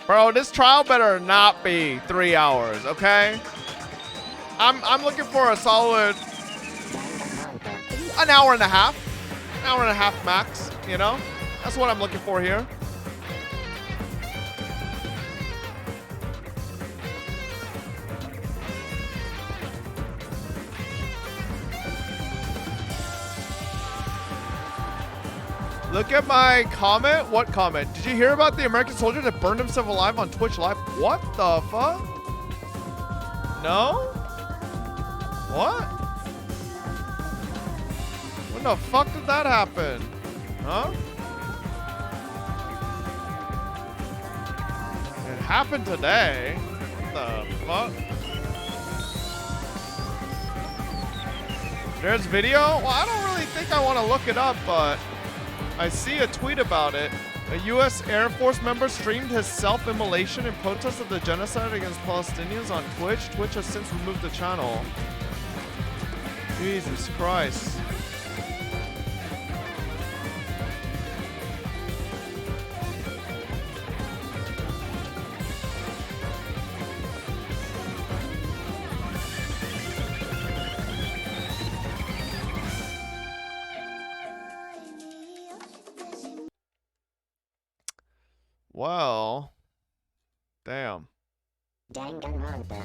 Bro, this trial better not be 3 hours, okay? I'm looking for a solid an hour and a half. An hour and a half max, you know? That's what I'm looking for here. Look at my comment. What comment? Did you hear about the American soldier that burned himself alive on Twitch Live? What the fuck? No? What? When the fuck did that happen? Huh? It happened today. What the fuck? There's video? Well, I don't really think I want to look it up, but I see a tweet about it. A U.S. Air Force member streamed his self-immolation in protest of the genocide against Palestinians on Twitch. Twitch has since removed the channel. Jesus Christ. Well, damn. Danganronpa.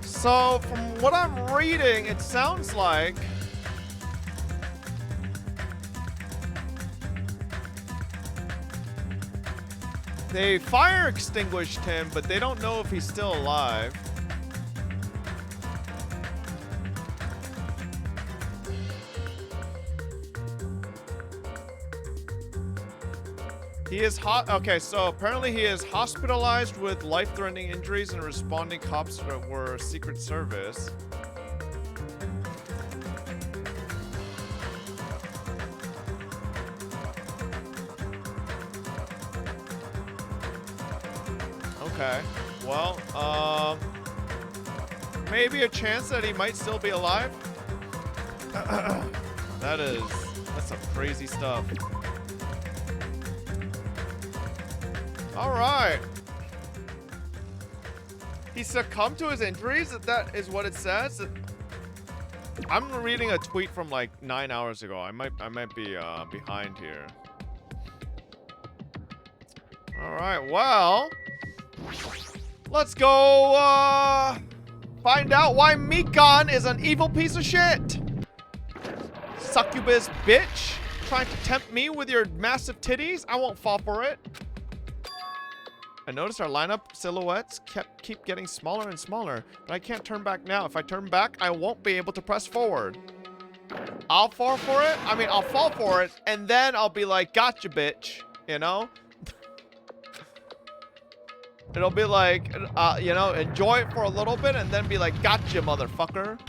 So, from what I'm reading, it sounds like they fire extinguished him, but they don't know if he's still alive. He is okay, so apparently he is hospitalized with life-threatening injuries, and responding cops were Secret Service. Okay. Well, maybe a chance that he might still be alive. That's some crazy stuff. All right. He succumbed to his injuries. That is what it says. I'm reading a tweet from like 9 hours ago. I might be behind here. All right. Well, let's go find out why Mikon is an evil piece of shit. Succubus bitch, trying to tempt me with your massive titties. I won't fall for it. I noticed our lineup silhouettes keep getting smaller and smaller, but I can't turn back now. If I turn back, I won't be able to press forward. I'll fall for it. I mean, I'll fall for it, and then I'll be like, gotcha, bitch. You know? It'll be like, you know, enjoy it for a little bit, and then be like, gotcha, motherfucker.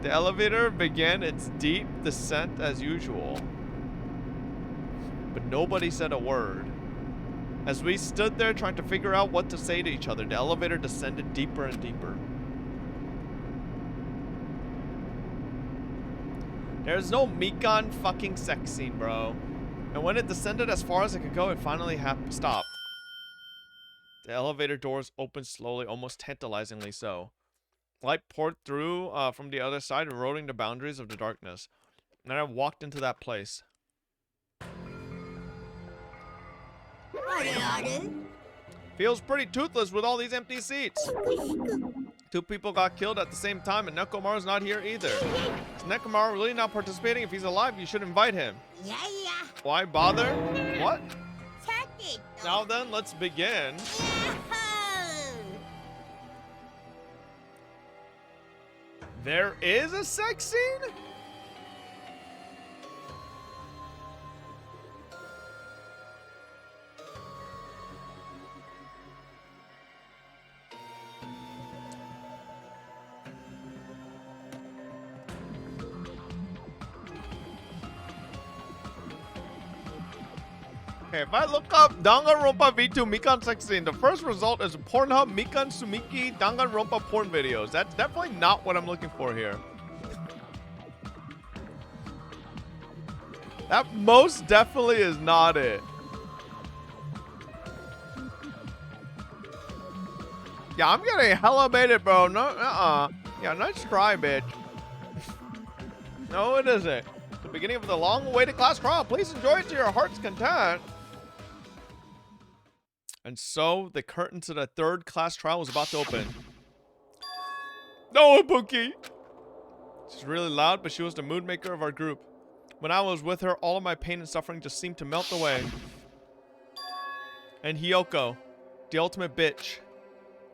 The elevator began its deep descent as usual. But nobody said a word. As we stood there trying to figure out what to say to each other, the elevator descended deeper and deeper. There's no Mikon fucking sex scene, bro. And when it descended as far as it could go, it finally stopped. The elevator doors opened slowly, almost tantalizingly so. Light poured through from the other side, eroding the boundaries of the darkness. And I walked into that place. Feels pretty toothless with all these empty seats. 2 people got killed at the same time, and Nekomaru's not here either. Is Nekomaru really not participating? If he's alive, you should invite him. Why bother? What? Now then, let's begin. There is a sex scene? Okay, if I look up Danganronpa V2 Mikan sex scene, the first result is Pornhub Mikan Sumiki Danganronpa porn videos. That's definitely not what I'm looking for here. That most definitely is not it. Yeah, I'm getting hella baited, bro. No, Yeah, nice try, bitch. No, it isn't. The beginning of the long-awaited class trial. Please enjoy it to your heart's content. And so, the curtain to the third class trial was about to open. No, Ibuki! She's really loud, but she was the mood maker of our group. When I was with her, all of my pain and suffering just seemed to melt away. And Hiyoko, the ultimate bitch.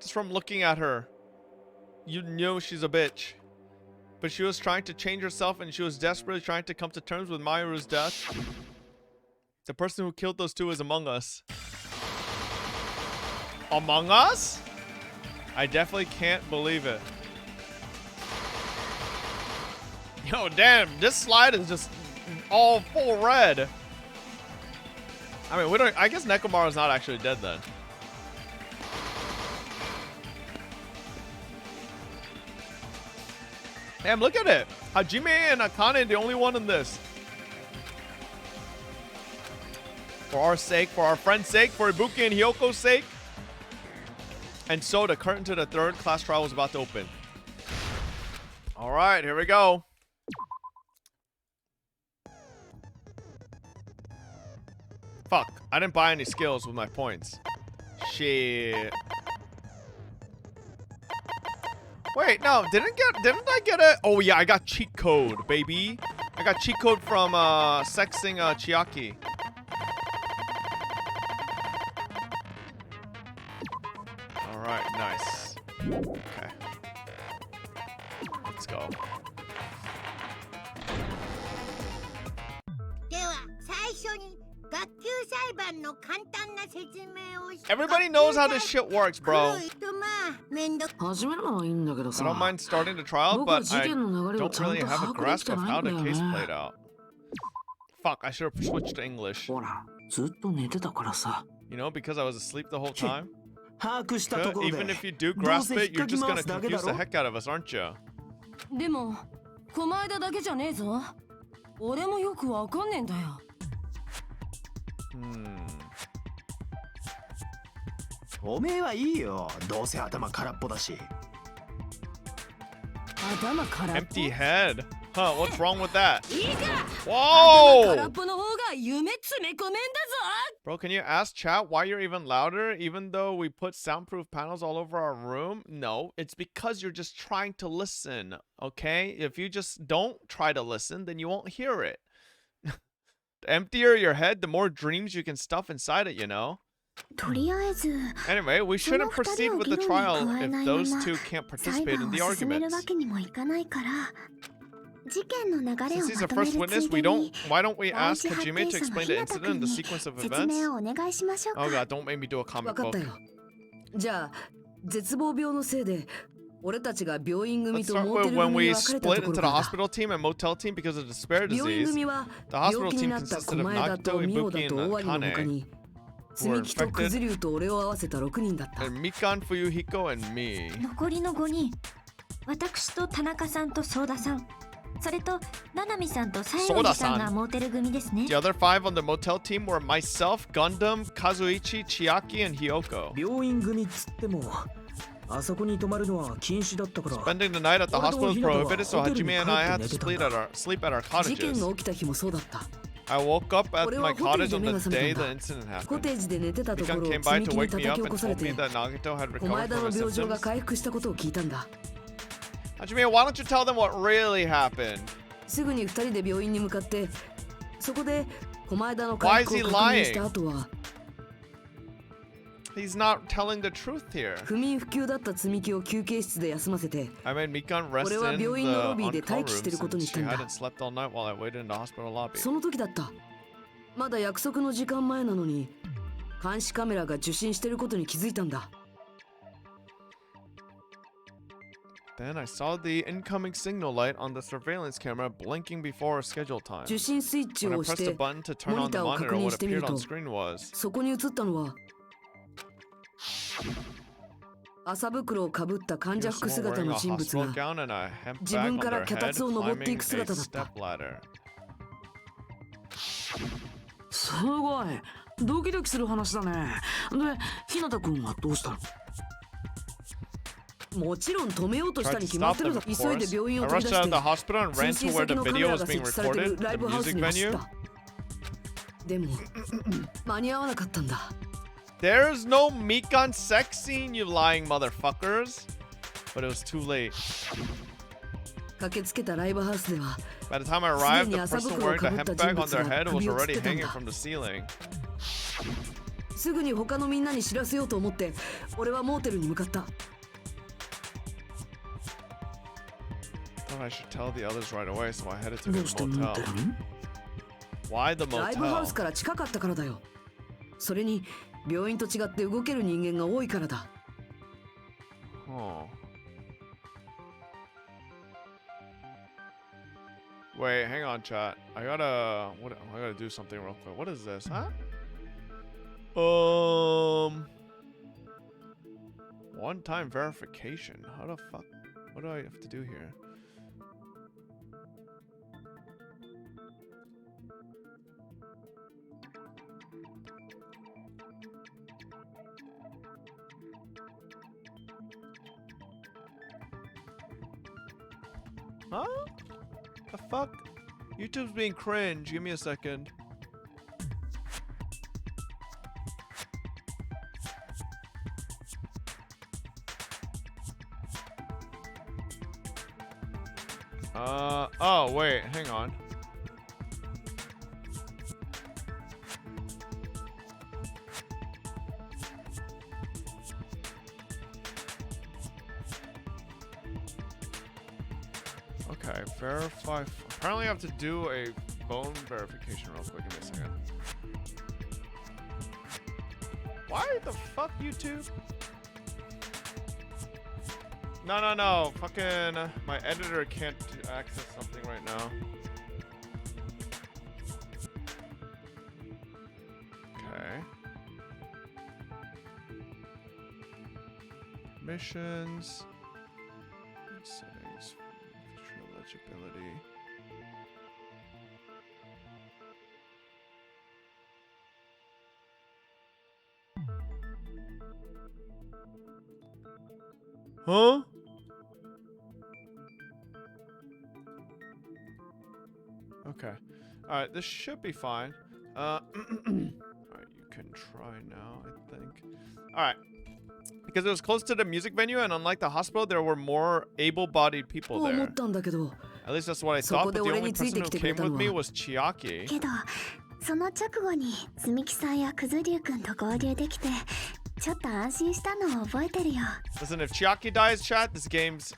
Just from looking at her, you knew she's a bitch. But she was trying to change herself, and she was desperately trying to come to terms with Mayuru's death. The person who killed those two is among us. Among Us? I definitely can't believe it. Yo, damn, this slide is just all full red. I mean, we don't. I guess Nekomaru's not actually dead then. Damn, look at it. Hajime and Akane, the only one in this. For our sake, for our friend's sake, for Ibuki and Hyoko's sake. And so the curtain to the third class trial was about to open. All right, here we go. Fuck, I didn't buy any skills with my points. Shit. Wait, no, didn't I get it? Oh yeah, I got cheat code, baby. I got cheat code from sexing Chiaki. Alright, nice. Okay. Let's go. Everybody knows how this shit works, bro. I don't mind starting the trial, but I don't really have a grasp of how the case played out. Fuck, I should have switched to English. You know, because I was asleep the whole time? Even if you do grasp it, you're just gonna confuse the heck out of us, aren't you? Empty head. Huh, what's wrong with that? Whoa! Bro, can you ask chat why you're even louder even though we put soundproof panels all over our room? No, it's because you're just trying to listen, okay? If you just don't try to listen, then you won't hear it. The emptier your head, the more dreams you can stuff inside it, you know? Anyway, we shouldn't proceed with the trial if those two can't participate in the arguments. Since he's a first witness, why don't we ask Hajime to explain the incident and the sequence of events? Oh god, don't make me do a comic book. Let's start with when we split into the hospital team and motel team because of the despair disease. The hospital team consisted of Nagito, Ibuki, and Akane, who were infected, and Mikan, Fuyuhiko, and me. The other 5 on the motel team were myself, Gundam, Kazuichi, Chiaki, and Hiyoko. Spending the night at the hospital is prohibited, so Hajime and I had to sleep at our cottages. I woke up at my cottage on the day the incident happened. Mikan came by to wake me up and told me that Nagito had recovered from his symptoms. Hajime, why don't you tell them what really happened? Why is he lying? He's not telling the truth here. I made Mikan rest in the on-call room since she hadn't slept all night while I waited in the hospital lobby. Then I saw the incoming signal light on the surveillance camera blinking before our scheduled time. 受信スイッチ When I を押し pressed the て button to turn on the モニターを確 monitor, 認 what してみる appeared と on screen was そこに映ったのは麻袋をかぶった患者 just 服 someone 姿 wearing の a 人物 hospital が gown and a hemp 自 bag 分 on から their 脚 head 立を登ってい climbing く a 姿だった step ladder. すごいドキドキする話だね。で、日向君はどうしたの？もちろん止めようとし Tried た to に決まっ stop てる them, だ of 急いで course. 病院 I を飛び rushed 出 out し of て the hospital and 通 ran 信 to where 先 the のカメ video ラ was が設 being 置されて recorded, るライ the ブハウス music に走っ venue. たでも間に合わなかったんだ There's no Mikan sex scene, you lying motherfuckers. But it was too late. 駆けつけたライブハウスでは By the time I arrived, the person wearing the hemp bag on their head was already hanging from the ceiling. すぐに他のみんなに知らせようと思って俺はモーテルに向かった Thought I should tell the others right away, so I headed to ど the うして持ってる motel. の？ Why the ライブハウス motel? から近かったからだよそれに病院と違って動ける人間が多いからだ Huh. Wait, hang on, chat. I gotta do something real quick. What is this, huh? One-time verification. How the fuck? What do I have to do here? Huh? The fuck? YouTube's being cringe. Give me a second. Oh, wait, hang on. Okay, verify. Apparently, I have to do a phone verification real quick. Give me a second. Why the fuck, YouTube? No. Fucking, my editor can't access something right now. Okay. Missions. Settings. Visual legibility. Huh? Okay. Alright, this should be fine. Alright, you can try now, I think. Alright. Because it was close to the music venue, and unlike the hospital, there were more able-bodied people 思 there. ったんだけど At least that's what I thought, but the そこで俺 only について person き who てくれ came た with のは me was Chiaki. けどその直後につみきさんやくずりゅうくんと合流できてちょっと安心したのを覚えてるよ Listen, if Chiaki dies, chat,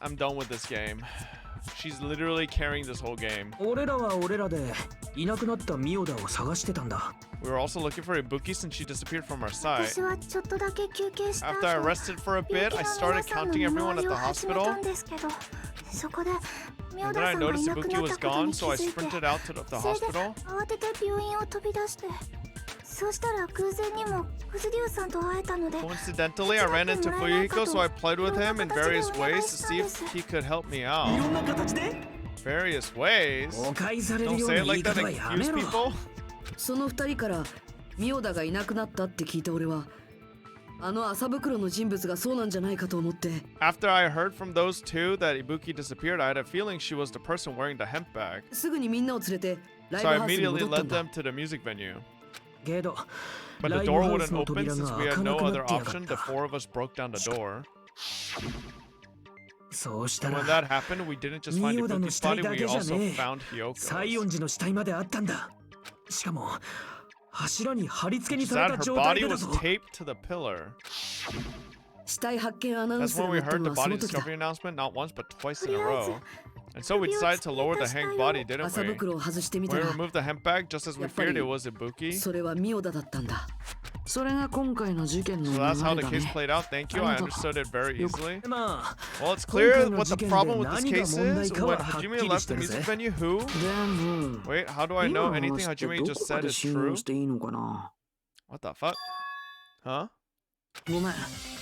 I'm done with this game. She's literally carrying this whole game. 俺らは俺らでいなくなったミオダを探してたんだ。 We were also looking for Ibuki since she disappeared from our site. 私はちょっとだけ休憩した After I rested for a bit, I started counting everyone at the 始めた hospital. んですけどそこでミオ And ダ then I さんがい noticed なく Ibuki なっ was たこと gone, に気 so I づいて sprinted out to the それで hospital. 慌てて病院を飛び出してそうしたら偶然にもくずりゅうさんと会えたので Coincidentally, I ran into Fuyuhiko, so I played with him in various ways to see if he could help me い out. ろんな形で Various ways? 誤解される Don't よう say な it 言い like that 方は and やめ confuse ろ。 people. その二人からミオダがいなくなったって聞いた俺はあの麻袋の人物がそうなんじゃないかと思って After I heard from those two that Ibuki disappeared, I had a feeling she was the person wearing the hemp bag. すぐにみんなを連れてライ So ブ I ハウスに immediately 戻ったん led だ them to the music venue. けど But ラ the イブ door ハウ wouldn't スの open 扉 since が we 開 had かな no くな other ってやがっ option. The た。 four of us broke down the door. そうした And ら when that happened, we didn't just find ミオダの Ibuki's 死体 body, だ we けじゃ also ねえ。 found 西 Hyoko's. 園寺の死体まであったんだ。しかも柱に貼り付けに She され said た her 状態 body でだ was ぞ。 taped to the pillar. 死体発見アナウン That's ス when が we 鳴った heard の the はそ body の時だ discovery announcement not once but twice in a とりあえず row. And so we decided to lower the hanged body, didn't 麻 we? 袋を外してみ When た we ら removed the hemp bag, just as we やっぱり feared, it was Ibuki. それはミオダだったんだそれが今回の事件の So that's how 流 the れだ case ね。 played out. Thank you. I understood it very easily. まあ Well, it's clear what the 今回 problem の with 事 this 件で case is. 何が問題か When ははっきり Hajime left し the てるぜ。 music venue, who? でも Wait, how do I 今 know の anything 話って Hajime ど just こか said で is 信 true? 用していいのかな。 What the fuck? Huh? ごめん。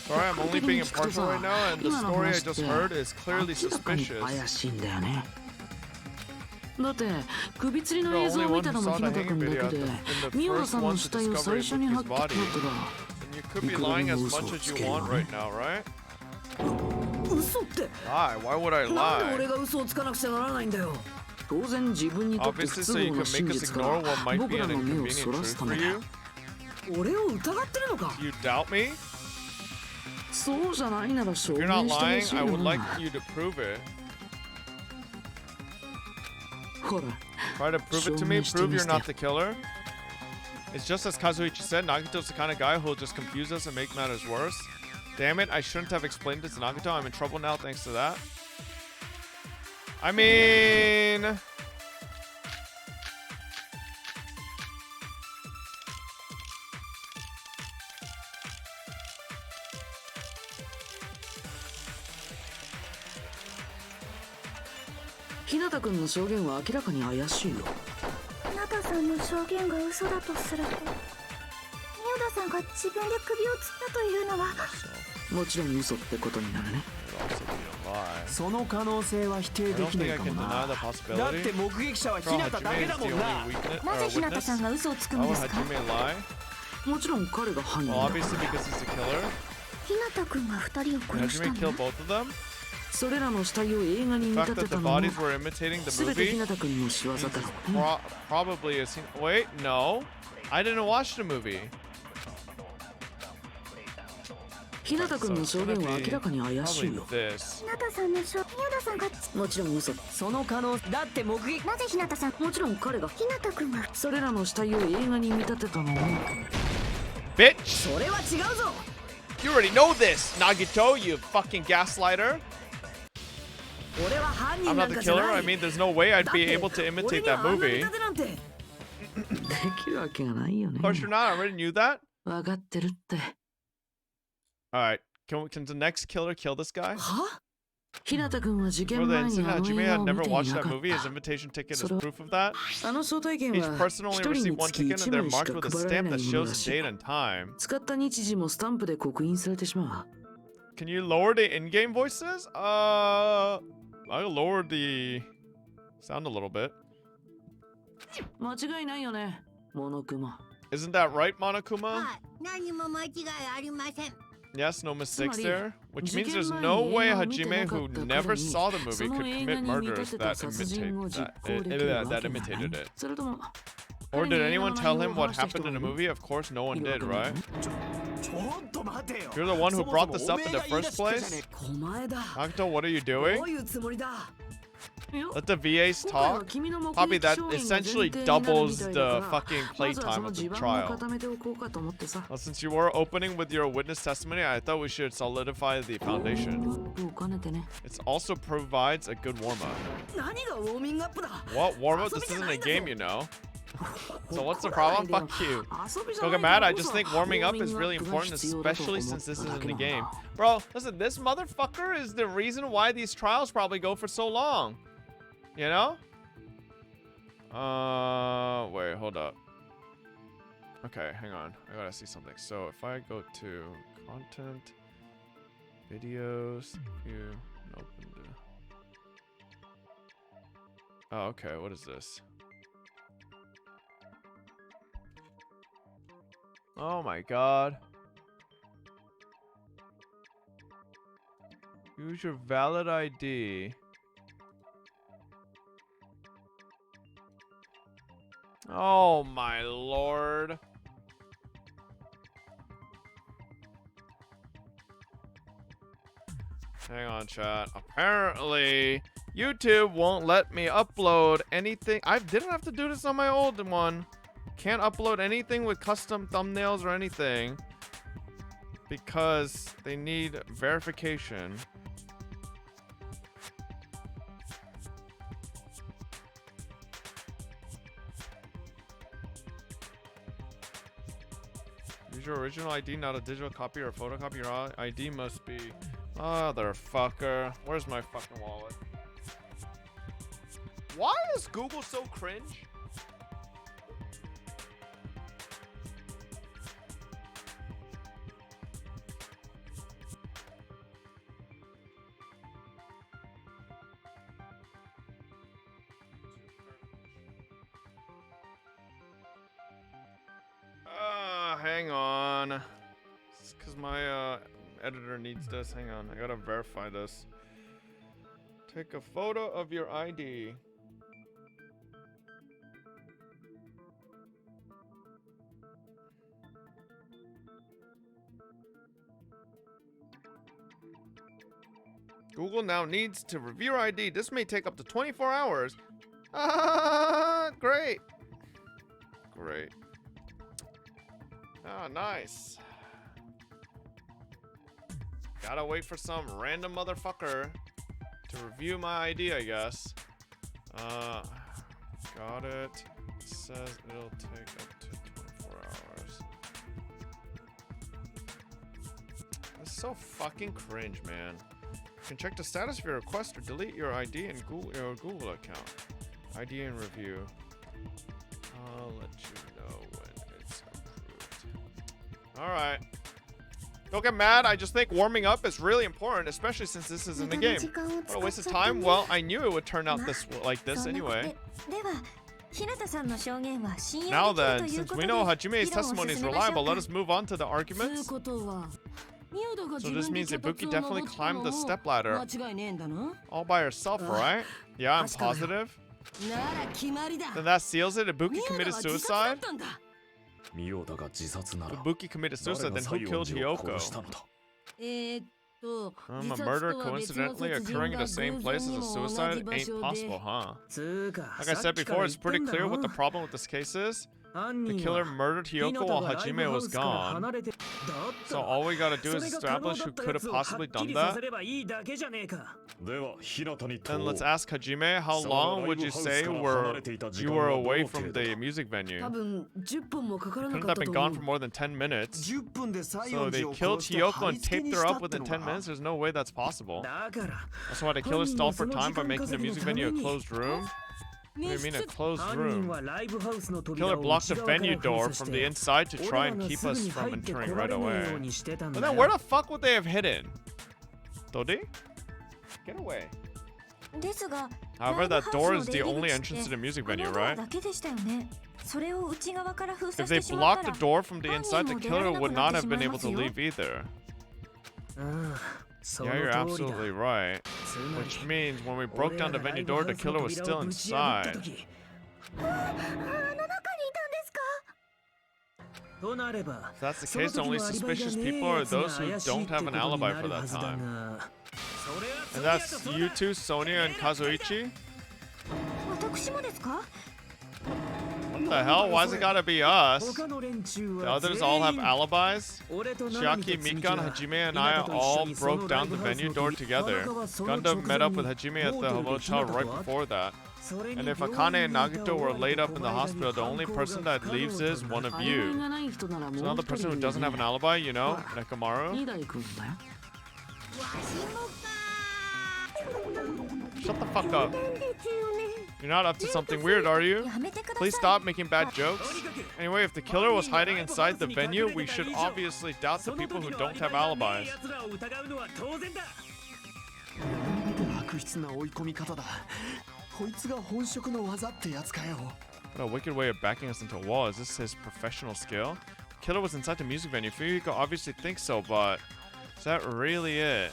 Sorry, I'm only being impartial right now, and the 今の story I 話って just heard is clearly 明らかに suspicious. 怪しいんだよね。だって首吊り The の映像 only を見 one た who のも saw 日 the 向 hanging 君だ video け at で the ミオダ first さんの one 死 to 体を discover 最初に Ibuki's 発見だった body. が And you could be lying as much as you want right now, right? 嘘って Lie? Why would I なんで俺 lie? が嘘をつかなくちゃならないんだよ。当然自分にとって不 Obviously, 都 so you 合な can 真 make us 実か ignore ら what might 僕 be ら an の目を inconvenient そら truth すた for めだ。 you. 俺を疑ってるのか。 You doubt me? そうじゃないなら証 If 明 you're not してほ lying, しい I would な like。you to prove it. ほら、 Try to prove it to me. Prove you're not the killer. It's just as Kazuichi said, Nagito's the kind of guy who'll just confuse us and make matters worse. Damn it, I shouldn't have explained it to Nagito. I'm in trouble now thanks to that. I mean... 日向君の証言は明らかに怪しいよ。日向さんの証言が嘘だとすると、宮田さんが自分で首を吊ったというのは、もちろん嘘ってことになるね。 It also be a lie. その可能性は否定 I で don't きな think い I か can も deny な。 the だっ possibility. て目撃者は日 Bro, 向だ Hajime け is だ the もん only な。 weakness な or ぜ日向 witness. さんが嘘をつく Why の would ですか？ Hajime lie? もちろん彼が犯人 Well, だから。 obviously because he's the killer. 日向君が二人を Did 殺した Hajime の？ kill both of them? それらの死体を映画に The 見 fact 立 that て the たのも bodies were imitating the 全て日 movie 向君の仕業 means だ it's ろうね。 probably a scene. Wait, no. I didn't watch the movie. 日向君の証言は明らかに怪し Probably いよ。 this. 日向さんの証、宮田さんがもちろん嘘。その可能だって目撃なぜ日向さん、もちろん彼が日向君がそれらの死体を映画に見立てたのも Bitch! それは違うぞ。 You already know this, Nagito, you fucking gaslighter. 俺は犯 I'm 人な not ん the かじゃ killer. な I い。 mean, there's no way I'd だっ be て able to 俺 imitate には that あんな見 movie. 立てなんて。できるわけがないよね Of。course you're not. I already knew that. わかってるって。 Alright. Can the next killer kill this guy? は？日向君は事 For 件 the 前に incident, あの Hajime 映画 had を見 never ていな watched か that っ movie. His た。 invitation ticket is それは proof of that. あの招待券 Each は person 一 only 人 received に one つき ticket 1 and they're 枚しか marked with a 配られ stamp ない that もの shows ら the しい。 date and time. 使った日時もスタンプで刻印されてしまう。 Can you lower the in-game voices? I'll lower the sound a little bit. 間違いないよね、モノクマ。 Isn't that right, Monokuma? はい、何も間違いありません。 Yes, no mistakes Somebody- there. Which means there's 事件前に no way 映画を見て Hajime, なか who った彼に never saw the そ movie, の could 映 commit 画に見 murders 立て that た殺人を実 imitate 行でき that, るわ that けがない imitated it. それとも Or 彼 did に映画 anyone の tell 内容 him を what 話した人 happened が in い the る movie? Of course, no one いるわ did, けない right? ちょっと待てよ。 You're the one who そも brought そも this up in お the めえが言い出 first したじゃ place? ねお前だ。 Nagito, what are you ど doing? ういうつもりだ。いや Let the VAs 今回は talk? 君の目 Probably 撃 that 証言が前 essentially 提になるみ doubles たい the だから fucking まずはそ playtime の of the 地盤を trial. 固めておこうかと思ってさ Well, since you were opening with your witness testimony, I thought we should solidify the foundation. を兼ねてね It also provides a good warm-up. 何がウォーミングアップだ。 What warm-up? This isn't a game, you know. So what's the problem? Fuck you. 遊びじゃ Don't な get いか mad. ら I こ just そ think warming up is ウォー really ミングアップ important, が必要だと especially 思 since っ this ただ isn't け a なん game. だ Bro, listen, this motherfucker is the reason why these trials probably go for so long. You know? Wait, hold up. Okay, hang on. I gotta see something. So if I go to content, videos, view, and open the... Oh, okay, what is this? Oh my god. Use your valid ID. Oh my lord. Hang on, chat. Apparently, YouTube won't let me upload anything. I didn't have to do this on my old one. Can't upload anything with custom thumbnails or anything because they need verification. Use your original ID not a digital copy or photocopy? Your ID must be... Motherfucker. Where's my fucking wallet? Why is Google so cringe? Hang on. It's because my editor needs this. Hang on. I gotta verify this. Take a photo of your ID. Google now needs to review your ID. This may take up to 24 hours. Great. Great. Ah, nice. Gotta wait for some random motherfucker to review my ID, I guess. Got it. It says it'll take up to 24 hours. This is so fucking cringe, man. You can check the status of your request or delete your ID in your Google account. ID and review. I'll let you know when it's approved. Alright. Don't get mad, I just think warming up is really important, especially since this is in the game. What a waste of time. Well, I knew it would turn out like this anyway. Now then, since we know Hajime's testimony is reliable, let us move on to the arguments. So this means Ibuki definitely climbed the stepladder all by herself, right? Yeah, I'm positive. Then that seals it. Ibuki committed suicide? Ibuki committed suicide, then who killed Hiyoko? A murder coincidentally occurring in the same place as a suicide ain't possible, huh? Like I said before, it's pretty clear what the problem with this case is. The killer murdered Hiyoko while Hajime was gone. So all we gotta do is establish who could have possibly done that. Then let's ask Hajime, how long would you say you were away from the music venue? Couldn't have been gone for more than 10 minutes. So they killed Hiyoko and taped her up within 10 minutes? There's no way that's possible. That's why the killer stalled for time by making the music venue a closed room? What do you mean a closed room? Killer blocked the venue door from the inside to try and keep us from entering right away. But then where the fuck would they have hidden? Dodi? Get away. However, that door is the only entrance to the music venue, right? If they blocked the door from the inside, the killer would not have been able to leave either. Yeah, you're absolutely right. Which means when we broke down the venue door, the killer was still inside. If that's the case, the only suspicious people are those who don't have an alibi for that time. And that's you two, Sonia and Kazuichi? What the hell? Why's it gotta be us? The others all have alibis? Chiaki, Mikan, Hajime, and I all broke down the venue door together. Gundam met up with Hajime at the hotel right before that. And if Akane and Nagito were laid up in the hospital, the only person that leaves is one of you. So now the person who doesn't have an alibi, you know, Nekamaru? Shut the fuck up. You're not up to something weird, are you? Please stop making bad jokes. Anyway, if the killer was hiding inside the venue, we should obviously doubt the people who don't have alibis. What a wicked way of backing us into a wall. Is this his professional skill? The killer was inside the music venue. Fuyuhiko obviously thinks so, but is that really it?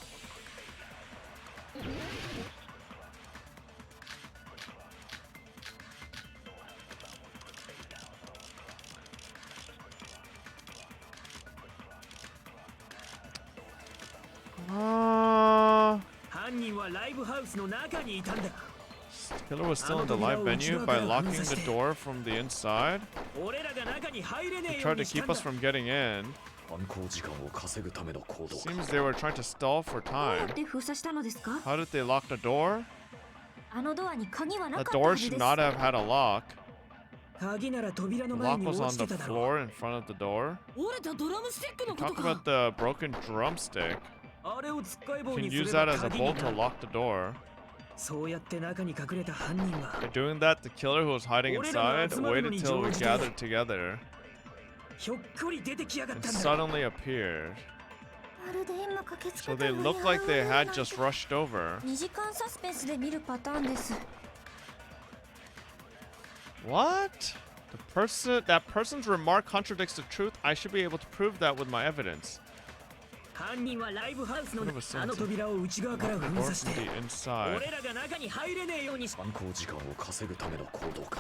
The killer was still in the live venue by locking the door from the inside. They tried to keep us from getting in. Seems they were trying to stall for time. How did they lock the door? The door should not have had a lock. 鍵なら扉の The 前 lock に was 落 on ち the てただろ floor in front of the door. 折れたドラムスティックのこと Talk か about the broken drumstick. あれをつっかい棒 You can にす use れ that ば as a 鍵に bolt な to る lock the door. そうやって中に隠れた犯人は By doing that, the killer who was hiding inside waited till we gathered together ひょっこり出てきやがっ and たんだ suddenly appeared. まるで今駆けつ So けた they のに looked like they 現れ had る just rushed over. 2時間サスペンスで見るパターンです What? That person's remark contradicts the truth. I should be able to prove that with my evidence. 犯人はライブハウスの What was あの扉を内側から The 封 door 鎖し from て the inside. 俺らが中に入れねえようにし犯行時間を稼ぐための行動か。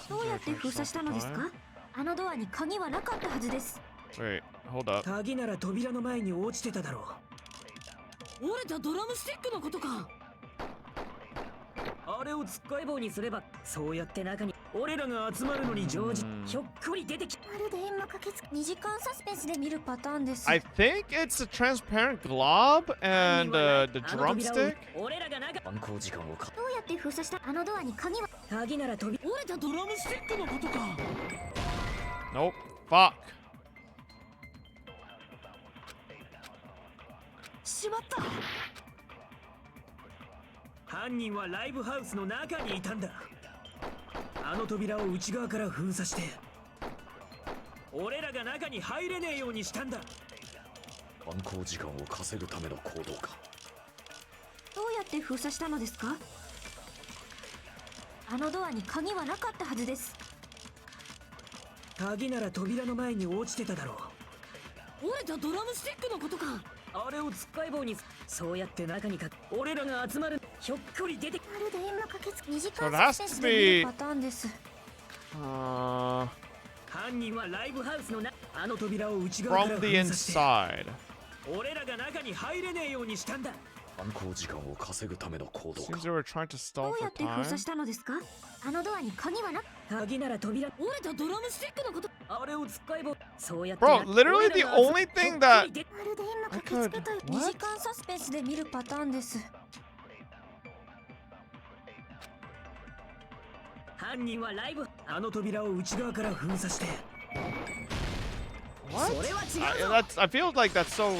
どうやって封鎖したのですかあのドアに鍵はなかったはずです Wait, hold up. 鍵なら扉の前に落ちてただろう折れたドラムスティックのことかあれをつっかい棒にすればそうやって中に俺らが集まるのに乗じひょっこり出てきまるで今駆けつけ2時間サスペンスで見るパターンです I think it's a transparent glob and the drumstick. 俺らが中犯行時間をか。どうやって封鎖したあのドアに鍵は鍵なら折れたドラムスティックのことか Nope. Fuck. しまった犯人はライブハウスの中にいたんだあの扉を内側から封鎖して俺らが中に入れねえようにしたんだ犯行時間を稼ぐための行動か。どうやって封鎖したのですかあのドアに鍵はなかったはずです鍵なら扉の前に落ちてただろう折れたドラムスティックのことかあれをつっかい棒にそうやって中に俺らが集まるひょっこり出てまるで今駆けつけ2時 So 間 it サ has ス to ペンスで見 be. るパターンです 犯人はライブハウスのあの扉を内側から From the 封鎖して inside. 俺らが中に入れねえようにしたんだ犯行時間を稼ぐための行動 Seems か。 they were trying to ど stall うや for って封 time. 鎖したのですかあのドアに鍵はな鍵なら扉折れたドラムスティックのことあれをつっかい棒そうやって Bro, literally the only thing that まるで今 I 駆けつけ could. た2 What? 時間サスペンスで見るパターンです犯人はライブあの扉を内側から封鎖して What? それは違うぞ I feel like that's so.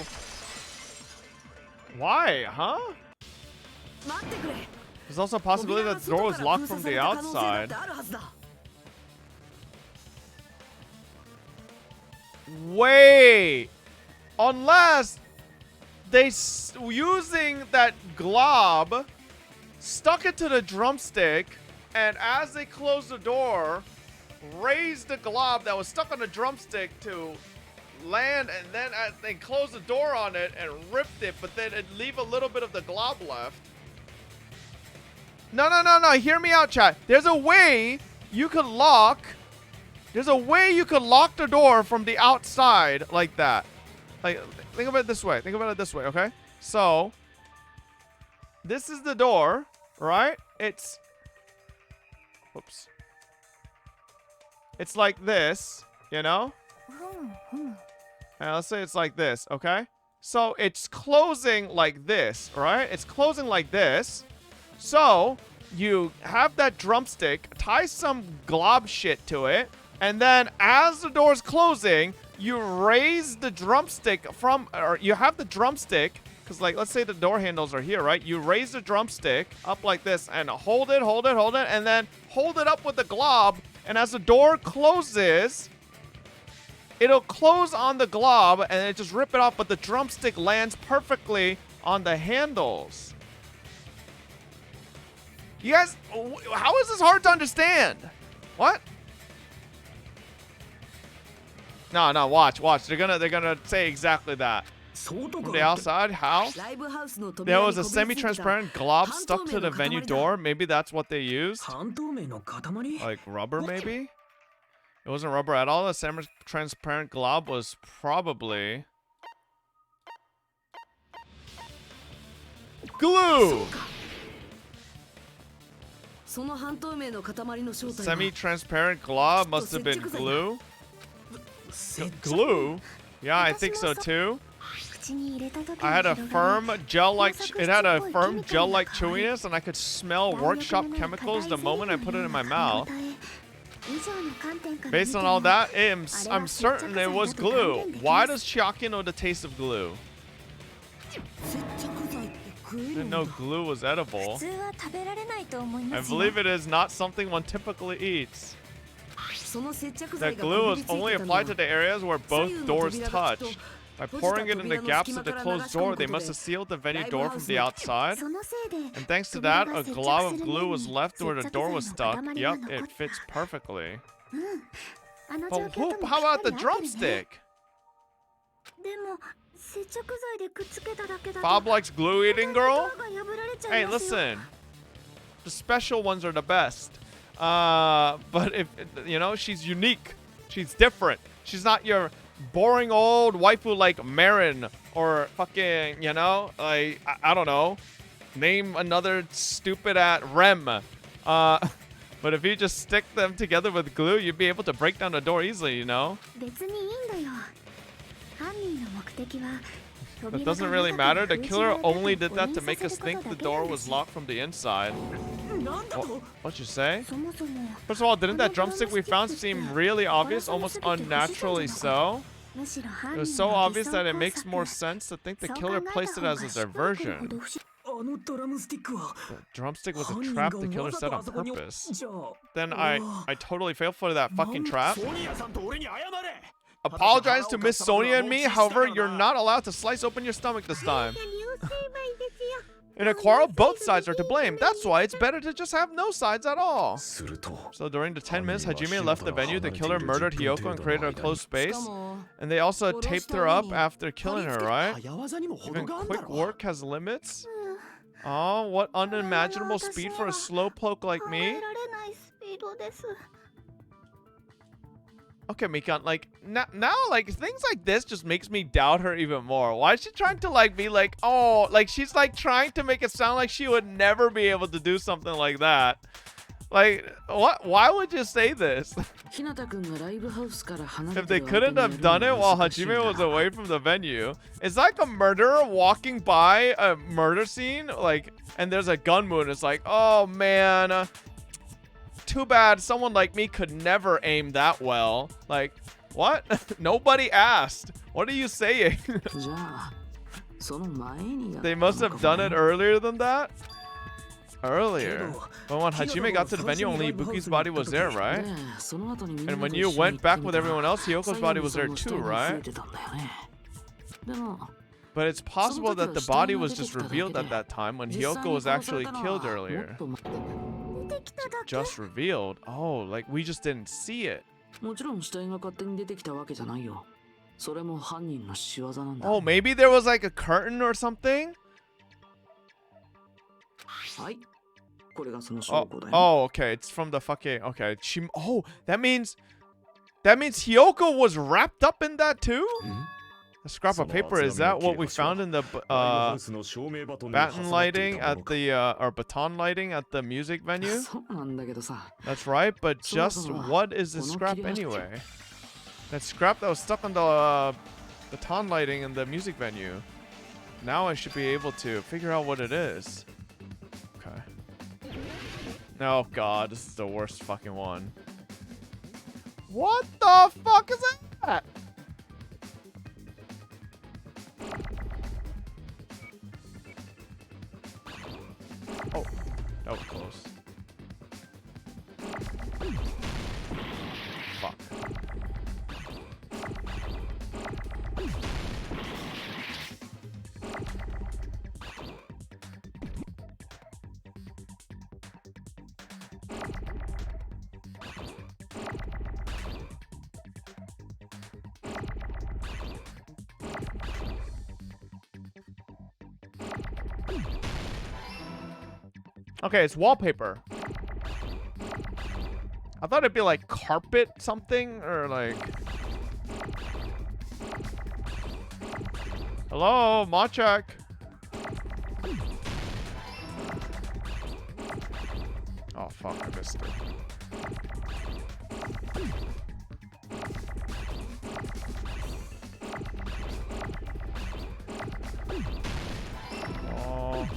Why, huh? 待ってくれ There's also a possibility 扉 that が the door 外 was から locked 封 from 鎖さ the れた可能性だっ outside. てあるはずだ Wait! Unless they using that glob stuck it to the drumstick, and as they closed the door, raised the glob that was stuck on the drumstick to land, and then as they closed the door on it and ripped it, but then it leave a little bit of the glob left. No. Hear me out, chat. There's a way you could lock. There's a way you could lock the door from the outside like that. Like, think about it this way. Think about it this way, okay? So, this is the door, right? It's... Whoops. It's like this, you know? And let's say it's like this, okay? So, it's closing like this, right? It's closing like this. So, you have that drumstick, tie some glob shit to it, and then as the door's closing, you raise the drumstick from, or you have the drumstick, because like, let's say the door handles are here, right? You raise the drumstick up like this and hold it, and then hold it up with the glob, and as the door closes, it'll close on the glob, and then just rip it off, but the drumstick lands perfectly on the handles. You guys, how is this hard to understand? What? No, watch. They're gonna say exactly that. From the outside, how? ライブハウスの There 扉 was に a こびりついてた semi-transparent glob 半 stuck 透 to 明 the の venue 塊だ door. Maybe that's what they used. 半透明の塊 Like rubber, maybe? It wasn't rubber at all. The semi-transparent glob was probably... glue! その半透明の塊の正体は Semi-transparent glob must have been glue. Glue? Yeah, I think so too. 口に入れた時に I had a 広がる firm gel-like, it had a firm gel-like chewiness, and I could smell workshop chemicals the moment I put it in my mouth. Based on all that, I'm certain it was glue. Why does Chiaki know the taste of glue? Didn't know glue was edible. I believe it is not something one typically eats. That glue is only applied to the areas where both doors touch. By pouring it in the gaps of the closed door, they must have sealed the venue door from the outside. And thanks to that, a glob of glue was left where the door was stuck. Yep, it fits perfectly. But how about the drumstick? Bob likes glue eating girl? Hey, listen. The special ones are the best. But if, you know, she's unique. She's different. She's not your boring old waifu like Marin or fucking, you know, like, I don't know. Name another stupid at Rem. But if you just stick them together with glue, you'd be able to break down the door easily, you know? That doesn't really matter. The killer only did that to make us think the door was locked from the inside. What'd you say? First of all, didn't that drumstick we found seem really obvious, almost unnaturally so? It was so obvious that it makes more sense to think the killer placed it as a diversion. The drumstick was a trap the killer set on purpose. Then I totally failed for that fucking trap. Apologize to Miss Sonia and me, however, you're not allowed to slice open your stomach this time. In a quarrel, both sides are to blame. That's why it's better to just have no sides at all. So during the 10 minutes Hajime left the venue, the killer murdered Hiyoko and created a closed space. And they also taped her up after killing her, right? Even quick work has limits? Oh, what unimaginable speed for a slowpoke like me? Okay, Mikan, like, now, like, things like this just makes me doubt her even more. Why is she trying to, like, be like, oh, like, she's, like, trying to make it sound like she would never be able to do something like that. Like, what? Why would you say this? If they couldn't have done it while Hajime was away from the venue, it's like a murderer walking by a murder scene, like, and there's a gun moon. It's like, oh, man. Too bad someone like me could never aim that well. Like, what? Nobody asked. What are you saying? They must have done it earlier than that? Earlier? But when Hajime got to the venue, only Ibuki's body was there, right? And when you went back with everyone else, Hyoko's body was there too, right? But it's possible that the body was just revealed at that time when Hyoko was actually killed earlier. Just revealed? Oh, like we just didn't see it. Oh, maybe there was like a curtain or something? Oh, okay. It's from the fucking... Okay. Oh, that means Hyoko was wrapped up in that too? A scrap of paper, is that what we found in the baton lighting at the or baton lighting at the music venue? That's right, but just what is the scrap anyway? That scrap that was stuck on the baton lighting in the music venue. Now I should be able to figure out what it is. Okay. Oh god, this is the worst fucking one. What the fuck is that? Oh, that was close. Fuck. Okay, it's wallpaper. I thought it'd be like carpet something or like... Hello, Machak. Oh fuck, I missed it. Oh.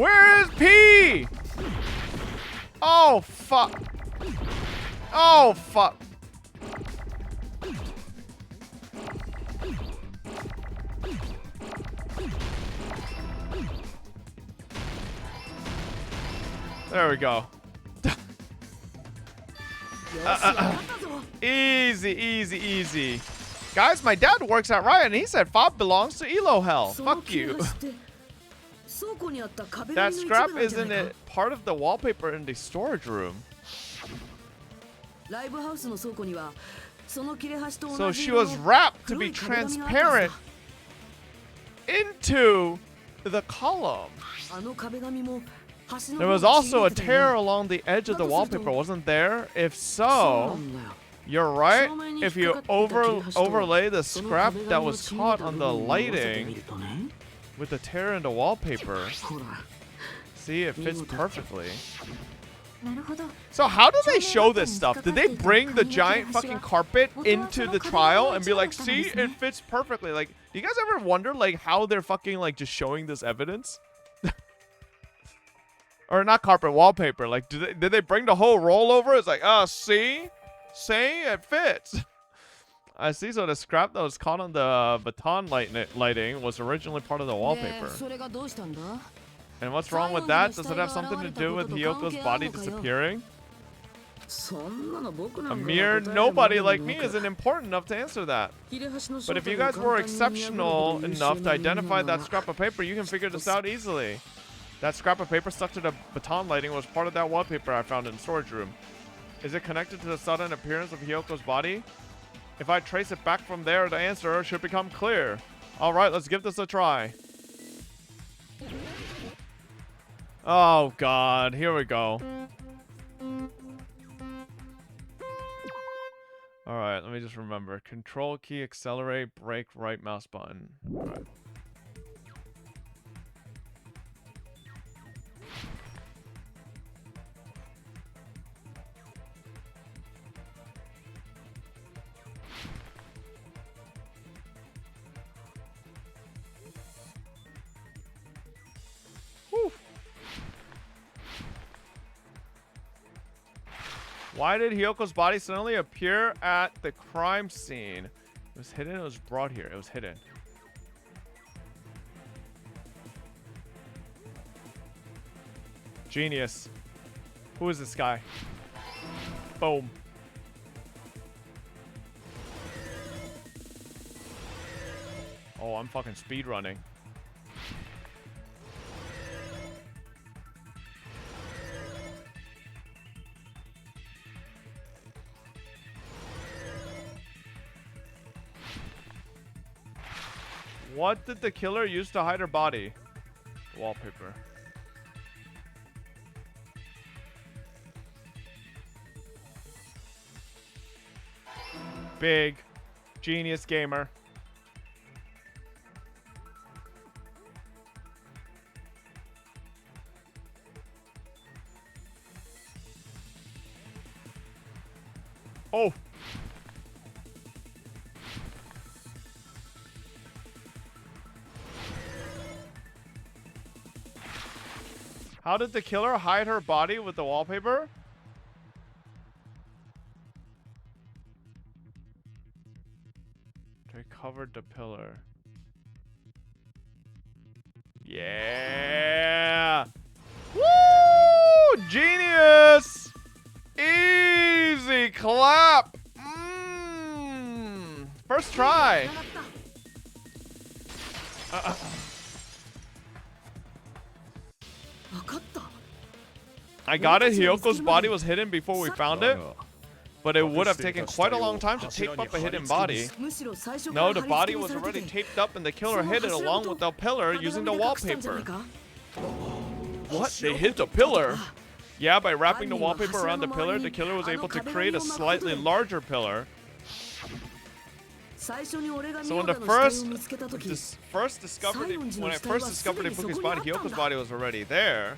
Where is P? Oh, fuck. Oh, fuck. There we go. Easy, easy, easy. Guys, my dad works at Riot and he said fob belongs to Elo Hell. Fuck you. That scrap isn't it part of the wallpaper in the storage room. So she was wrapped to be transparent into the column. There was also a tear along the edge of the wallpaper, wasn't there? If so, you're right. If you overlay the scrap that was caught on the lighting with the tear in the wallpaper, see, it fits perfectly. So how do they show this stuff? Did they bring the giant fucking carpet into the trial and be like, see, it fits perfectly? Like, do you guys ever wonder like how they're fucking like just showing this evidence? Or not carpet, wallpaper. Like, did they bring the whole roll over? It's like, see, it fits. I see. So the scrap that was caught on the baton lighting was originally part of the wallpaper. And what's wrong with that? Does it have something to do with Hyoko's body disappearing? A mere nobody like me isn't important enough to answer that. But if you guys were exceptional enough to identify that scrap of paper, you can figure this out easily. That scrap of paper stuck to the baton lighting was part of that wallpaper I found in the storage room. Is it connected to the sudden appearance of Hyoko's body? If I trace it back from there, the answer should become clear. Alright, let's give this a try. Oh god, here we go. Alright, let me just remember. Control key, accelerate, brake, right mouse button. Alright. Why did Hyoko's body suddenly appear at the crime scene? It was hidden, it was brought here. It was hidden. Genius. Who is this guy? Boom. Oh, I'm fucking speedrunning. What did the killer use to hide her body? Wallpaper. Big. Genius gamer. Oh. How did the killer hide her body with the wallpaper? They covered the pillar. Yeah! Woo! Genius! Easy clap! First try. I got it. Hyoko's body was hidden before we found it, but it would have taken quite a long time to tape up a hidden body. No, the body was already taped up and the killer hid it along with the pillar using the wallpaper. What? They hid the pillar? Yeah, by wrapping the wallpaper around the pillar, the killer was able to create a slightly larger pillar. So when I first discovered Ifuki's body, Hyoko's body was already there.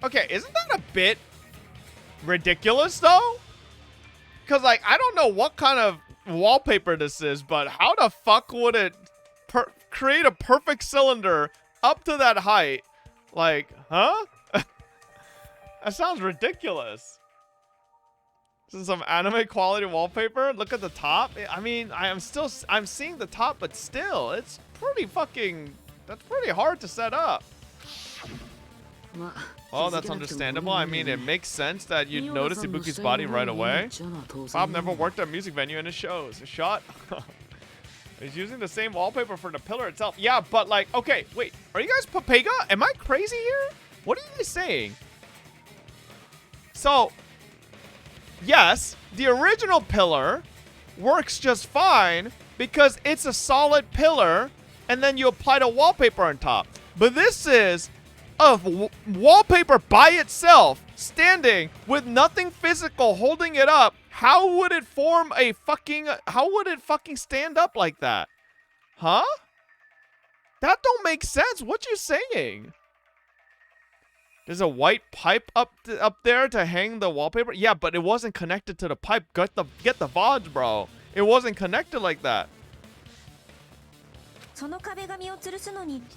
Okay, isn't that a bit ridiculous though? Because like I don't know what kind of wallpaper this is, but how the fuck would it create a perfect cylinder up to that height? Like, huh? That sounds ridiculous. This is some anime quality wallpaper. Look at the top. I mean, I'm seeing the top, but still, it's pretty fucking, that's pretty hard to set up. Well, that's understandable. I mean, it makes sense that you'd notice Ibuki's body right away. Bob never worked at a music venue and it shows. A shot. He's using the same wallpaper for the pillar itself. Yeah, but like, okay, wait. Are you guys Papega? Am I crazy here? What are you guys saying? So, yes, the original pillar works just fine because it's a solid pillar and then you apply the wallpaper on top. But this is a wallpaper by itself, standing with nothing physical holding it up. How would it form a fucking, how would it fucking stand up like that? Huh? That don't make sense. What you saying? There's a white pipe up there to hang the wallpaper? Yeah, but it wasn't connected to the pipe. Get the VODs, bro. It wasn't connected like that. So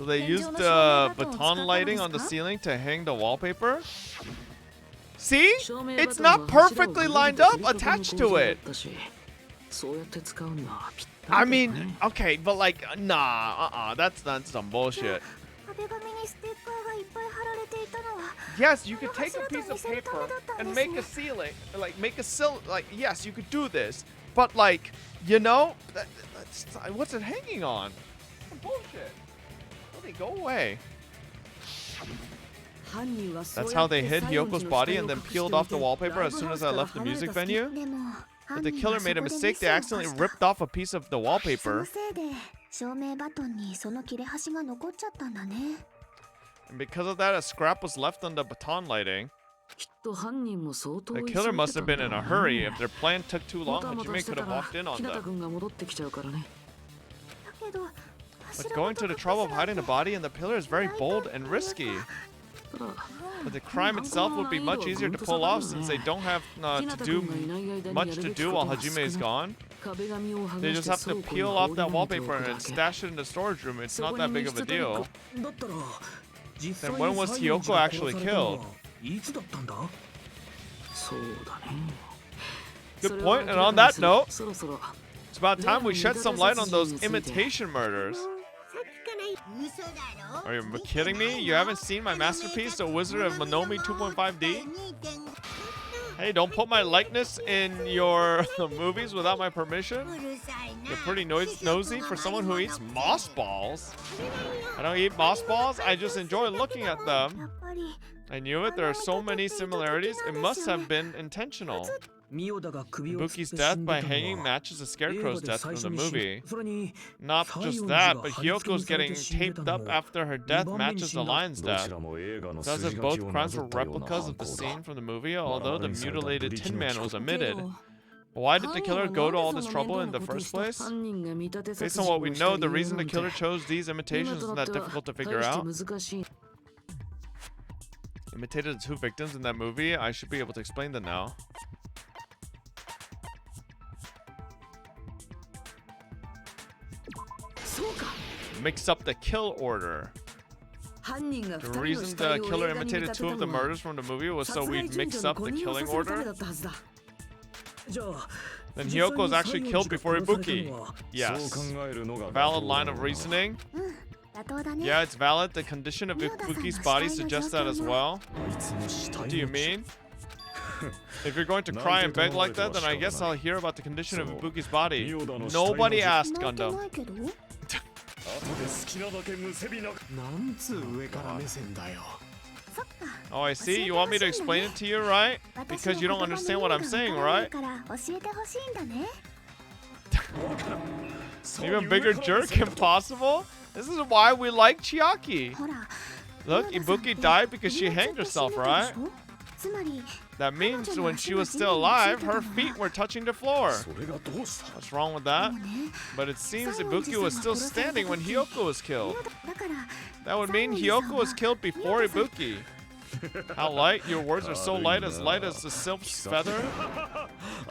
they used baton lighting on the ceiling to hang the wallpaper? See? It's not perfectly lined up attached to it. I mean, okay, but like, nah, that's some bullshit. Yes, you could take a piece of paper and make a ceiling, like yes, you could do this, but like, you know, what's it hanging on? Bullshit. Really, go away. That's how they hid Hyoko's body and then peeled off the wallpaper as soon as I left the music venue. But the killer made a mistake. They accidentally ripped off a piece of the wallpaper. And because of that, a scrap was left on the baton lighting. The killer must have been in a hurry. If their plan took too long, Hajime could have walked in on them. But going to the trouble of hiding the body in the pillar is very bold and risky. But the crime itself would be much easier to pull off since they don't have much to do while Hajime is gone. They just have to peel off that wallpaper and stash it in the storage room. It's not that big of a deal. Then when was Hyoko actually killed? Good point, and on that note, it's about time we shed some light on those imitation murders. Are you kidding me? You haven't seen my masterpiece, The Wizard of Monomi 2.5D? Hey, don't put my likeness in your movies without my permission. You're pretty nosy for someone who eats moss balls. I don't eat moss balls, I just enjoy looking at them. I knew it, there are so many similarities. It must have been intentional. Ibuki's death by hanging matches the Scarecrow's death from the movie. Not just that, but Hyoko's getting taped up after her death matches the lion's death. Does it both crimes were replicas of the scene from the movie, although the mutilated Tin Man was omitted? Why did the killer go to all this trouble in the first place? Based on what we know, the reason the killer chose these imitations isn't that difficult to figure out. Imitated the two victims in that movie? I should be able to explain them now. Mix up the kill order. The reason the killer imitated two of the murders from the movie was so we'd mix up the killing order. Then Hyoko was actually killed before Ibuki. Yes. Valid line of reasoning. Yeah, it's valid. The condition of Ibuki's body suggests that as well. What do you mean? If you're going to cry and beg like that, then I guess I'll hear about the condition of Ibuki's body. Nobody asked, Gundam. Oh, I see. You want me to explain it to you, right? Because you don't understand what I'm saying, right? Even bigger jerk impossible? This is why we like Chiaki. Look, Ibuki died because she hanged herself, right? That means when she was still alive, her feet were touching the floor. What's wrong with that? But it seems Ibuki was still standing when Hyoko was killed. That would mean Hyoko was killed before Ibuki. How light? Your words are so light as the sylph's feather.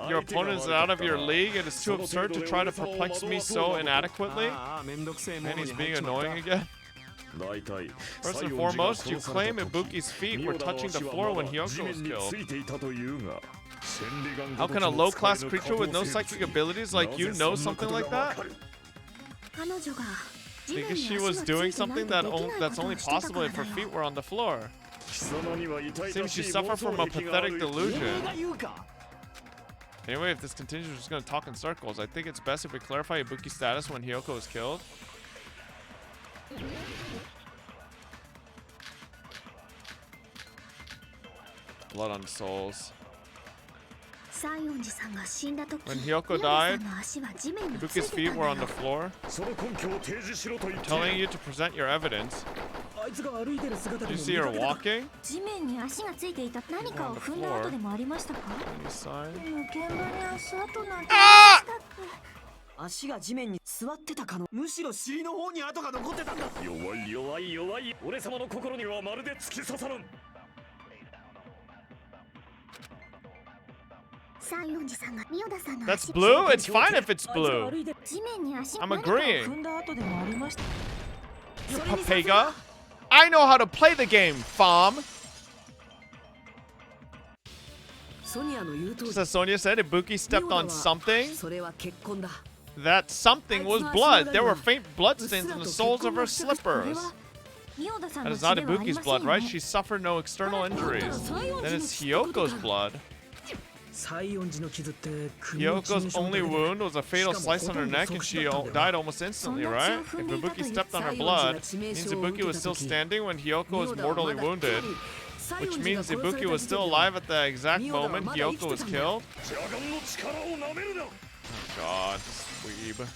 your opponent is out of your league. It is too absurd to try to perplex me so inadequately. ああめんどくせえも And のに he's 入っ being ちまった annoying again. 大体 First and foremost, you claim Ibuki's feet were touching the floor when Hyoko was killed. ついていたというが How can a low-class creature with no psychic abilities like you know something like that? 彼女が地面 Because に she 足が was ついて doing いて something 何 that かできない that's こと only をしてたか possible ら if her だ feet よ were on the floor. 貴様には痛々 Seems し you い suffer 妄 from 想 a 癖があ pathetic る delusion. が言うか Anyway, if this continues, we're just gonna talk in circles. I think it's best if we clarify Ibuki's status when Hyoko is killed. Blood on souls. 西園寺さんが死んだ時 When Hyoko 宮田さ died, んの足は地面につい Ibuki's て feet たん were だ on the よ floor, その根拠を提示しろと言って telling you to present your evidence. あいつが歩いてる姿 Did で you も see 見 her かけた walking? 地面に足がついていた何かを踏んだ跡でもありましたか Any sign? でも現場に足跡なんてあしたっけ足が地面に座ってたかのむしろ尻の方に跡が残ってたんだ弱い弱い弱い俺様の心にはまるで突き刺さる西園寺さんが宮田さんの That's 足 blue? It's fine if it's あいつが blue. 歩いて地面に足 I'm 何かを agreeing. 踏んだ跡でもありました You Papega? I know how to play the game, Fom. ソニアの言う通り Just as Sonia said, Ibuki stepped on something. それは結婚だ That something was blood. There were faint bloodstains in the soles of her slippers. 宮田さん That の is 血 not ではあり Ibuki's ません blood, よ right? ね She suffered no external injuries. Then it's Hyoko's blood. 西園寺の傷って国の致命 Hyoko's 傷だ only けど wound was a fatal slice on her neck and she died almost instantly, right? If Ibuki stepped on her blood, means Ibuki was still standing when Hyoko was mortally wounded. Which means Ibuki was still alive at the exact moment Hyoko was killed? 邪眼の力をなめるな God, weeb.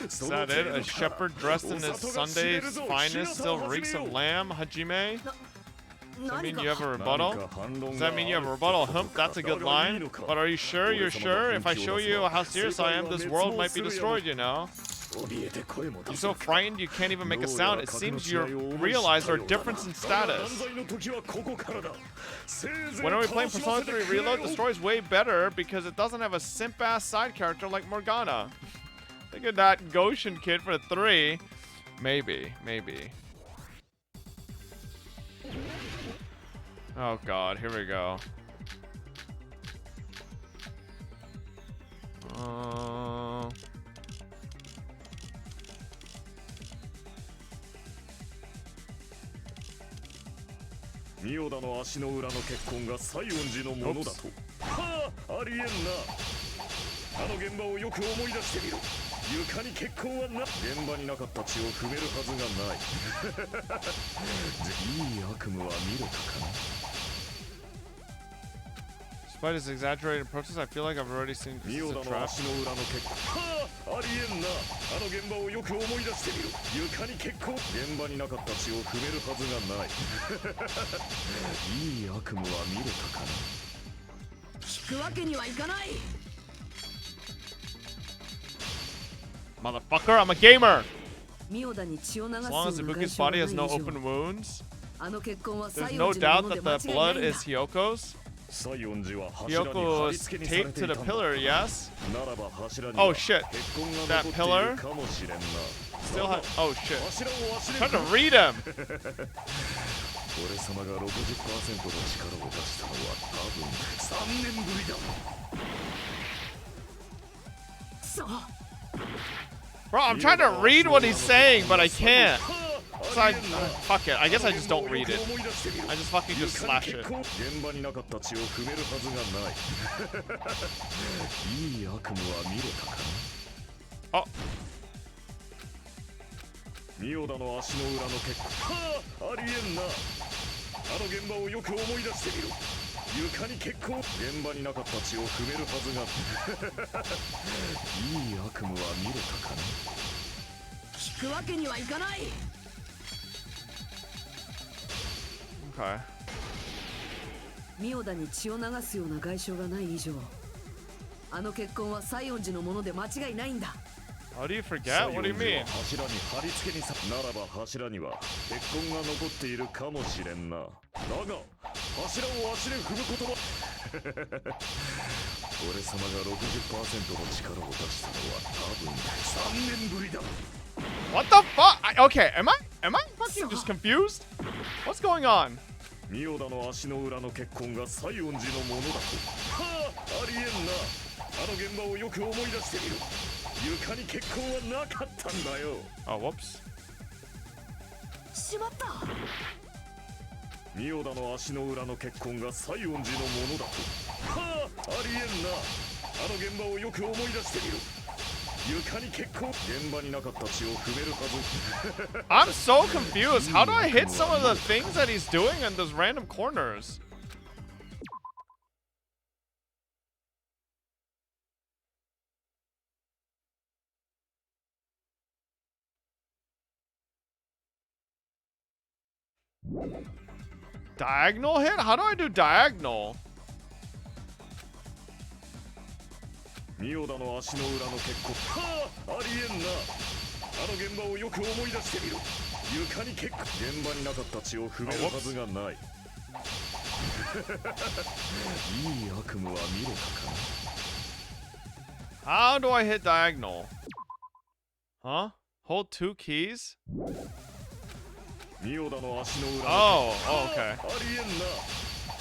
Is that it? A shepherd dressed in his Sunday's finest still reeks of lamb, Hajime? Does that mean you have a rebuttal? Does that mean you have a rebuttal? Hump, that's a good line. But are you sure? You're sure? If I show you how serious I am, this world might be destroyed, you know? You're so frightened you can't even make a sound. It seems you realize our difference in status. When are we playing Persona 3 Reload? The story's way better because it doesn't have a simp-ass side character like Morgana. Think of that Goshen kid for 3. Maybe. Oh god, here we go. Oops. 仁田の足の裏の血痕が西園寺のものだと。はあ、ありえんな。あの現場をよく思い出してみろ。床に血痕はな。現場になかった血を踏めるはずがない。いい悪夢は見れたかな。Despite his exaggerated approaches, I feel like I've already seen this 仁 is 田 a の trap. 足の裏の血痕。はあ、ありえんな。あの現場をよく思い出してみろ。床に血痕。現場になかった血を踏めるはずがない。いい悪夢は見れたかな。聞くわけにはいかない Motherfucker, I'm a gamer! ミオダに血を流す As よ long う as な Ibuki's 外 body 傷 has が no ない以 open 上 wounds, あの血痕は there's 西 no 園寺の doubt もので that 間 the 違い blood ないんだ is Hyoko's. 西園寺は柱に貼 Hyoko り was 付けにされ taped て to い the たんだ。 pillar, yes? ならば柱に Oh は shit. 血痕が That 残ってい pillar るかもしれんな。 Still had. Oh shit. 柱を忘れ Trying る to read him! 俺様が 60% の力を出したのは多分3年ぶりだ。そう Bro, I'm trying to read what he's saying, but I can't. So fuck it. I guess I just don't read it. I just fucking just slash it. 現場になかった血を踏めるはずがない。いい悪夢は見れたかな。 Oh, 仁田の足の裏の血痕。はあ、ありえんな。あの現場をよく思い出してみろ。床に血痕。現場になかった血を踏めるはずが。いい悪夢は見れたかな。聞くわけにはいかない okay. ミオダに血を流すような外傷がない以上あの血痕は西園寺のもので間違いないんだ How do you forget? What do you mean? 柱に貼り付けにさ。ならば柱には血痕が残っているかもしれんな。だが柱を足で踏むことは俺様が 60% の力を出したのは多分3年ぶりだ。 What the fuck? Okay, am I fucking just confused? What's going on? ミオダの足の裏の血痕が西園寺のものだと。はあ、ありえんな。あの現場をよく思い出してみろ。床に血痕はなかったんだよ。 Oh, whoops. しまった。ミオダの足の裏の血痕が西園寺のものだと。はあ、ありえんな。あの現場をよく思い出してみろ。床に血痕、現場になかった血を踏めるはず。 I'm so confused. How do I hit some of the things that he's doing in those random corners? Diagonal hit? How do I do diagonal? ミオダの足の裏の血痕。はあ、ありえんな。あの現場をよく思い出してみろ。床に血痕、現場になかった血を踏めるはずがない。いい悪夢は見れたかな。 How do I hit diagonal? Huh? Hold 2 keys? ミオダの足の裏の血痕。 Oh, okay. ありえんな。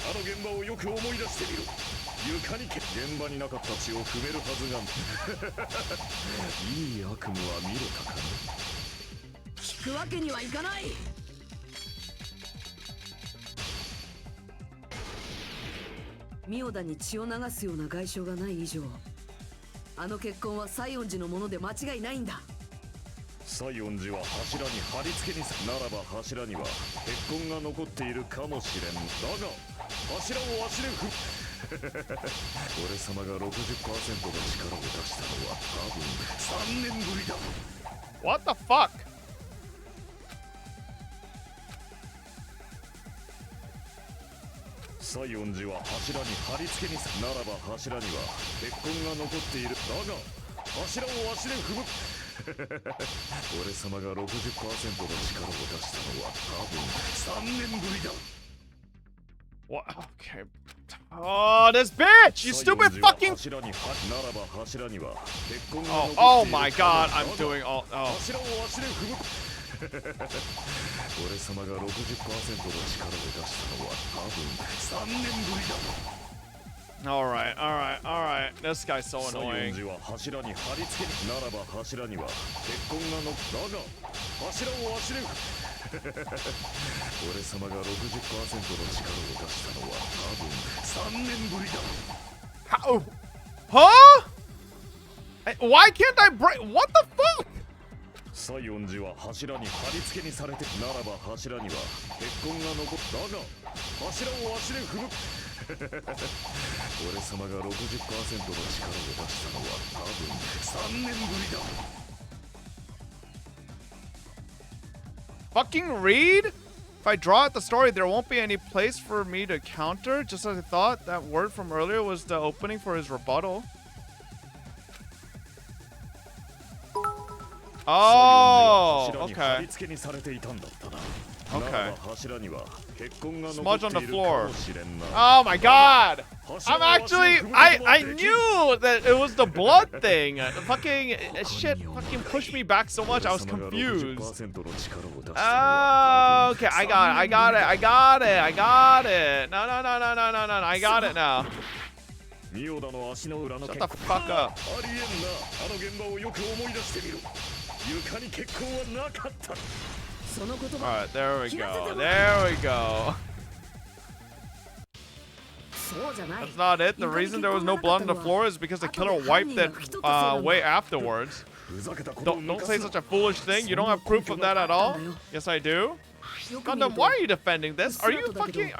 あの現場をよく思い出してみろ。床に現場になかった血を踏めるはずがいい悪夢は見れたかな。聞くわけにはいかない。ミオダに血を流すような外傷がない以上、あの血痕は西園寺のもので間違いないんだ。西園寺は柱に貼り付けにならば柱には血痕が残っているかもしれん。だが柱を足で踏む。俺様が 60% の力を出したのは多分3年ぶりだ。 What the fuck? 西園寺は柱に貼り付けにならば柱には血痕が残っている。だが柱を足で踏む。俺様が 60% の力を出したのは多分3年ぶりだ。 What? Okay. Oh, this bitch! You stupid fucking. Oh my god, I'm doing all. Oh. 俺様が 60% の力を出したのは多分3年ぶりだ。 Alright, alright, alright. This guy's so 西園 annoying. 寺は柱に貼り付けならば柱には血痕が残る。だが柱を足で俺様が 60% の力を出したのは多分3年ぶりだ。 How? Huh? Why can't I break? What the fuck? 西園寺は柱に貼り付けにされてならば柱には血痕が残る。だが柱を足で踏む。俺様が 60% の力を出したのは多分3年ぶりだ。 Fucking read? If I draw out the story, there won't be any place for me to counter. Just as I thought, that word from earlier was the opening for his rebuttal. Oh, okay. Okay. Smudge on the floor. Oh my god! I'm actually, I knew that it was the blood thing. The fucking shit fucking pushed me back so much, I was confused. Oh, okay, I got it. No, I got it now. Shut the fuck up. Alright, there we go. There we go. That's not it. The reason there was no blood on the floor is because the killer wiped it away afterwards. Don't say such a foolish thing. You don't have proof of that at all? Yes, I do. Gundam, why are you defending this? Are you fucking...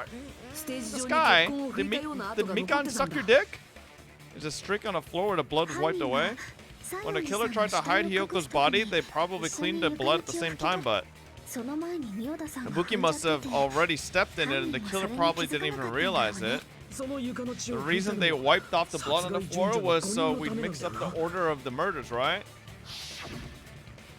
This guy, did Mikan suck your dick? There's a streak on the floor where the blood was wiped away. When the killer tried to hide Hyoko's body, they probably cleaned the blood at the same time, but... Ibuki must have already stepped in it and the killer probably didn't even realize it. The reason they wiped off the blood on the floor was so we mixed up the order of the murders, right?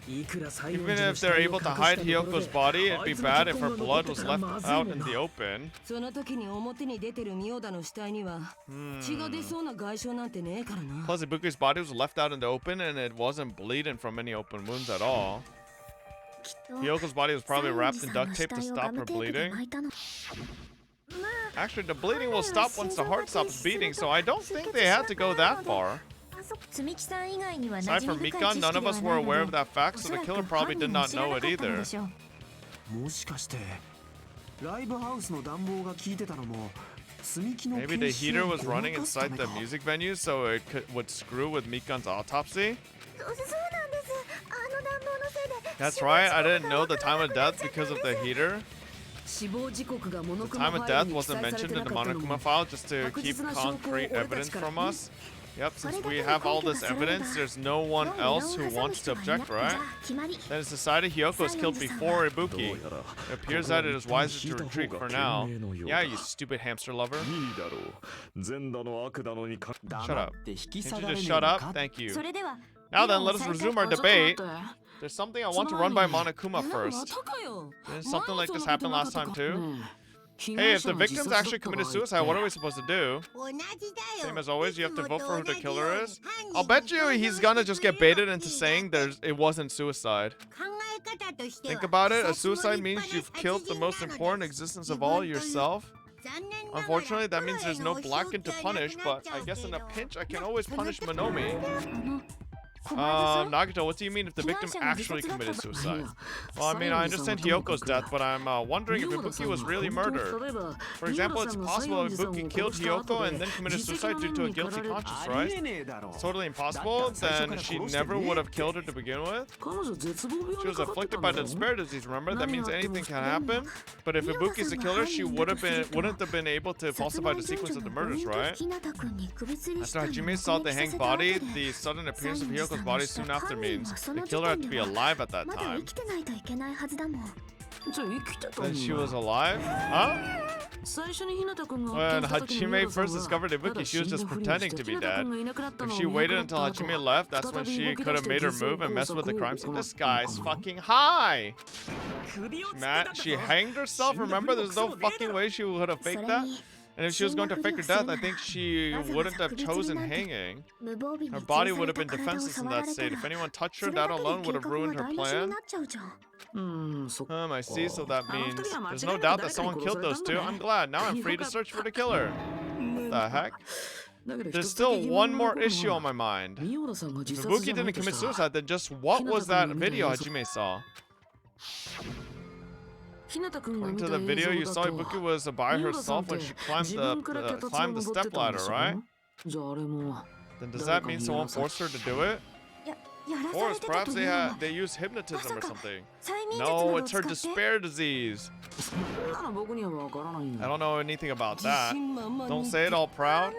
Even if they're able to hide Hyoko's body, it'd be bad if her blood was left out in the open. その時に表に出てるミオダの死体には血が出そうな外傷なんてねえからな。 Plus, Ibuki's body was left out in the open and it wasn't bleeding from any open wounds at all. Hyoko's body was probably wrapped in duct tape to stop her bleeding. Actually, the bleeding will stop once the heart stops beating, so I don't think they had to go that far. Aside from Mikan, none of us were aware of that fact, so the killer probably did not know it either. もしかしてライブハウスの暖房が効いてたのも積み木の Maybe the heater was running inside the music venue, so it would screw with Mikan's autopsy? That's right, I didn't know the time of death because of the heater. 死亡時刻がモノ The クマ time フ of ァイル death に記 wasn't 載され mentioned て in な the かったの Monokuma も file just to 確 keep 実な証拠を concrete 俺た evidence ちから from us. Yep, since we have all this evidence, there's no one else who wants to object, right? Then it's decided Hyoko was killed before Ibuki. It appears that it is wiser to retreat for now. Yeah, you stupid hamster lover. いいだろう善だの悪だのにか Shut up. 引き Can't 下 you がれ just ねえ shut の up? か Thank you. それでは Now then, let us resume our ちょっと待 debate. って There's something I want to run by Monokuma ま first. たかよ Didn't something like this happen last time too? 被 Hey, 害 if 者 the の自 victims 殺だ actually った場 committed 合 suicide, what are we supposed to do? 同じだよ Same as always, you have to いつも vote for who the と同じ killer ように is. 犯人 I'll bet you が he's gonna just get baited into saying it wasn't suicide. 考え方としては Think about it, a 殺も suicide 立 means 派な you've killed the 殺 most 人なの important です existence of all yourself. 残念ながら Unfortunately, that means there's no プロへの black into お仕置きは punish, なくなっ but ちゃ I う guess in a けど pinch, I can always punish あ Monomi. の小林 Nagito, what do you mean if the victim actually committed suicide? Well, I mean, I understand Hyoko's death, but I'm wondering if Ibuki was really murdered. For example, it's possible Ibuki killed Hyoko and then committed suicide due to a guilty conscience, あり right? えねえだろ It's totally impossible, then she never would have killed her to begin with. 彼女絶望病 She に was かかってた afflicted ん by だ the ろ despair disease, remember? That means anything can happen. But if Ibuki's the killer, she wouldn't have been able to falsify the sequence of the murders, right? 日向君に首吊りし After たのを Hajime saw the 目撃 hanged させたわ body, けで the sudden appearance of 西園 Hyoko's 寺 body さん soon の after 犯人 means はそ the の時 killer had 点 to で be は alive at that まだ生 time. きてないといけないはずだもんじゃあ生きてたん Then she だ was alive? Huh? 最初に日向君が When 発見した時に Hajime ミオダさん first は discovered まだ Ibuki, 死 she was んだ just ふりを pretending して to 日 be 向 dead. 君がいなくなったの If を she 見なく waited なっ until た後 Hajime left, that's 再 when び she 動き could 出 have して made her 偽装 move and 工 messed with the 作を crime scene. 行 This ったの guy か is な fucking high. 首をつってた Matt, んだ she ぞ hanged herself. Remember, there's no fucking way she would have それ faked that. に And if she was going to fake her death, I think she wouldn't have chosen hanging. 無防備に Her 吊 body るさ would れ have た been 体を defenseless in 触ら that れた state. ら If anyone touched そ her, れ that だけ alone で would 計 have 画が ruined her 台無しに plan. なっちゃうじゃん そっか I see, so that means After we there's no doubt that someone killed those two. I'm glad. Now I'm free to search for the killer. What the heck? だけど There's 一つだけ still 疑 one 問 more が残る issue の on my mind. ミオダさんが自 If 殺 Ibuki じゃない didn't と commit したら suicide, then just what was that video Hajime saw? 日向君が According 見 to た the 映 video, you 像 saw だと Ibuki was by ミオダさん herself って when she climbed 自分から脚立を climbed the 登って step たんで ladder, しょ right? じゃああれも Then does that mean someone forced her to do it? やらさ Or れ is てた perhaps とい they うの had they used hypnotism or まさか something? 催眠術など No, を it's 使 her って despair disease. そんなの僕には分からないん I だ don't know anything about 自 that. 信満々 Don't に say it all proud.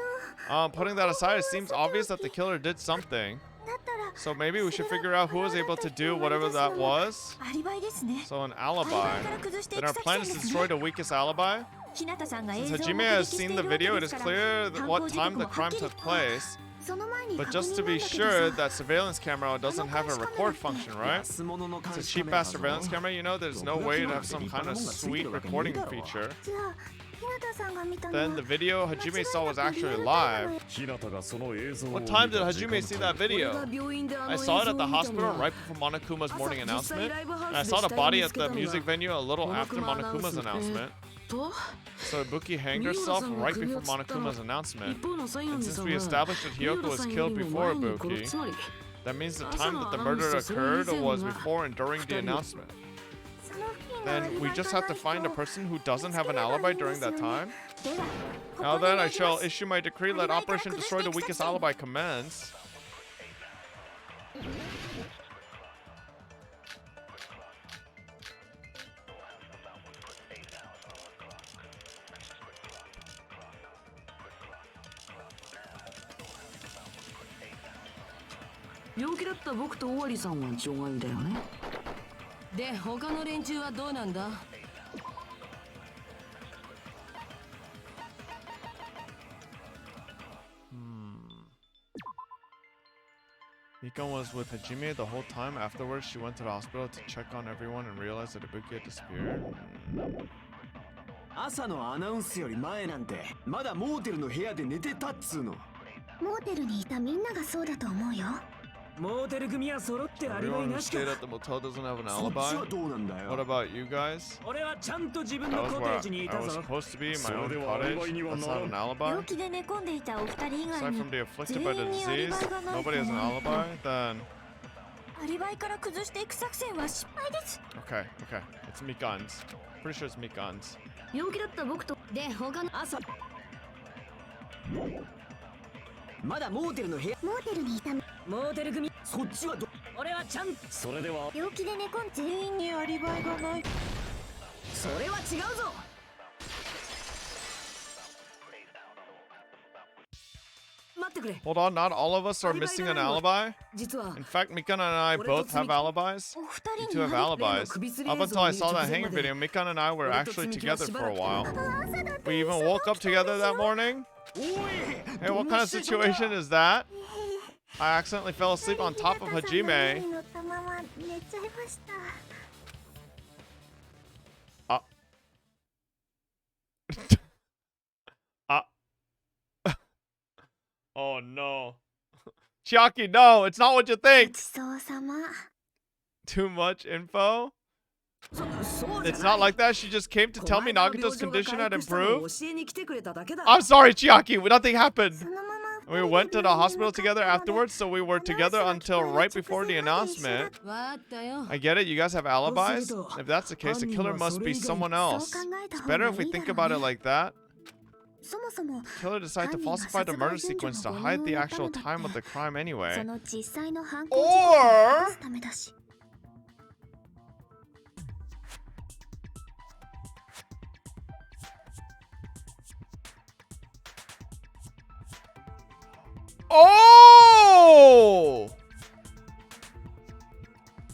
Putting that aside, it seems obvious that the killer did something. だったら So maybe we should figure out who was able to do whatever that was. アリバイですね So an アリバイ alibi. から崩してい Then く our 作 plan 戦 is で to す destroy ね the weakest alibi. 日向さんが Since 映像を Hajime 目 has 撃してい seen る the わけ video, で it す is から clear 犯 what 行時 time 刻 the もはっ crime きり took place. その前に But 確 just to 認な be んだけど sure, さ that surveillance camera doesn't have a record function, right? 安物の監 It's a 視カ cheap メラ ass だぞ surveillance camera, you know, there's no way to have some kind of sweet recording feature. じゃあ日向さんが見たの Then は the video 間違 Hajime い saw な was く actually リアルタイ live. ムの日向がその映像を What 見 time た did 時 Hajime 間 see 帯 that 俺が video? 病院であの I 映 saw 像を it at 見 the たの hospital は right before Monokuma's 朝 morning 実際 announcement. ライブハウ And I スで saw 死 the 体を body 見 at つけ the たの music が venue a little モノク after マアナウン Monokuma's スで announcement. と So Ibuki hanged ミオダ herself さんが right 首を before 吊ったの Monokuma's announcement. 一方の西園 And 寺 since さん we は established that ミオ Hyoko ダ was さんよ killed りも before 前に殺 Ibuki, つまり that means the 朝 time の that the アナウン murder スその以 occurred 前 was が before and during the 二人 announcement. その付近のア Then リ we バイ just が have な to い find a と person who 見 doesn't つ have け an れば alibi いいんで during すよ that ね time. ではこ Now こにお then, 願 I いし shall ます issue my decree. Let Operation Destroy the Weakest Alibi commence. 病気だった僕と尾張さんは除外だよねで他の連中はどうなんだ The Mikon was with Hajime the whole time. Afterwards, she went to the hospital to check on everyone and realized that Ibuki had disappeared. 朝のアナウンスより前なんてまだモーテルの部屋で寝てたっつうの。モーテルにいたみんながそうだと思うよ。モーテル組は揃ってアリバイ Everyone who なしか。 stayed at the motel doesn't have an そっち alibi. はどうなんだよ。 What about you guys? 俺はちゃんと自分 That の was コテ where ージにい I た was ぞ。 supposed to be in my それ own ではアリバイ cottage. には That's なら not ん。 an alibi. 病気で寝込んでいたお二人以外 Aside に from the afflicted by the 全員にアリ disease, バイがない nobody has an と思う alibi. Then アリバイから崩していく作戦は失敗です。 okay. It's Mikan's. Pretty sure it's Mikan's. 病気だった僕とで他の朝まだモーテルの部屋。モーテルにいたモーテル組そっちはど。俺はちゃんそれでは病気で寝込ん全員にアリバイがない。それは違うぞ。待ってくれ。 Hold on, not all of us are missing an alibi. 実は In fact, Mikan and I both have alibis. お二 You 人 two に have アリ alibis. Up until I saw that hanging video, Mikan and I were actually together for a while. We even woke up together that morning. おい Hey, what kind of situation is that? I accidentally fell asleep on top of Hajime. 乗ったまま寝ちゃいました。 Oh no. Chiaki, no, it's not what you ご think. ちそうさま。 Too much info? そうじゃ It's ない not like that. She just came to tell me この間の Nagito's 病状が condition 回 had 復したのを improved. 教えに来てくれただけだ。 I'm sorry, Chiaki. Nothing happened. そのまま We went to the hospital together afterwards, so we were together until right before the announcement. わかったよ。 I get it. You guys have alibis. If that's the case, the killer must be someone そう else. 考えた It's 方が better い if we いだ think ろ about う it ね。 like that. そもそも Killer decided to falsify the murder sequence to hide the actual time of the crime そ anyway. の実際の犯行時刻を隠すためだし。 Oh!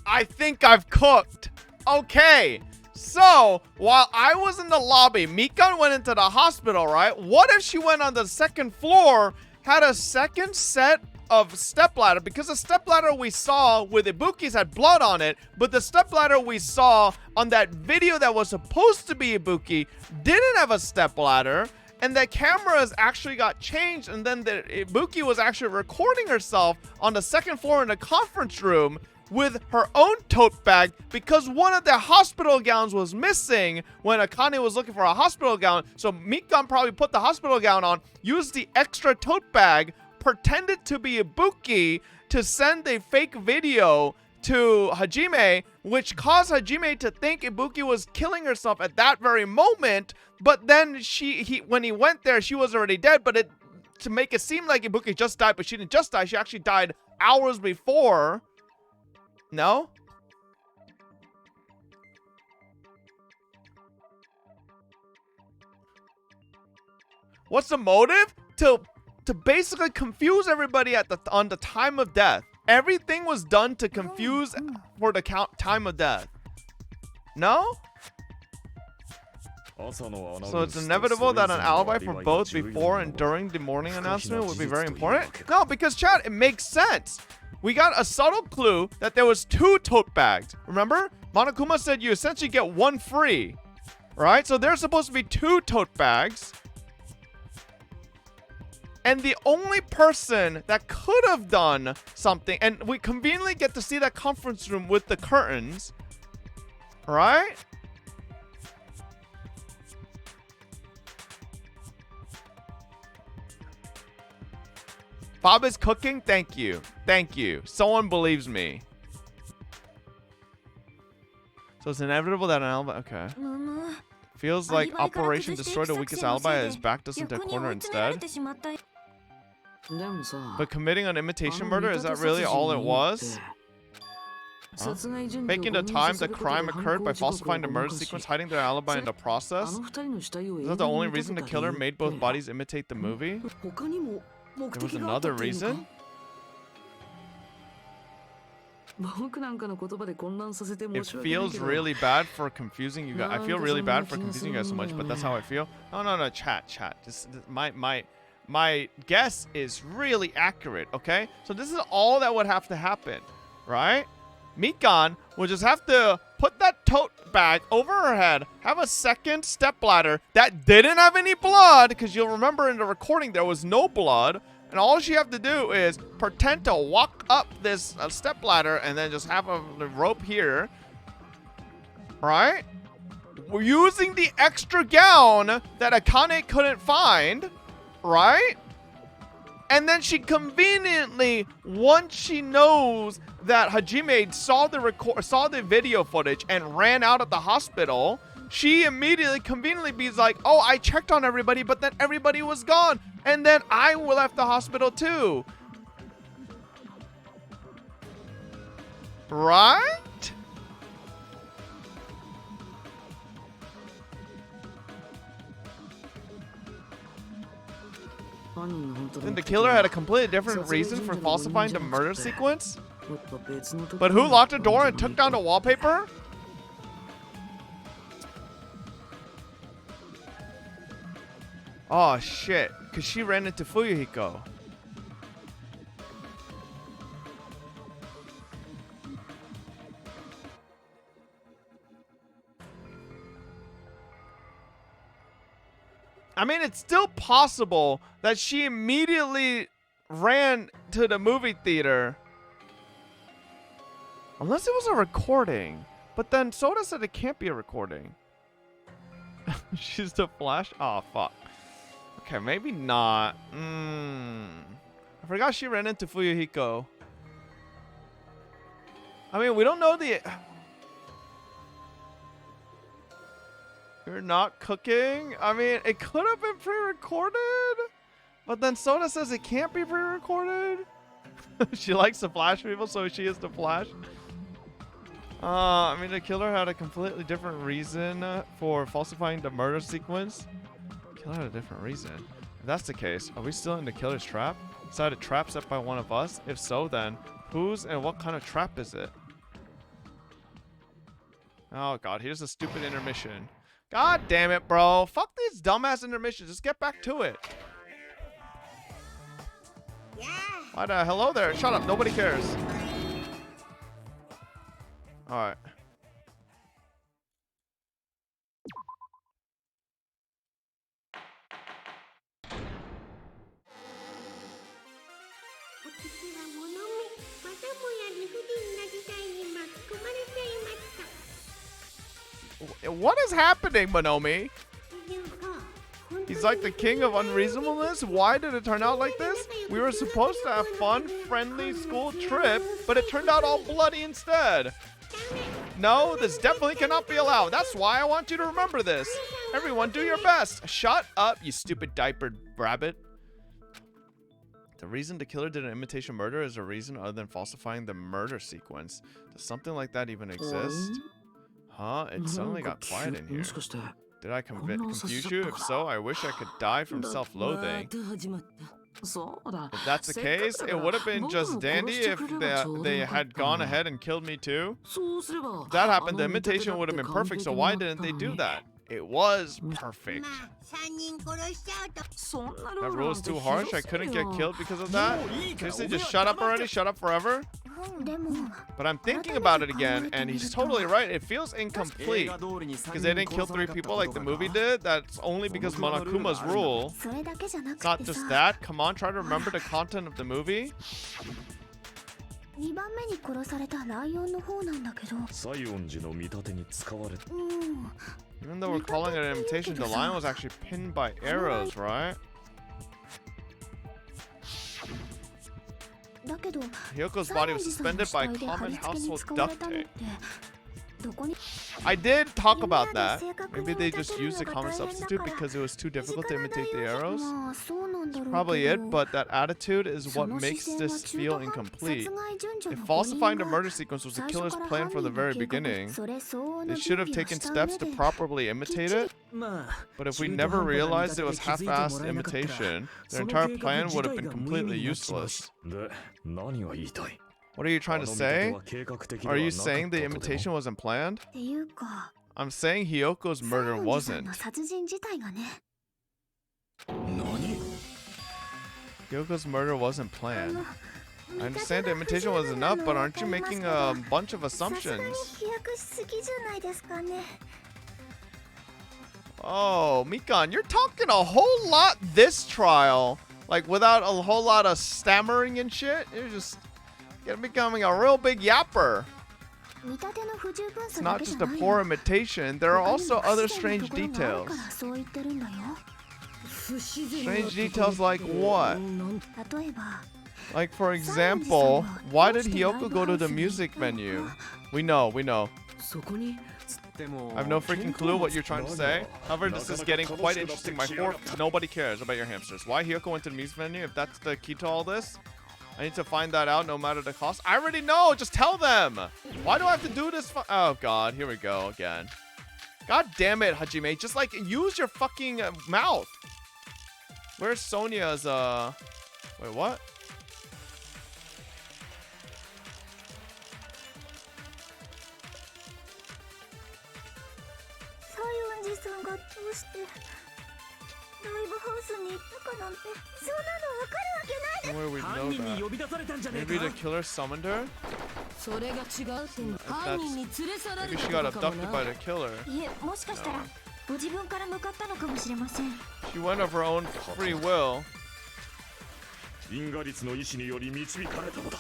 I think I've cooked. Okay. So, while I was in the lobby, Mikan went into the hospital, right? What if she went on the second floor, had a second set of stepladder? Because the stepladder we saw with Ibuki's had blood on it, but the stepladder we saw on that video that was supposed to be Ibuki didn't have a stepladder. And the cameras actually got changed, and then the Ibuki was actually recording herself on the second floor in the conference room with her own tote bag because one of the hospital gowns was missing when Akane was looking for a hospital gown. So Mikan probably put the hospital gown on, used the extra tote bag, pretended to be Ibuki to send a fake video to Hajime, which caused Hajime to think Ibuki was killing herself at that very moment. But then when he went there, she was already dead. But to make it seem like Ibuki just died, but she didn't just die. She actually died hours before. No? What's the motive? To basically confuse everybody on the time of death. Everything was done to confuse for the time of death. No? So it's inevitable that an alibi for both before and during the morning announcement would be very important? No, because chat, it makes sense. We got a subtle clue that there was 2 tote bags. Remember? Monokuma said you essentially get 1 free. Right? So there's supposed to be 2 tote bags. And the only person that could have done something, and we conveniently get to see that conference room with the curtains, right? Bob is cooking? Thank you. Thank you. Someone believes me. So it's inevitable that an alibi... Okay. むむ Feels ア like リバイから Operation 崩して Destroy いく the 作 weakest 戦の alibi せい has で backed us into a 逆に追 corner い詰められ instead. てしまった。でもさ But committing an imitation あの murder, 見 is 立 that て really 殺 all 人 it に was? 殺害準備を Making 誤 the 認 time させ the ることで crime 犯 occurred 行 by 時刻を falsifying the ご murder まかし sequence, hiding their alibi in the あ process? の二人の死体を Is 映 that 画 the に only 見立 reason て the た理 killer 由っ made both て bodies imitate the movie? 他にも目 There was 的があった another っていうの reason? か僕なんかの言葉で混乱させて It 申し訳ない feels けど really bad for confusing you guys. I feel really bad for confusing you guys so much, but that's how I feel. No, chat. my guess is really accurate, okay? So this is all that would have to happen, right? Mikan would just have to put that tote bag over her head, have a second stepladder that didn't have any blood, because you'll remember in the recording there was no blood, and all she have to do is pretend to walk up this stepladder and then just have a rope here, right? We're using the extra gown that Akane couldn't find, right? And then she conveniently, once she knows that Hajime saw the video footage and ran out of the hospital, she immediately conveniently be like, oh, I checked on everybody, but then everybody was gone. And then I left the hospital too. Right? Then the killer had a completely different reason for falsifying the murder sequence? But who locked the door and took down the wallpaper? Oh shit, because she ran into Fuyuhiko. I mean, it's still possible that she immediately ran to the movie theater. Unless it was a recording. But then Soda said it can't be a recording. She's the Flash? Oh, fuck. Okay, maybe not. I forgot she ran into Fuyuhiko. I mean, we don't know the... You're not cooking? I mean, it could have been pre-recorded. But then Soda says it can't be pre-recorded. She likes to flash people, so she is the Flash. I mean, the killer had a completely different reason for falsifying the murder sequence. The killer had a different reason. If that's the case, are we still in the killer's trap? Is that a trap set by one of us? If so, then whose and what kind of trap is it? Oh god, here's a stupid intermission. God damn it, bro. Fuck these dumbass intermissions. Just get back to it. Yeah. What? Hello there. Shut up. Nobody cares. Alright. What is happening, Monomi? He's like the king of unreasonableness? Why did it turn out like this? We were supposed to have fun, friendly school trip, but it turned out all bloody instead. No, this definitely cannot be allowed. That's why I want you to remember this. Everyone, do your best. Shut up, you stupid diapered rabbit. The reason the killer did an imitation murder is a reason other than falsifying the murder sequence. Does something like that even exist? Huh? It suddenly got quiet in here. Did I confuse you? If so, I wish I could die from self-loathing. If that's the case, it would have been just dandy if they had gone ahead and killed me too. If that happened, the imitation would have been perfect, so why didn't they do that? It was perfect. That rule is too harsh. I couldn't get killed because of that. Seriously, just shut up already. Shut up forever. But I'm thinking about it again, and he's totally right. It feels incomplete because they didn't kill 3 people like the movie did. That's only because Monokuma's rule. It's not just that. Come on, try to remember the content of the movie. Even though we're calling it an imitation, the lion was actually pinned by arrows, right? Hyoko's body was suspended by common household duct tape. I did talk about that. Maybe they just used a common substitute because it was too difficult to imitate the arrows. That's probably it, but that attitude is what makes this feel incomplete. If falsifying the murder sequence was the killer's plan from the very beginning, they should have taken steps to properly imitate it. But if we never realized it was half-assed imitation, their entire plan would have been completely useless. What are you trying to say? Are you saying the imitation wasn't planned? I'm saying Hyoko's murder wasn't. Hyoko's murder wasn't planned. I understand the imitation was enough, but aren't you making a bunch of assumptions? 飛躍しすぎじゃないですかね。 Oh, Mikan, you're talking a whole lot this trial. Like, without a whole lot of stammering and shit. You're just becoming a real big yapper. 見立ての不十分 It's さだ not けじ just ゃ a ない poor よ。 imitation. There are 他にも also 不 other 自然 strange なところがある details. からそう言ってるんだよ。 Strange details like what? 例えば Like, for example, why did Hyoko go to the music venue? We know. そこに I have no freaking clue what you're trying to say. However, this is getting quite interesting. My fourth, nobody cares about your hamsters. Why Hyoko went to the music venue? If that's the key to all this, I need to find that out no matter the cost. I already know. Just tell them. Why do I have to do this? Oh, God. Here we go again. God damn it, Hajime. Just, like, use your fucking mouth. Where's Sonia's, Wait, what? Where we know 犯人に呼 that? び出されたんじゃねえ Maybe か the killer summoned her? それが違うって犯人に連れ去られ Maybe た she と got かかも abducted な by the killer. いえ、もしかしたらご自分から向かったのかもしれません。 She went of her own free will. 因果律の意志により導かれたのだ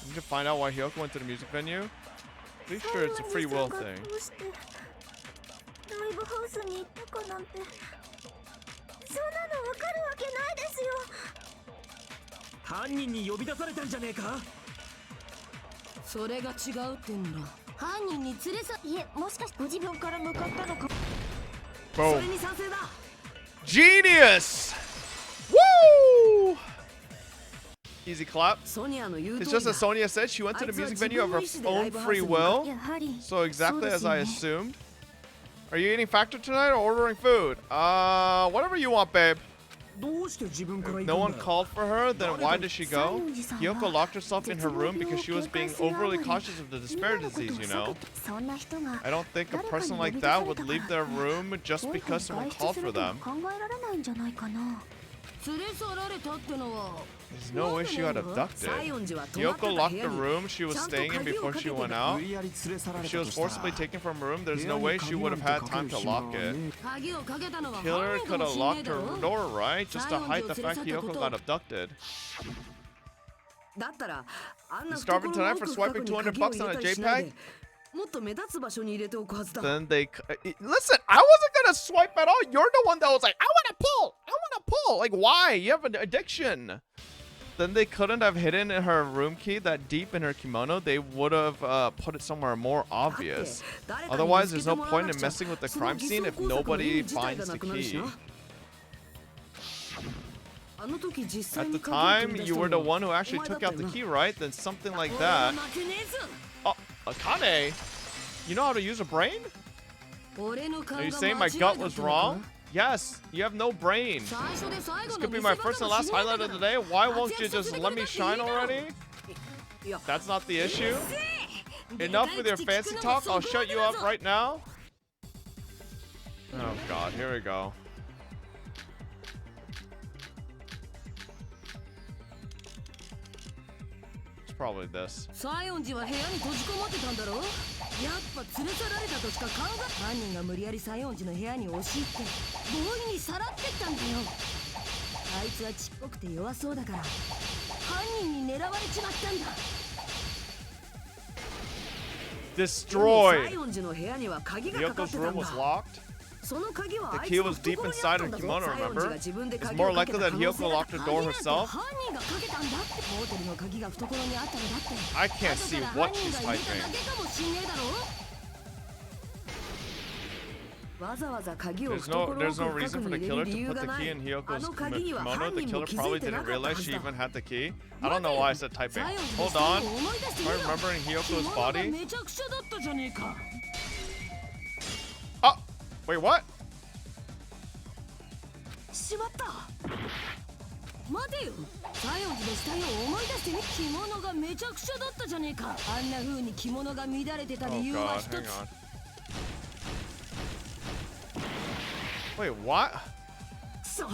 Did you find out why Hyoko went to the music venue? Pretty sure it's a free will thing. ライブハウスに行ったかなんてそんなのわかるわけないですよ。犯人に呼び出されたんじゃねえかそれが違うってんなら犯人に連れ去いえ、もしかしてご自分から向かったのか。それ Boom. に賛成だ Genius! Woo! Easy clap. ソニアの言う It's 通り just だ as Sonia said, she went to the music venue of her own free will. やはり So exactly as I そうですよね。 assumed. Are you eating factor tonight or ordering food? Whatever you want, babe. どうして自分から If 行 no く one んだ called for her, then why did she go? Hyoko locked herself in her room because she was being overly cautious of the despair disease, you know. そんな人が I don't think a person like that would leave their room just because someone called for them. 考えられないんじゃないかな。連れ去られたってのは There's no way she got abducted. Hyoko locked the room she was staying in before she went out. If she was forcibly taken from her room, there's no way she would have had time to lock it. 鍵をかけたのは Killer 犯人 could かも have しれね locked えだ her ろ door, right? Just to hide the fact Hyoko got abducted. だったらあん You な starving 懐 tonight の for 奥 swiping 深くに 200 鍵を bucks 入 on れ a たりしない JPEG? でもっと目立つ場所に入れておくはずだ Then they... Listen, I wasn't gonna swipe at all. You're the one that was like, I wanna pull! I wanna pull! Like, why? You have an addiction. Then they couldn't have hidden in her room key that deep in her kimono. They would have put it somewhere more obvious. Otherwise, there's no point in messing with the crime scene if nobody finds the key. At the time, you were the one who actually took out the key, right? Then something like that. Oh, Akane? You know how to use a brain? Are you saying my gut was wrong? Yes, you have no brain. This could be my first and last highlight of the day. Why won't you just let me shine already? That's not the issue. Enough with your fancy talk. I'll shut you up right now. Oh god, here we go. It's probably this. 西園寺は部屋に閉じこもってたんだろやっぱ連れ去られたとしか考え犯人が無理やり西園寺の部屋に押し入って強引にさらってったんだよあいつはちっぽくて弱そうだから犯人に狙われちまったんだ Destroyed. 西園寺の部屋には鍵がかかっ Ryoko's てた room んだ was locked. その鍵は The あい key つの was deep 懐に inside あった her んだぞ kimono, 西園寺 remember? が自分で It's 鍵 more をか likely けた that 可能 Hyoko 性が locked her door 限られた herself. 犯人がかけたんだってモーテルの鍵が懐にあったのだって I can't see 後から what 犯 she's 人が入れた typing. だけかもしんねえだろわざわざ鍵を There's 懐 no の奥 reason 深 for く the に入 killer れる理 to 由 put が the な key い in あ Hyoko's の鍵には kimono. 犯 The 人も killer 気づ probably いてな didn't かったは realize ず she だ even had the key. I don't know why I said typing. Hold on. Am I remembering Hyoko's 着物が body? めちゃくちゃだったじゃねえか Oh, wait, what? しまった待てよ西園寺の死体を思い出してみ着物がめちゃくちゃだったじゃねえかあんな風に着物が乱れてた Oh 理由は god, 一 hang つ on. Wait, what? 西そ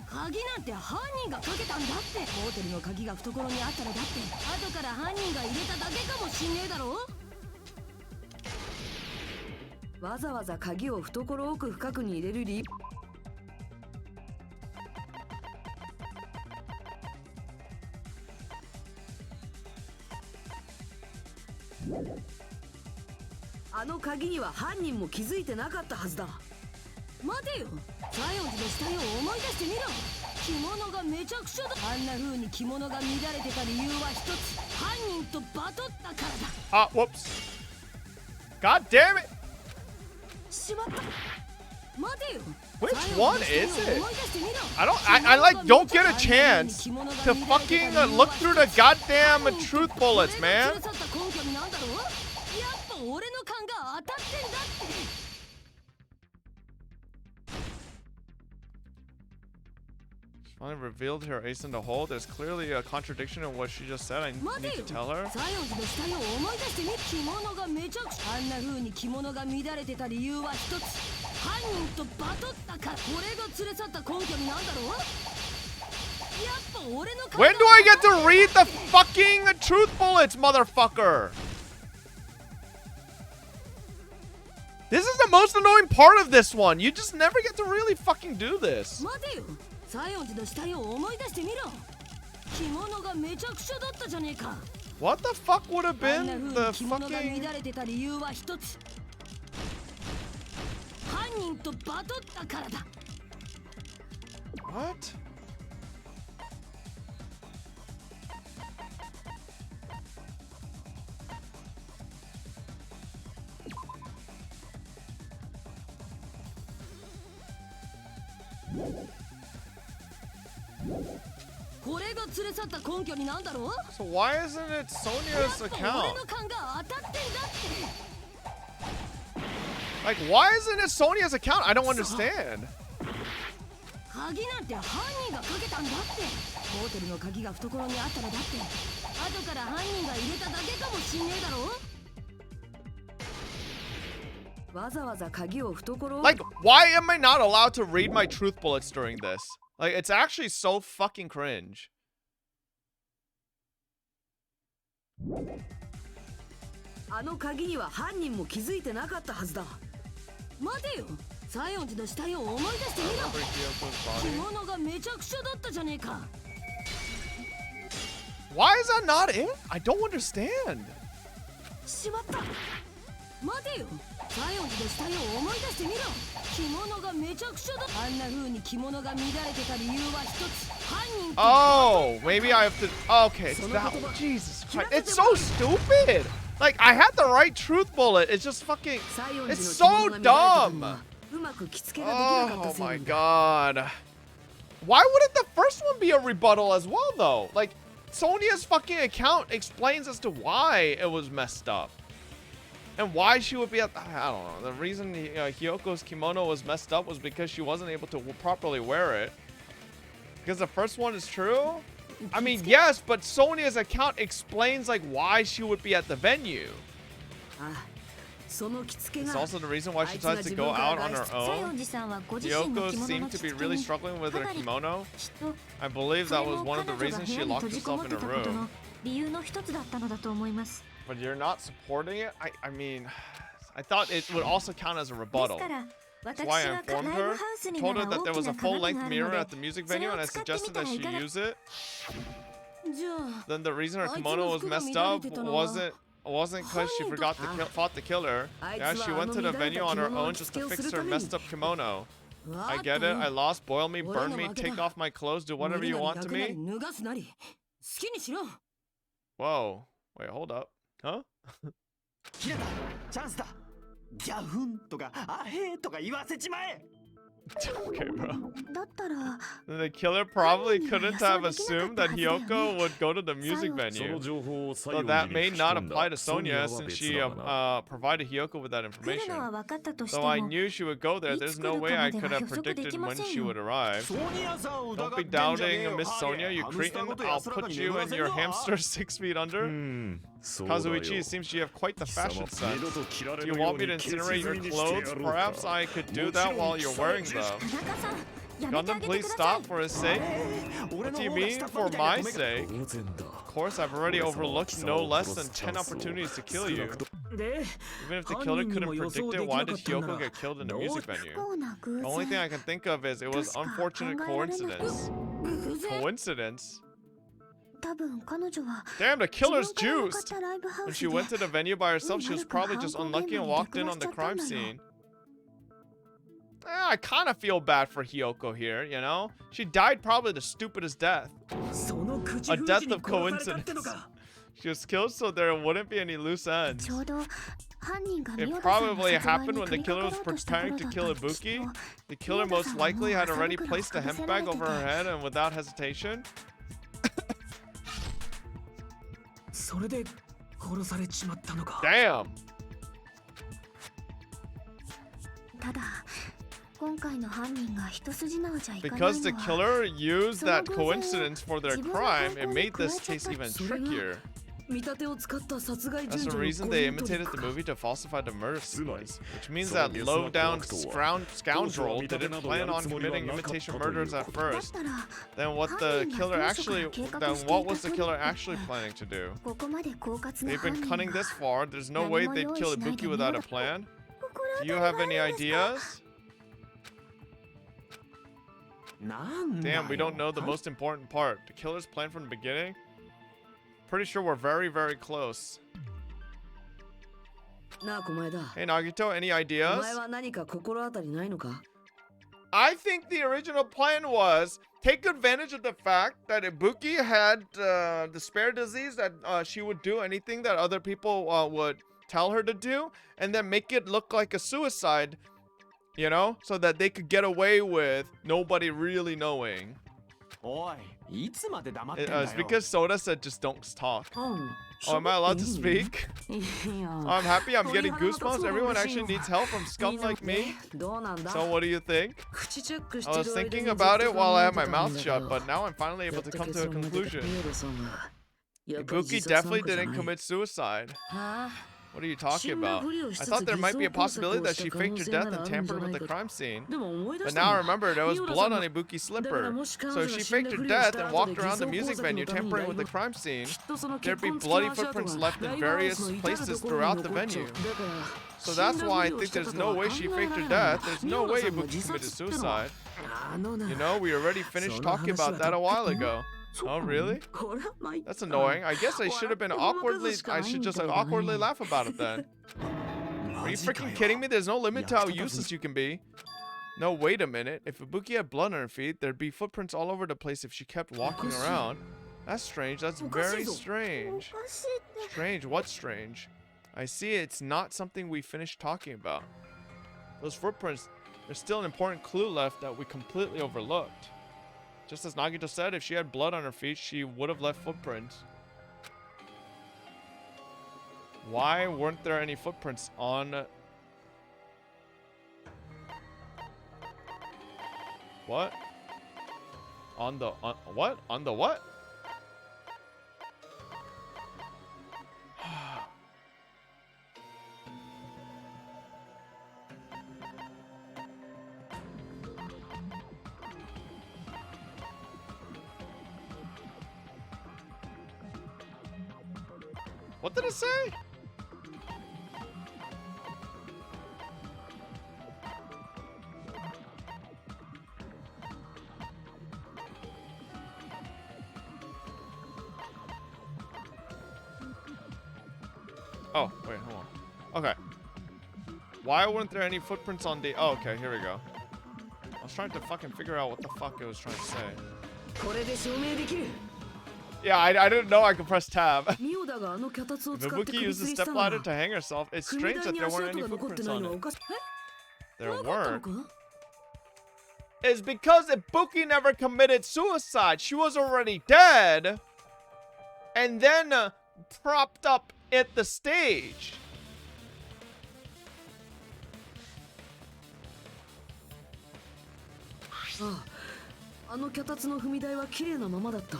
鍵なんて犯人がかけたんだって。モーテルの鍵が懐にあったのだって後から犯人が入れただけかもしんねえだろ。わざわざ鍵を懐奥深くに入れる理由。あの鍵には犯人も気づいてなかったはずだ。待てよ、西園寺の死体を思い出してみろ。着物がめちゃくちゃだ。あんな風に着物が乱れてた理由は一つ、犯人とバトったからだ。Whoops. God damn it. しまった。待てよ。 Which one is it? I like don't get a chance to fucking look through the goddamn truth bullets, man. やっぱ俺の勘が当たってんだって。Finally revealed her ace in the hole. There's clearly a contradiction in what she just said. I need to tell her. 西園寺の死体を思い出してみ。着物がめちゃくちゃ。あんな風に着物が乱れてた理由は一つ、犯人とバトったから。俺が連れ去った根拠になんだろう。やっぱ俺の勘が。 When do I get to read the fucking truth bullets, motherfucker? This is the most annoying part of this one. You just never get to really fucking do this. 待てよ、西園寺の死体を思い出してみろ。着物がめちゃくちゃだったじゃねえか。 What the fuck would have あんな been 風 the に着物が fucking... 乱れてた理由は一つ、犯人とバトったからだ。 What? So why isn't it Sonia's account? Like, why isn't it Sonia's account? I don't understand. 鍵なんて犯人がかけたんだって。ホテルの鍵が懐にあったのだって。後から犯人が入れただけかもしんねえだろ。わざわざ鍵を懐を。 Like, why am I not allowed to read my truth bullets during this? Like, it's actually so fucking cringe. あの鍵には犯人も気づいてなかったはずだ。待てよ、西園寺の死体を思い出してみろ。着物がめちゃくちゃだったじゃねえか。 Why is that not it? I don't understand. しまった。待てよ、西園寺の死体を思い出してみろ。着物がめちゃくちゃだ。あんな風に着物が乱れてた理由は一つ、犯人と。 Oh, maybe I have to. Okay, it's that one. Jesus Christ. It's so stupid. Like, I had the right truth bullet. It's just fucking. It's so dumb. Oh my god. Why wouldn't the first one be a rebuttal as well, though? Like, Sonia's fucking account explains as to why it was messed up. And why she would be at, I don't know. The reason Hyoko's kimono was messed up was because she wasn't able to properly wear it. Because the first one is true? I mean, yes, but Sonia's account explains like why she would be at the venue. It's also the reason why she decides to go out on her own. Hyoko seemed to be really struggling with her kimono. I believe that was one of the reasons she locked herself in her room. But you're not supporting it? I mean, I thought it would also count as a rebuttal. That's why I informed her, told her that there was a full-length mirror at the music venue and I suggested that she use it. Then the reason her kimono was messed up wasn't because she fought the killer. Yeah, she went to the venue on her own just to fix her messed up kimono. I get it. I lost. Boil me, burn me, take off my clothes, do whatever you want to me. Whoa. Wait, hold up. Huh? Okay, bro. The killer probably couldn't have assumed that Hyoko would go to the music venue. So that may not apply to Sonia since she provided Hyoko with that information. Though I knew she would go there, there's no way I could have predicted when she would arrive. Don't be doubting Miss Sonia, you cretin. I'll put you and your hamster 6 feet under. Kazuichi, it seems you have quite the fashion sense. Do you want me to incinerate your clothes? Perhaps I could do that while you're wearing them. 田中さんやめてあ Gundam, げて please ください stop for his sake. What do you mean for my sake? Of course, I've already overlooked no less than 10 opportunities to kill you. で Even if the killer couldn't predict it, why did Hyoko get killed in the music venue? 不幸な偶 The only thing 然 I can think of is it was unfortunate coincidence. 偶然 Coincidence? 多分彼女は Damn, the 自 killer's 分から向かっ juiced! たライブハウ When ス she で went to the venue by herself, she was probably just unlucky and walked in on the crime scene. I kind of feel bad for Hyoko here, you know? She died probably the stupidest death. その口 A 封 death じに of 殺されたっての coincidence. か She was killed so there wouldn't be any loose ends. ちょうど犯人が It 宮田さんの probably 殺害 happened に when 取 the り killer 掛 was かろうとした頃 preparing だ to った kill んですけ Ibuki. ど The killer most likely had already placed the hemp bag over her head and without hesitation. それで殺されちまったのか Damn! ただ今回の犯人が一筋縄じゃいかない Because the のは killer used that coincidence for their crime, it made this case even それが trickier. 見立てを使った殺害 That's 順 the 序の reason コ they イントリッ imitated ク the か movie to falsify the murder sequence, which means So, that yes, low-down not scoundrel didn't plan on committing imitation murders at だっ first. たら Then what the killer actually, then what was the killer actually planning to do? ここまで狡猾な They've 犯 been 人 cunning が this far. There's no way they'd kill Ibuki without a plan. 心 Do you 当た have り any ないんですか ideas? なんだよ Damn, we don't know the most important part. The killer's plan from the beginning? Pretty sure we're very, very close. なあ狛江だ Hey Nagito, any お ideas? 前は何か心当たりないのか I think the original plan was take advantage of the fact that Ibuki had the spare disease, that she would do anything that other people would tell her to do, and then make it look like a suicide, you know, so that they could get away with nobody really knowing. おいいつまで黙ってんだよ It's because Soda said just don't talk. うん Oh, am I allowed to 喋っていい speak? いや I'm happy I'm getting 鳥肌 goosebumps. が立つのが Everyone 嬉しい actually の needs help from みん scum な like ね me. どうなんだ So what do you think? 口チェックして I る was 間に thinking ずっ about と it while I had 考え my てたん mouth だけ shut, ど but now I'm finally や able っ to と come 結 to a 論が出た conclusion. ピエロさんはやっぱり Ibuki 自殺なん definitely かじゃ didn't ない commit suicide. はあ What are you talking 死んだ about? ふりをし I つ thought つ there 偽 might be 装 a 工作 possibility を that し she た可 faked 能 her 性 death なら and あるんじゃ tampered な with い the か crime scene. でも思い出 But したん now I だ remember there was ミオラ blood さん on が Ibuki's だから slipper. もし彼 So 女 if が she 死んだ faked ふ her りをし death た and 後 walked で around the 偽装 music 工作 venue のために tampering ライ with ブ the crime scene, きっとその there'd 結 be 婚付き bloody の足跡 footprints が left in ライブハウス various の至る places ところ throughout に the 残っちゃう venue. だから So 死ん that's だ why I ふりを think した there's と no は way 考 she え faked ら her れない death. There's ミ no オラ way さんが Ibuki 自 committed 殺ってのは suicide. あのな You know, we already finished talking about that a while ago. そう Oh, really? これは参った That's annoying. I guess I should have been awkwardly. I should just awkwardly laugh about it then. Are you freaking kidding me? There's no limit to how useless you can be. No, wait a minute. If Ibuki had blood on her feet, there'd be footprints all over the place if she kept walking around. That's strange. That's very strange. おかしいって Strange? What's strange? I see it's not something we finished talking about. Those footprints, there's still an important clue left that we completely overlooked. Just as Nagito said, if she had blood on her feet, she would have left footprints. Why weren't there any footprints on... What? On the... what? On the what? What did it say? Oh, wait, hold on. Okay. Why weren't there any footprints on the... Oh, okay, here we go. I was trying to fucking figure out what the fuck it was trying to say. これで証明できる Yeah, I didn't know I could press tab. ミオダがあの脚立を If 使って Ibuki 首 used 吊 the りしたの stepladder は to hang herself, it's 踏み strange 台 that に there 足 weren't 跡 any が残って footprints ない on のは it. おかしい There なかったの weren't. か It's because Ibuki never committed suicide. She was already dead. And then propped up at the stage. ああ、あの脚立の踏み台は綺麗なままだった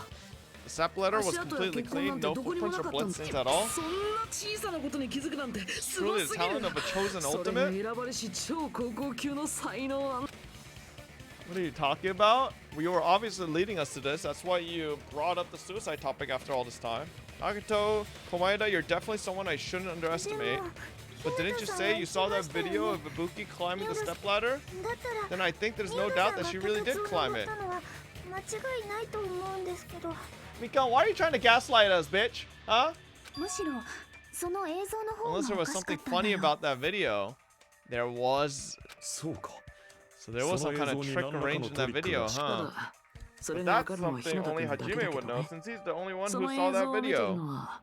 The stepladder was completely clean, no footprints or bloodstains at all. そんな小さなことに気づくなんてす Truly ご the すぎる talent of a chosen それが ultimate? 選ばれし超高校級の才能は What are you talking about? Well, you were obviously leading us to this. That's why you brought up the suicide topic after all this time. Nagato, Komaeda, you're definitely someone I shouldn't underestimate. But didn't you say you saw that video of Ibuki climbing the stepladder? だったら Then I think there's no doubt that she really did climb it. 間違いないと思うんですけど Mika, why are you trying to gaslight us, bitch? Huh? むしろその映像の方 Unless there がお was かしか something ったんだ funny よ about that video. There was. そうか So there was some kind of trick arranged in that video, た huh? だそれ But が分 that's かるのは something 日向 only 君だけだ Hajime け would ど know ね since he's the only one そ who の映 saw 像 that を見てる video. のは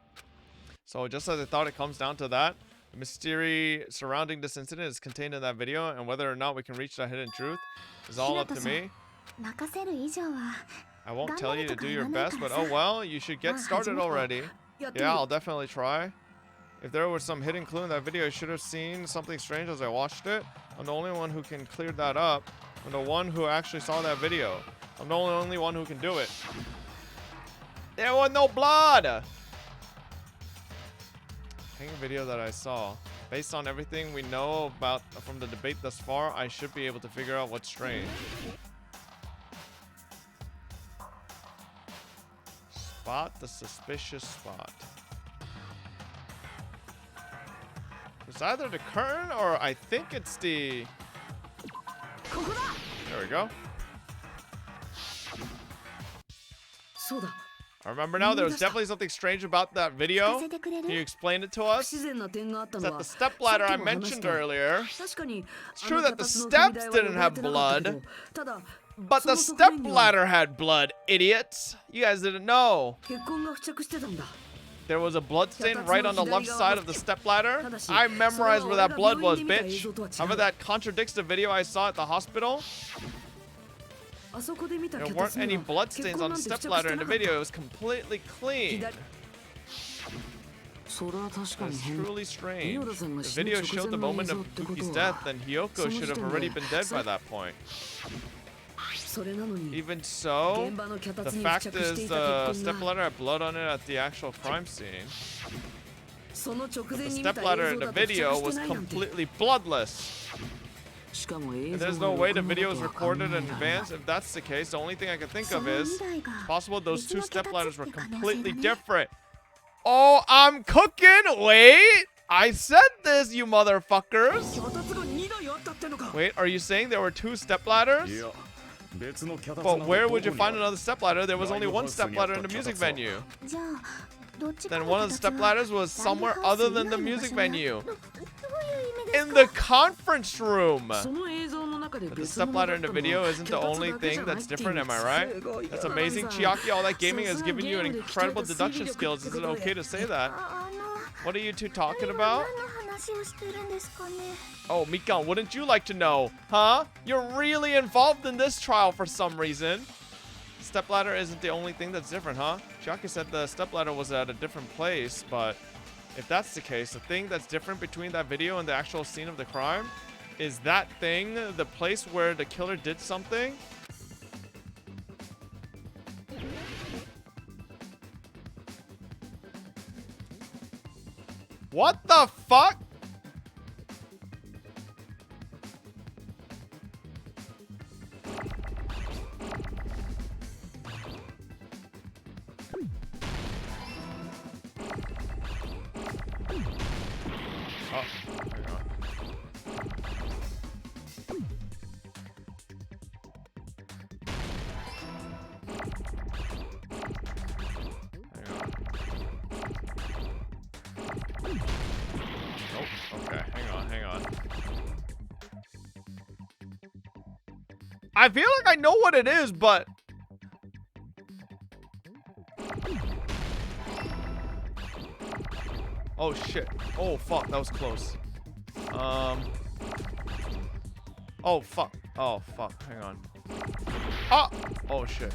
So just as I thought it comes down to that, the mystery surrounding this incident is contained in that video, and whether or not we can reach that hidden truth is all up to me. 任せる以上は I won't tell you to do your best, but oh well, you should get started already. やってみ Yeah, る I'll definitely try. If there was some hidden clue in that video, I should have seen something strange as I watched it. I'm the only one who can clear that up. I'm the one who actually saw that video. I'm the only one who can do it. There was no blood! Hanging video that I saw. Based on everything we know about from the debate thus far, I should be able to figure out what's strange. Spot the suspicious spot. It's either the curtain or I think it's the... ここだ There we go. そうだ I remember now, there was definitely something strange about that 聞か video. せてくれ Can you る explain it to 不 us? 自然な点があった It's の that は the stepladder さ I っきも話 mentioned した earlier. 確かに It's true that the あの脚 steps の踏み台 didn't は have 汚れてなかったけ blood. どただ But the その側面には stepladder had blood, idiots. You guys didn't know. 血痕が付着してたんだ There was a blood stain right on the left side of the stepladder. I memorized where that blood was, bitch. However, that contradicts the video I saw at the hospital. あそこで見た There 脚 weren't 立に any は blood 血 stains 痕 on な the んて付着して stepladder in な the かった video. It was completely clean. 左それは確かに It's 変だ truly strange. ミオダさんが The 死ぬ video 直 showed 前 the の映 moment 像 of ってこと Buki's は death, then Hyoko その should 時 have 点 already で been dead by that point. それなのに Even so, 現場の脚 the 立に fact 付着してい is た the 血痕が stepladder had blood on it at the actual crime scene. その直 The 前に見た映 stepladder 像 in だ the と付着 video して was ないなんて completely bloodless. しかも映 And 像 there's が no way the 録音だ video と was は考 recorded え in られない advance. If that's the case, the only thing I can think そ of の is 未来が possible those 別 two の脚 stepladders 立 were って可能性 completely がね different. Oh, I'm cooking! Wait! I said this, you motherfuckers! 脚立が2台あったってのか Wait, are you saying there were two stepladders? いや別の脚立 But など where ど would こ you に find ある another stepladder? There was only one Live houseに stepladder あ in った the music 脚立は venue. じゃあどっちか Then の one of the 形は stepladders was ライブ somewhere ハウス other 以 than the 外の music 場所に venue. どういう意味です In か the conference room! その映像の中で But the 別のものだ stepladder っ in た the の video は isn't the 脚 only 立だけじ thing ゃない that's っていう different, am I right? すごい That's な amazing, さ Chiaki. All that gaming さ has すが given you an ゲームで鍛えた incredible deduction 推理力 skills. って Is こ it とで okay to say that? あ What are you two talking 何 about? の話をしてるんですかね Oh, Mikan, wouldn't you like to know? Huh? You're really involved in this trial for some reason. Stepladder isn't the only thing that's different, huh? Chiaki said the stepladder was at a different place, but if that's the case, the thing that's different between that video and the actual scene of the crime is that thing, the place where the killer did something. What the fuck? Oh, hang on. Nope. Okay, hang on. I feel like I know what it is, but oh shit. Oh fuck, that was close. Oh fuck. Oh fuck. Hang on. Ah! Oh shit.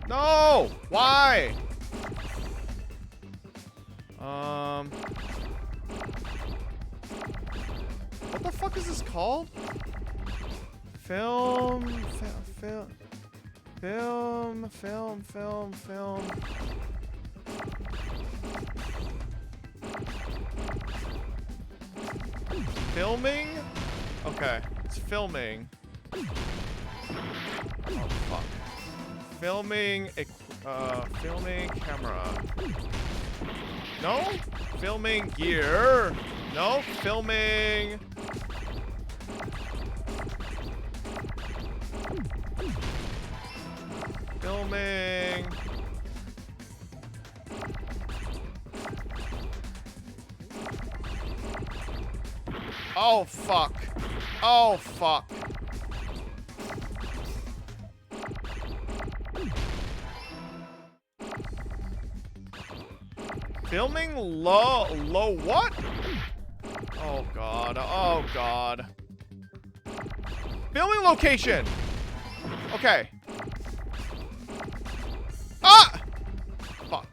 No! Why? What the fuck is this called? Film. Filming? Okay, it's filming. Oh, fuck. Filming camera. No? Filming gear. No, filming. Filming. Oh, fuck. Oh, fuck. Filming low what? Oh, God. Oh, God. Filming location. Okay. Ah! Fuck.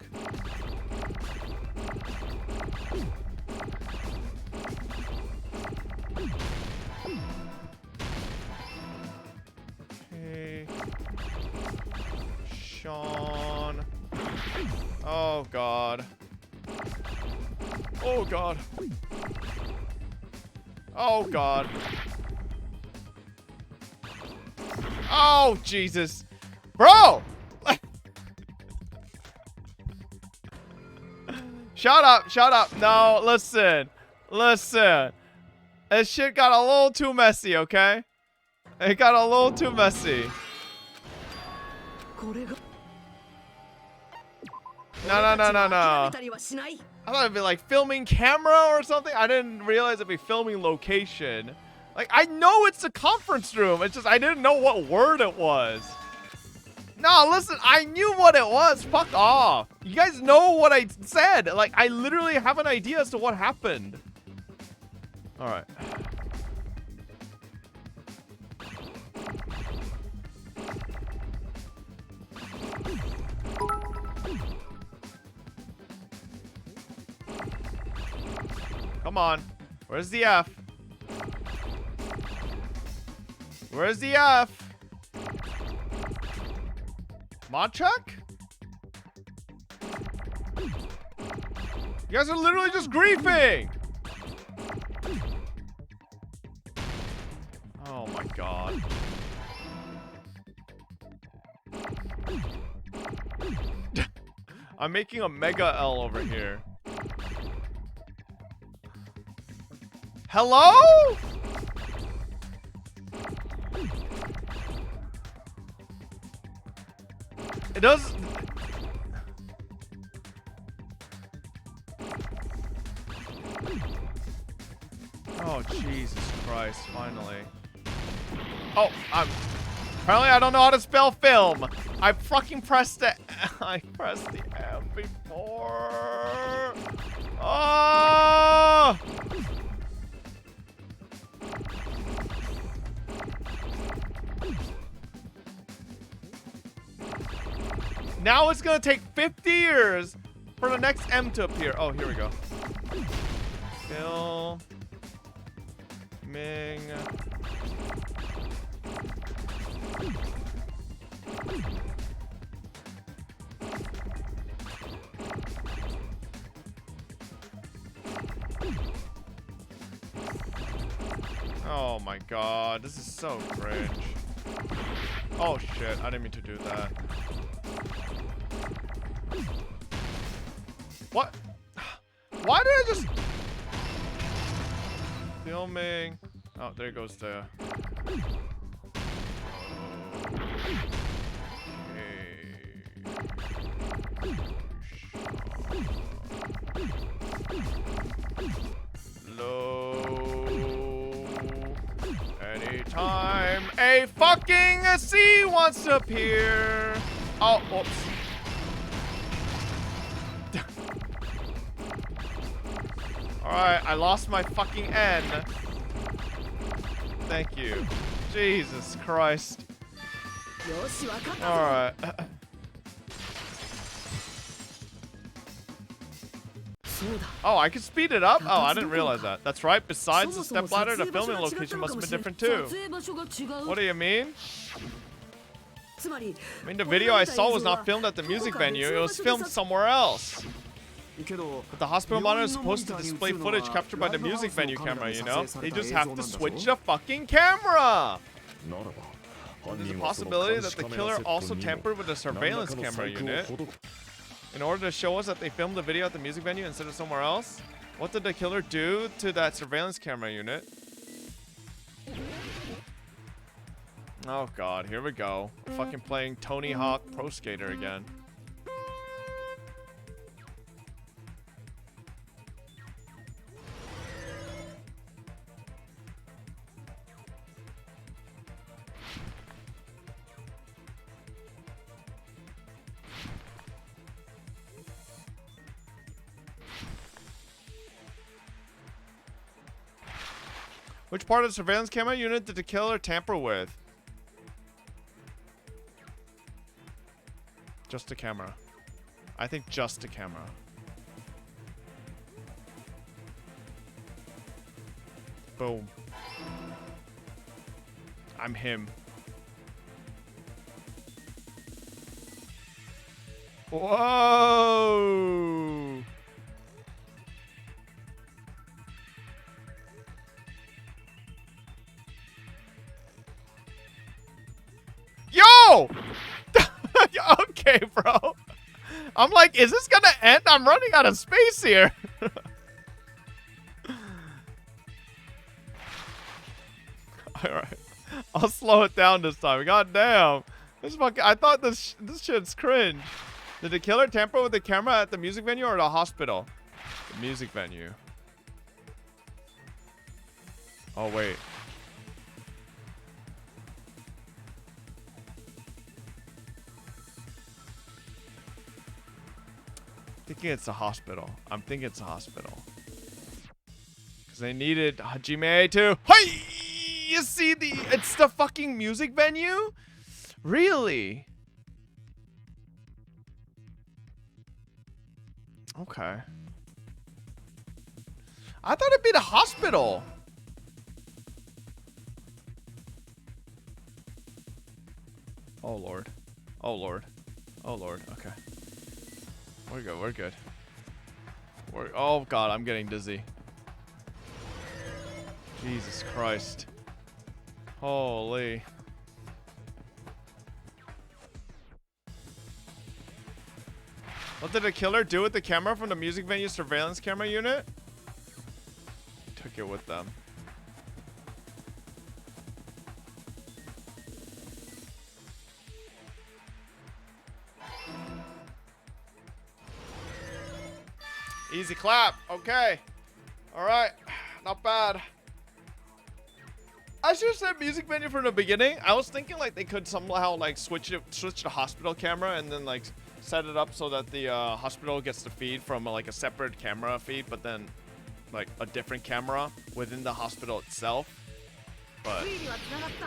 Okay. Sean. Oh, God. Oh, God. Oh, God. Oh, Jesus. Bro! Shut up, shut up. No, listen. Listen. This shit got a little too messy, okay? It got a little too messy. No. I thought it'd be like filming camera or something. I didn't realize it'd be filming location. Like, I know it's a conference room. It's just I didn't know what word it was. No, listen, I knew what it was. Fuck off. You guys know what I said. Like, I literally have an idea as to what happened. All right. Come on. Where's the F? Where's the F? Monchuk? You guys are literally just griefing! Oh my god. I'm making a mega L over here. Hello? It does. Oh, Jesus Christ, finally. Oh, apparently I don't know how to spell film. I fucking pressed the I pressed the M before. Oh! Now it's gonna take 50 years for the next M to appear. Oh, here we go. Filming. Oh my god, this is so cringe. Oh shit, I didn't mean to do that. What? Why did I just... Filming. Oh, there goes the... Low. Anytime a fucking C wants to appear. Oh, whoops. Alright, I lost my fucking N. Thank you. Jesus Christ. Alright. Oh, I can speed it up? Oh, I didn't realize that. That's right. Besides the stepladder, the filming location must have been different too. What do you mean? I mean, the video I saw was not filmed at the music venue. It was filmed somewhere else. But the hospital monitor is supposed to display footage captured by the music venue camera, you know? They just have to switch the fucking camera! There's a possibility that the killer also tampered with the surveillance camera unit in order to show us that they filmed the video at the music venue instead of somewhere else. What did the killer do to that surveillance camera unit? Oh god, here we go. Fucking playing Tony Hawk Pro Skater again. Which part of the surveillance camera unit did the killer tamper with? Just the camera. I think just the camera. Boom. I'm him. Whoa! Yo! Okay, bro. I'm like, is this gonna end? I'm running out of space here. Alright. I'll slow it down this time. God damn. This fucking, I thought this shit's cringe. Did the killer tamper with the camera at the music venue or the hospital? The music venue. Oh, wait. Thinking it's a hospital. I'm thinking it's a hospital. Because they needed Hajime to... Hey! You see it's the fucking music venue? Really? Okay. I thought it'd be the hospital. Oh, Lord. Oh, Lord. Oh, Lord. Okay. We're good. We're good. Oh, God. I'm getting dizzy. Jesus Christ. Holy. What did the killer do with the camera from the music venue surveillance camera unit? Took it with them. Easy clap. Okay. Alright. Not bad. I should have said music venue from the beginning. I was thinking like they could somehow like switch the hospital camera and then like set it up so that the hospital gets the feed from like a separate camera feed, but then like a different camera within the hospital itself. But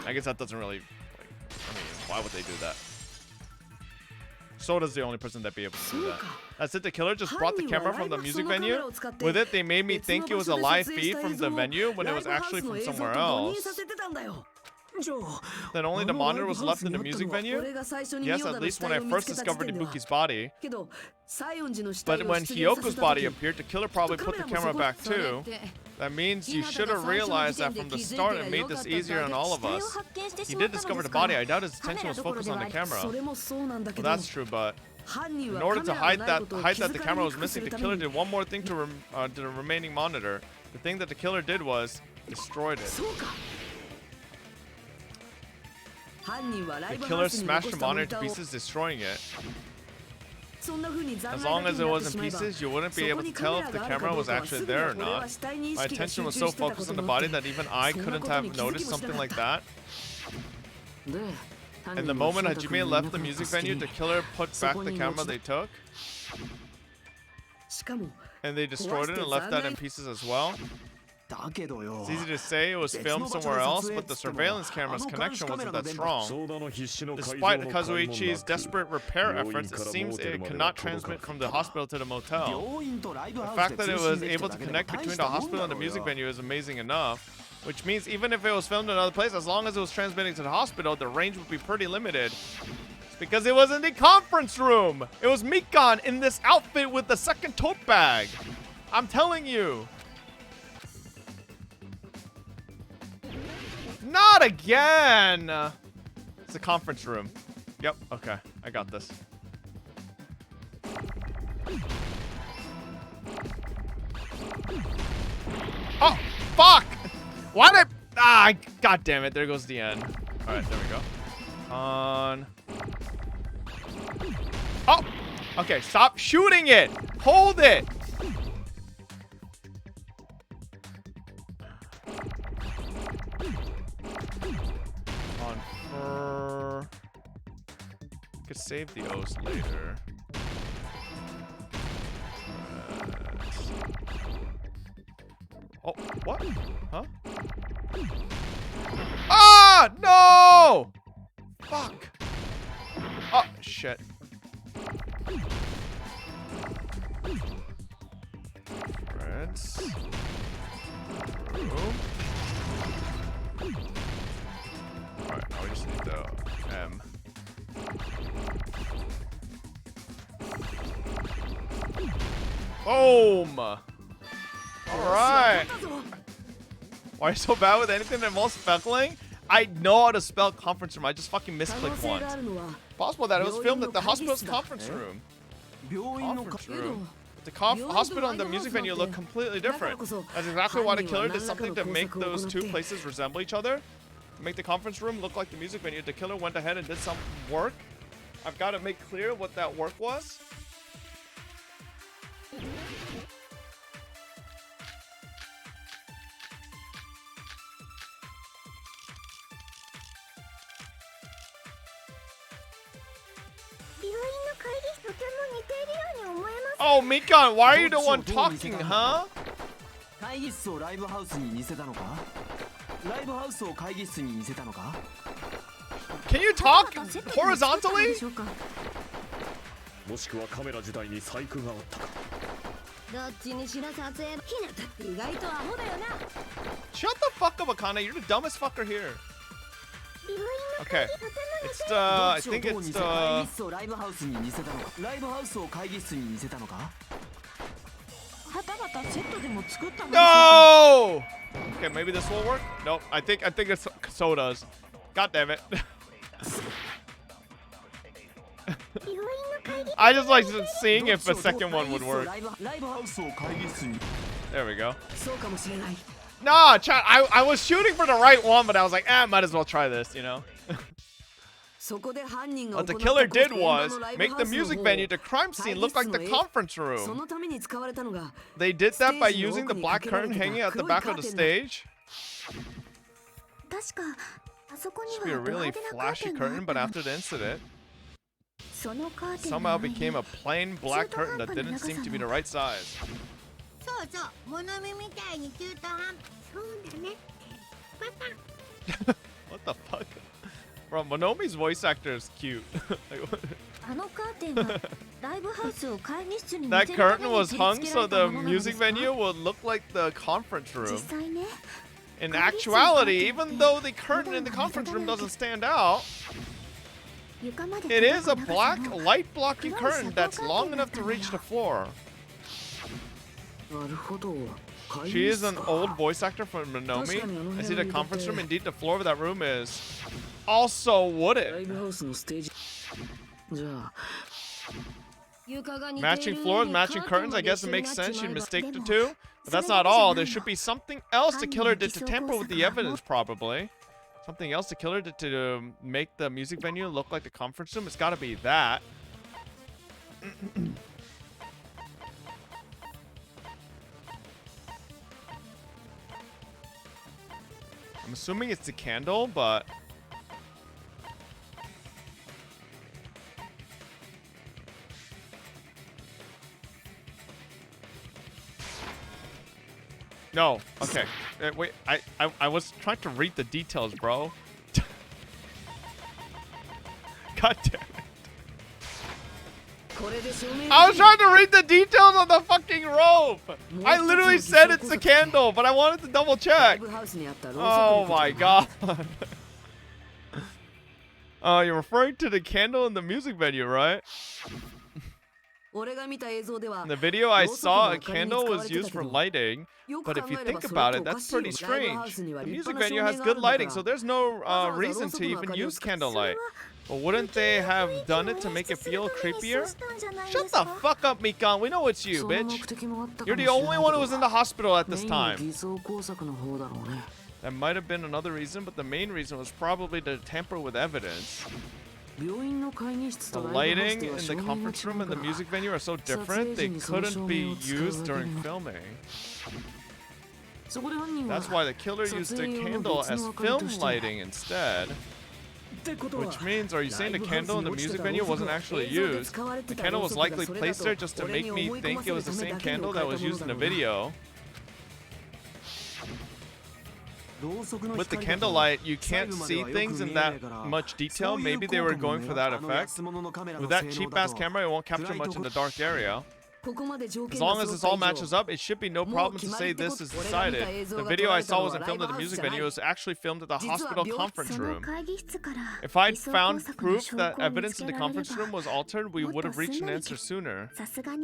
I guess that doesn't really like, I mean, why would they do that? Soda's the only person that'd be able to do that. That's it, the killer just brought the camera from the music venue. With it, they made me think it was a live feed from the venue when it was actually from somewhere else. Then only the monitor was left in the music venue? Yes, at least when I first discovered Ibuki's body. But when Hyoko's body appeared, the killer probably put the camera back too. That means you should have realized that from the start and made this easier on all of us. He did discover the body. I doubt his attention was focused on the camera. Well, that's true, but in order to hide that the camera was missing, the killer did one more thing to the remaining monitor. The thing that the killer did was destroyed it. The killer smashed the monitor to pieces, destroying it. As long as it was in pieces, you wouldn't be able to tell if the camera was actually there or not. My attention was so focused on the body that even I couldn't have noticed something like that. And the moment Hajime left the music venue, the killer put back the camera they took. And they destroyed it and left that in pieces as well. It's easy to say it was filmed somewhere else, but the surveillance camera's connection wasn't that strong. ソーダの必死の改造 Despite の甲斐も Kazuichi's なく desperate repair efforts, it seems it could not transmit from the hospital to the motel. The fact that it was able to connect between the hospital and the music venue is amazing enough, which means even if it was filmed in another place, as long as it was transmitting to the hospital, the range would be pretty limited. It's because it was in the conference room! It was Mikan in this outfit with the second tote bag! I'm telling you! Not again! It's a conference room. Yep, okay. I got this. Oh, fuck! Why did I... God damn it, there goes the end. Alright, there we go. On... Oh! Okay, stop shooting it! Hold it! Could save the O's later. Oh, what? Huh? Ah! No! Fuck! Oh, shit. Reds. Through. Alright, now we just need the M. Boom! Alright! Why are you so bad with anything that involves spelling? I know how to spell conference room, I just fucking misclicked once. Possible that it was filmed at the hospital's conference room. Conference room. The hospital and the music venue look completely different. That's exactly why the killer did something to make those two places resemble each other. To make the conference room look like the music venue, the killer went ahead and did some work. I've got to make clear what that work was. Oh, Mikan, why are you the one talking, huh? 会議室をライブハウスに似せたのかライブハウスを会議室に似せたのか Can you talk horizontally? もしくはカメラ自体に細工があったかどっちにしろ撮影ひなたって意外とアホだよな Shut the fuck up, Akane. You're the dumbest fucker here. Okay. It's the... I think it's the... 会議室をライブハウスに似せたのかライブハウスを会議室に似せたのか No! Okay, maybe this will work. Nope. I think it's so does. God damn it. I just like seeing if a second one would work. There we go. Nah, chat. I was shooting for the right one, but I was like, might as well try this, you know. What the killer did was make the music venue, the crime scene, look like the conference room. They did that by using the black curtain hanging at the back of the stage. Should be a really flashy curtain, but after the incident, somehow became a plain black curtain that didn't seem to be the right size. そうそう物見みたいに中途半端そうだねパパ What the fuck? Bro, Monomi's voice actor is cute. That curtain was hung so the music venue would look like the conference room. In actuality, even though the curtain in the conference room doesn't stand out, it is a black light blocking curtain that's long enough to reach the floor. She is an old voice actor from Monomi. I see the conference room. Indeed, the floor of that room is also wooded. Matching floors, matching curtains. I guess it makes sense you'd mistake the two. But that's not all. There should be something else the killer did to tamper with the evidence, probably. Something else the killer did to make the music venue look like the conference room. It's got to be that. I'm assuming it's the candle, but... No. Okay. Wait. I was trying to read the details, bro. God damn it. I was trying to read the details on the fucking rope. I literally said it's the candle, but I wanted to double check. Oh my god. You're referring to the candle in the music venue, right? In the video I saw, a candle was used for lighting, but if you think about it, that's pretty strange. The music venue has good lighting, so there's no reason to even use candlelight. But wouldn't they have done it to make it feel creepier? Shut the fuck up, Mikan. We know it's you, bitch. You're the only one who was in the hospital at this time. That might have been another reason, but the main reason was probably to tamper with evidence. The lighting in the conference room and the music venue are so different, they couldn't be used during filming. That's why the killer used the candle as film lighting instead. Which means, are you saying the candle in the music venue wasn't actually used? The candle was likely placed there just to make me think it was the same candle that was used in the video. With the candlelight, you can't see things in that much detail. Maybe they were going for that effect. With that cheap-ass camera, it won't capture much in the dark area. As long as this all matches up, it should be no problem to say this is decided. The video I saw wasn't filmed at the music venue, it was actually filmed at the hospital conference room. If I'd found proof that evidence in the conference room was altered, we would have reached an answer sooner.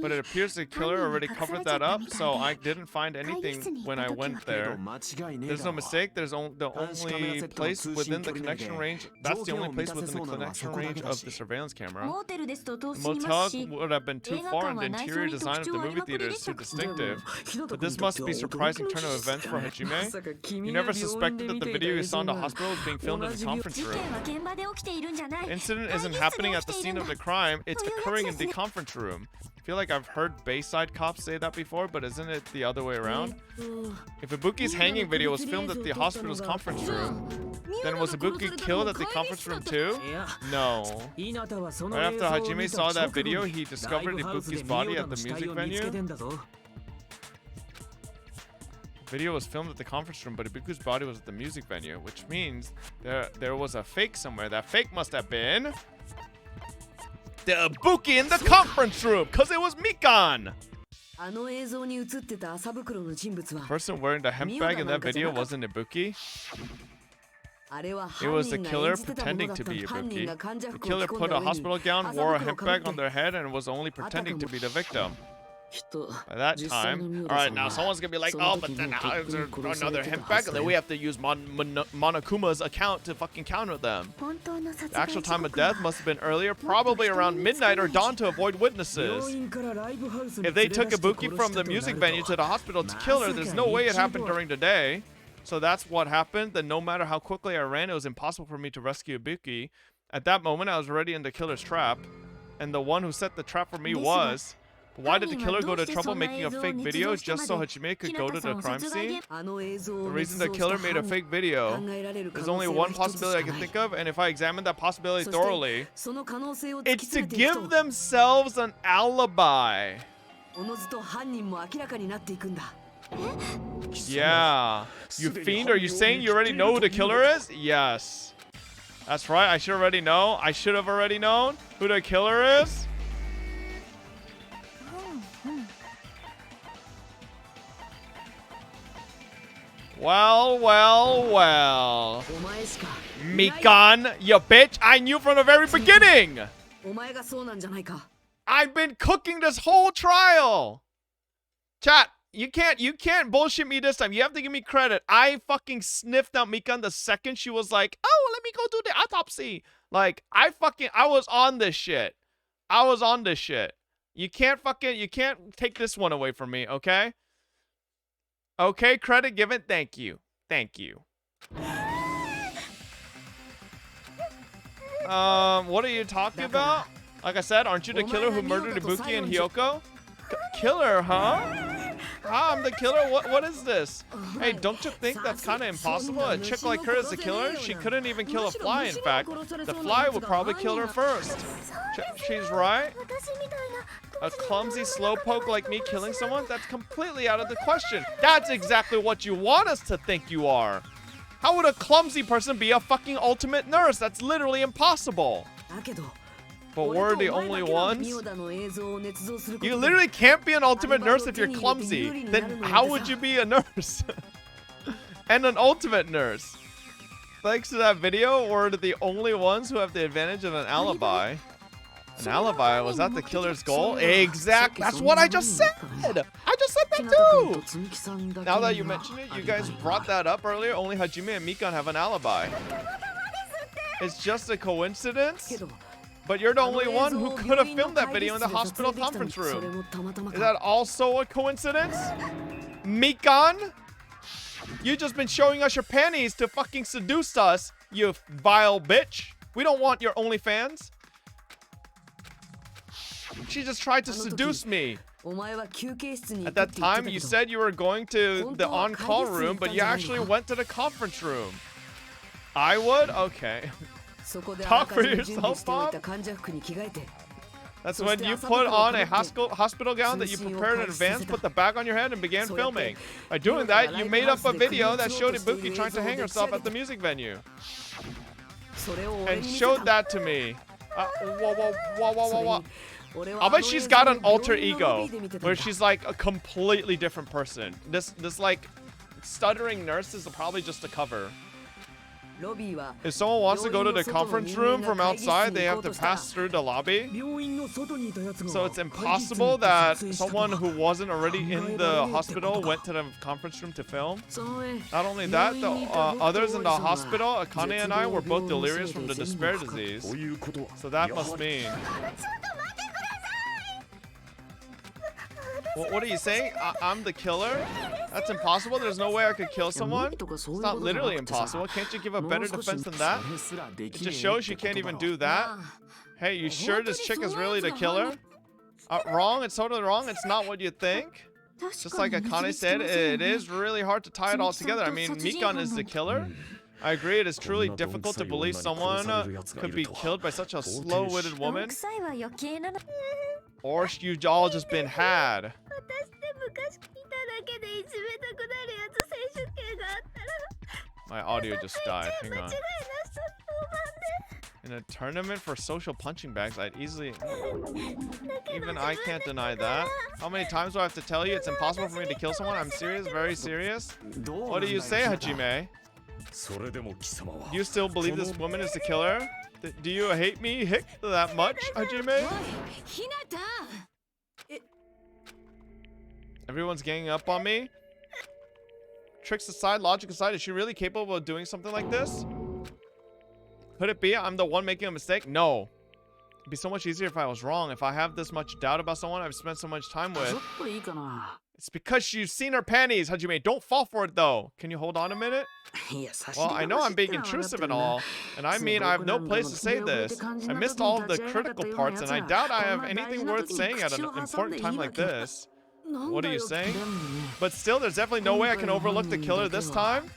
But it appears the killer already covered that up, so I didn't find anything when I went there. There's no mistake, there's the only place within the connection range. That's the only place within the connection range of the surveillance camera. The motel would have been too far, and the interior design of the movie theater is too distinctive. But this must be a surprising turn of events for Hajime. You never suspected that the video you saw in the hospital was being filmed in the conference room. The incident isn't happening at the scene of the crime, it's occurring in the conference room. I feel like I've heard Bayside cops say that before, but isn't it the other way around? If Ibuki's hanging video was filmed at the hospital's conference room, then was Ibuki killed at the conference room too? No. Right after Hajime saw that video, he discovered Ibuki's body at the music venue. The video was filmed at the conference room, but Ibuki's body was at the music venue, which means there was a fake somewhere. That fake must have been the Ibuki in the conference room, because it was Mikan! The person wearing the hemp bag in that video wasn't Ibuki. It was the killer pretending to be Ibuki. The killer put a hospital gown, wore a hemp bag on their head, and was only pretending to be the victim. By that time, alright, now someone's gonna be like, oh, but then there's another hemp bag, and then we have to use Monokuma's account to fucking counter them. The actual time of death must have been earlier, probably around midnight or dawn to avoid witnesses. If they took Ibuki from the music venue to the hospital to kill her, there's no way it happened during the day. So that's what happened. Then no matter how quickly I ran, it was impossible for me to rescue Ibuki. At that moment, I was already in the killer's trap. And the one who set the trap for me was... Why did the killer go to trouble making a fake video just so Hajime could go to the crime scene? The reason the killer made a fake video, there's only one possibility I can think of, and if I examine that possibility thoroughly, it's to give themselves an alibi. Yeah. You fiend, are you saying you already know who the killer is? Yes. That's right, I should already know. I should have already known who the killer is. Well, well, well. Mikan, you bitch, I knew from the very beginning. I've been cooking this whole trial. Chat, you can't bullshit me this time. You have to give me credit. I fucking sniffed out Mikan the second she was like, oh, let me go do the autopsy. Like, I was on this shit. I was on this shit. You can't take this one away from me, okay? Okay, credit given. Thank you. Thank you. What are you talking about? Like I said, aren't you the killer who murdered Ibuki and Hyoko? Killer, huh? Ah, I'm the killer? What is this? Hey, don't you think that's kind of impossible? A chick like her is the killer? She couldn't even kill a fly, in fact. The fly would probably kill her first. She's right. A clumsy slowpoke like me killing someone? That's completely out of the question. That's exactly what you want us to think you are. How would a clumsy person be a fucking ultimate nurse? That's literally impossible. But we're the only ones? You literally can't be an ultimate nurse if you're clumsy. Then how would you be a nurse? And an ultimate nurse? Thanks to that video, we're the only ones who have the advantage of an alibi. An alibi? Was that the killer's goal? Exact. That's what I just said. I just said that too. Now that you mention it, you guys brought that up earlier. Only Hajime and Mikan have an alibi. It's just a coincidence? But you're the only one who could have filmed that video in the hospital conference room. Is that also a coincidence? Mikan? You've just been showing us your panties to fucking seduce us, you vile bitch. We don't want your OnlyFans. She just tried to seduce me. At that time, you said you were going to the on-call room, but you actually went to the conference room. I would? Okay. Talk for yourself, Bob. That's when you put on a hospital gown that you prepared in advance, put the bag on your head, and began filming. By doing that, you made up a video that showed Ibuki trying to hang herself at the music venue. And showed that to me. I'll bet she's got an alter ego where she's like a completely different person. This like stuttering nurse is probably just a cover. If someone wants to go to the conference room from outside, they have to pass through the lobby. So it's impossible that someone who wasn't already in the hospital went to the conference room to film. Not only that, the others in the hospital, Akane and I, were both delirious from the despair disease. So that must mean... What are you saying? I'm the killer? That's impossible? There's no way I could kill someone? It's not literally impossible. Can't you give a better defense than that? It just shows you can't even do that. Hey, you sure this chick is really the killer? Wrong? It's totally wrong? It's not what you think? Just like Akane said, it is really hard to tie it all together. I mean, Mikan is the killer. I agree, it is truly difficult to believe someone could be killed by such a slow-witted woman. Or you've all just been had. My audio just died. Hang on. In a tournament for social punching bags, I'd easily... Even I can't deny that. How many times do I have to tell you it's impossible for me to kill someone? I'm serious, very serious. What do you say, Hajime? Do you still believe this woman is the killer? Do you hate me that much, Hajime? Everyone's ganging up on me? Tricks aside, logic aside, is she really capable of doing something like this? Could it be I'm the one making a mistake? No. It'd be so much easier if I was wrong. If I have this much doubt about someone I've spent so much time with. It's because you've seen her panties, Hajime. Don't fall for it, though. Can you hold on a minute? Well, I know I'm being intrusive and all. And I mean, I have no place to say this. I missed all of the critical parts, and I doubt I have anything worth saying at an important time like this. What are you saying? But still, there's definitely no way I can overlook the killer this time.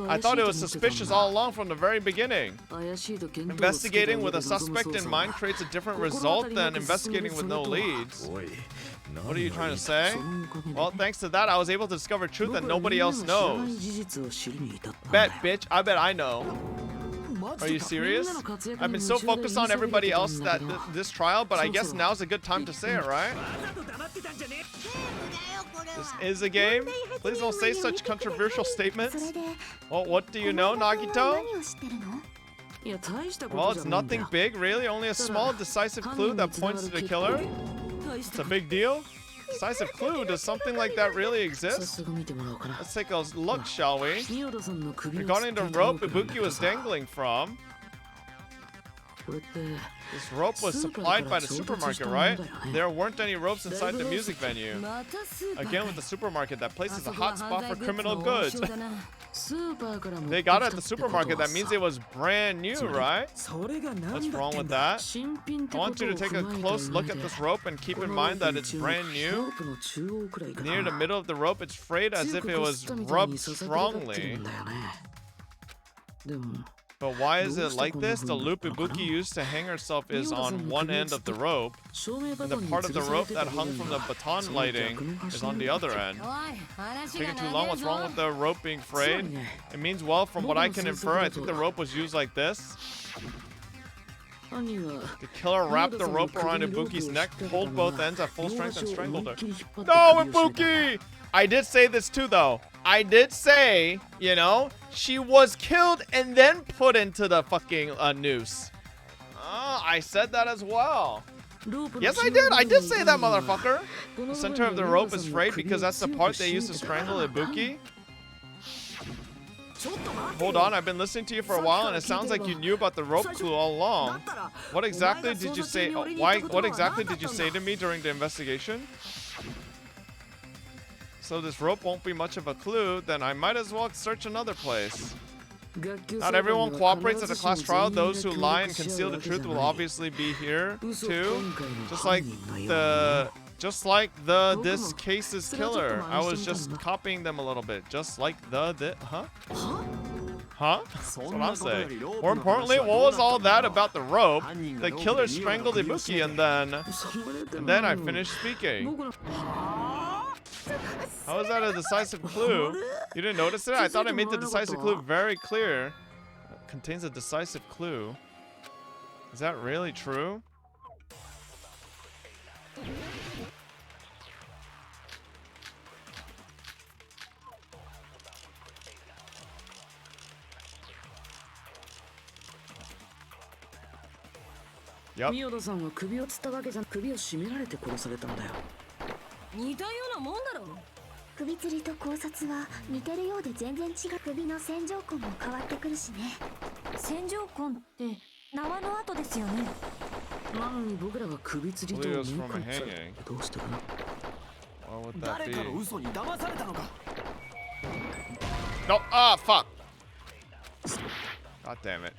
I thought it was suspicious all along from the very beginning. Investigating with a suspect in mind creates a different result than investigating with no leads. What are you trying to say? Well, thanks to that, I was able to discover truth that nobody else knows. Bet, bitch. I bet I know. Are you serious? I've been so focused on everybody else that this trial, but I guess now's a good time to say it, right? This is a game? Please don't say such controversial statements. Well, what do you know, Nagito? Well, it's nothing big, really. Only a small, decisive clue that points to the killer. It's a big deal. Decisive clue? Does something like that really exist? Let's take a look, shall we? Regarding the rope Ibuki was dangling from. This rope was supplied by the supermarket, right? There weren't any ropes inside the music venue. またスーパー Again with the supermarket, that place あ is そ a こは hot 犯 spot 罪 for グッズ criminal の王 goods. 将だな スーパーから持っ They てきた got it っ at the てことは supermarket. That さ means it was brand new, right? それが何 What's だ wrong って with んだ that? 新品って I こ want と you を to take 踏 a まえた close 上 look で at this rope and keep こ in の mind ロー that プ it's 一応 brand ロ new. ープの中央くらいかな Near the middle of the rope, it's frayed as 強 if く it こ was すったみたいに rubbed ささくれ立ってる strongly. んだよねでも But why is it like this? The loop Ibuki used to hang herself is on one end of the rope, 照明バ and ト the ンに part of 吊 the るされ rope て that た部 hung 分 from が the baton その lighting 逆の is 端 on に the なって other る end. おい話が Taking 長 too え long, what's ぞ wrong with the rope being そう frayed? ね It means, well, from what I can infer, I think the rope was used like this. 犯人は The killer wrapped the 宮田さんの rope 首 around にロープを Ibuki's 引っ neck, 掛けた pulled の both は ends at full 両 strength 足 and を strangled 思い her. っきり引っ張って No, 首を絞めた Ibuki! I did say this too, though. I did say, you know, she was killed and then put into the fucking noose. I said that as well. ロープの Yes, 中 I 央 did. 部 I 分 did に say い that, るのは motherfucker. この The 部分 center of に the 宮 rope 田 is さんの frayed 首 because を that's the 強く part they 絞 used め to てたから strangle なんだ Ibuki. ちょっと待って Hold on, I've been listening to you for a while, and it sounds like you knew about the rope clue all だ along. ったら What exactly お前が did you 捜査中 say? に Oh, 俺に言 why? ったこと What は exactly 何だ did you ったんだ say to me during the investigation? So this rope won't be much of a clue. Then I might as well search another place. 学級 Not 裁判 everyone では cooperates 必 at a ずしも class trial. 全員 Those が who 協 lie and 力し合 conceal う the わけ truth じゃ will ない obviously be here 嘘 too. 今回の Just 犯 like 人のように the, just like the this 僕も case's それはちょっと killer. 真似 I して was みたん just だ copying them a little bit. Just like the huh? Huh? That's what I'm saying. More importantly, what was all that about the rope? The killer strangled Ibuki and then I finished speaking. 僕の How is that a decisive clue? You didn't notice it? I thought I made the decisive clue very clear. It contains a decisive clue. Is that really true? Yep. 宮田さんは首を吊ったわけじゃなく首を絞められて殺されたんだよ似たようなもんだろ首吊りと考察は似てるようで全然違う。首の線条痕も変わってくるしね。線条痕って縄の跡ですよね。なのに僕らは首吊りと Believe it 思 was い from a 込んで hanging. どうしてかな What would that 誰 be? かの嘘に騙されたのか No. Ah, fuck. God damn it.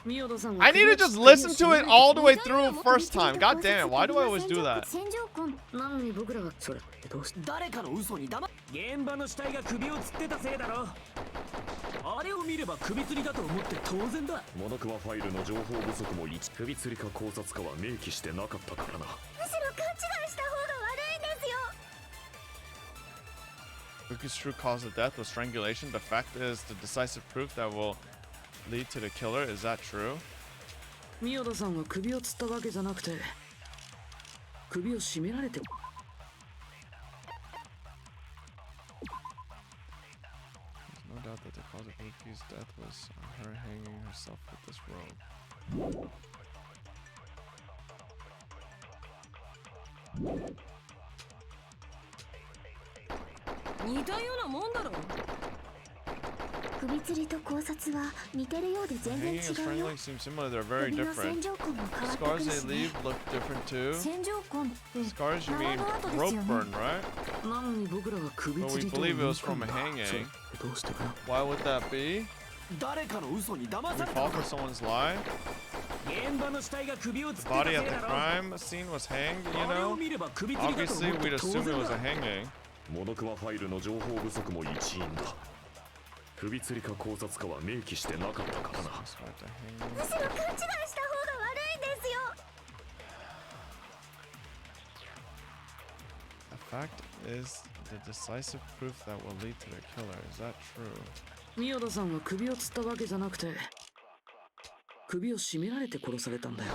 宮田さんは I need to just listen to it all the way through first time. God damn it. Why do I always do that? 線条痕なのに僕らはそれってどうして誰かの嘘に騙現場の死体が首を吊ってたせいだろあれを見れば首吊りだと思って当然だモノクマファイルの情報不足も一首吊りか考察かは明記してなかったからな。むしろ勘違いした方が悪いんですよ。 Yuki's true cause of death was strangulation. The fact is the decisive proof that will lead to the killer. Is that true? 宮田さんは首を吊ったわけじゃなくて首を絞められて There's no doubt that the cause of Yuki's death was her hanging herself with this rope. Ni 似たようなもんだろ首吊りと考察は似てるようで全然 Hanging and 違うよ。 strangling seem similar. They're very 首の線 different. 条痕も変わって Scars くる they しね。 leave look different too. 線条痕って Scars, you 縄 mean の跡です rope よね。 burn, right? なのに僕らは首 But 吊 we りと思い believe it was 込 from ん a だ hanging. それってどうしてかな Why would that be? 誰かの嘘に騙 We された fall の for か someone's lie? 現場の死体が首を吊っ The てた body せい at the だろ crime scene was hanged, you あれを know? 見れば首吊りだと Obviously, 思って we'd 当 assume it 然 was a だ hanging. モノクマファイルの情報不足も一因だ。首吊りか考察かは明記してなかったからな。 Just tried to hang む him. しろ勘違いした方が悪いんですよ。 The fact is the decisive proof that will lead to the killer. Is that true? 宮田さんは首を吊ったわけじゃなくて首を絞められて殺されたんだよ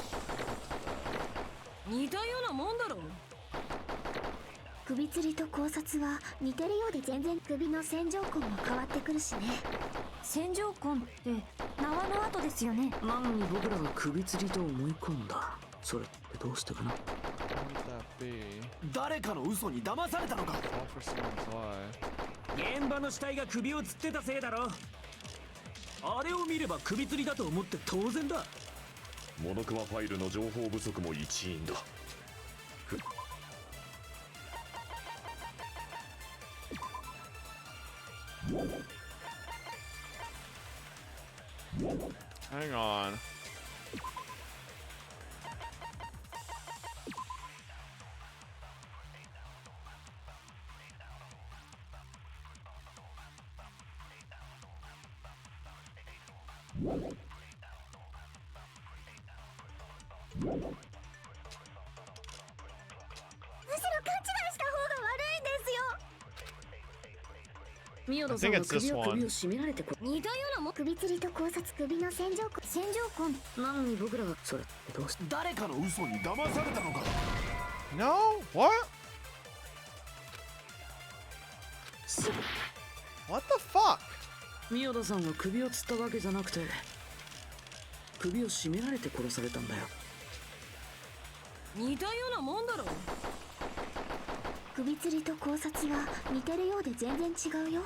似たようなもんだろ首吊りと考察は似てるようで全然首の線条痕も変わってくるしね。線条痕って縄の跡ですよね。なのに僕らは首吊りと思い込んだそれってどうしてかな What would that be? 誰かの嘘に騙されたのか Fall for someone's lie. 現場の死体が首を吊ってたせいだろあれを見れば首吊りだと思って当然だモノクマファイルの情報不足も一因だ。Hang on. I think it's this one. 似たようなも首吊りと考察首の線状痕なのに僕らはそれってどうして誰かの嘘に騙されたのか。 No? What? What the fuck? 宮田さんは首を吊ったわけじゃなくて首を絞められて殺されたんだよ。似たようなもんだろ。首吊りと考察は似てるようで全然違うよ。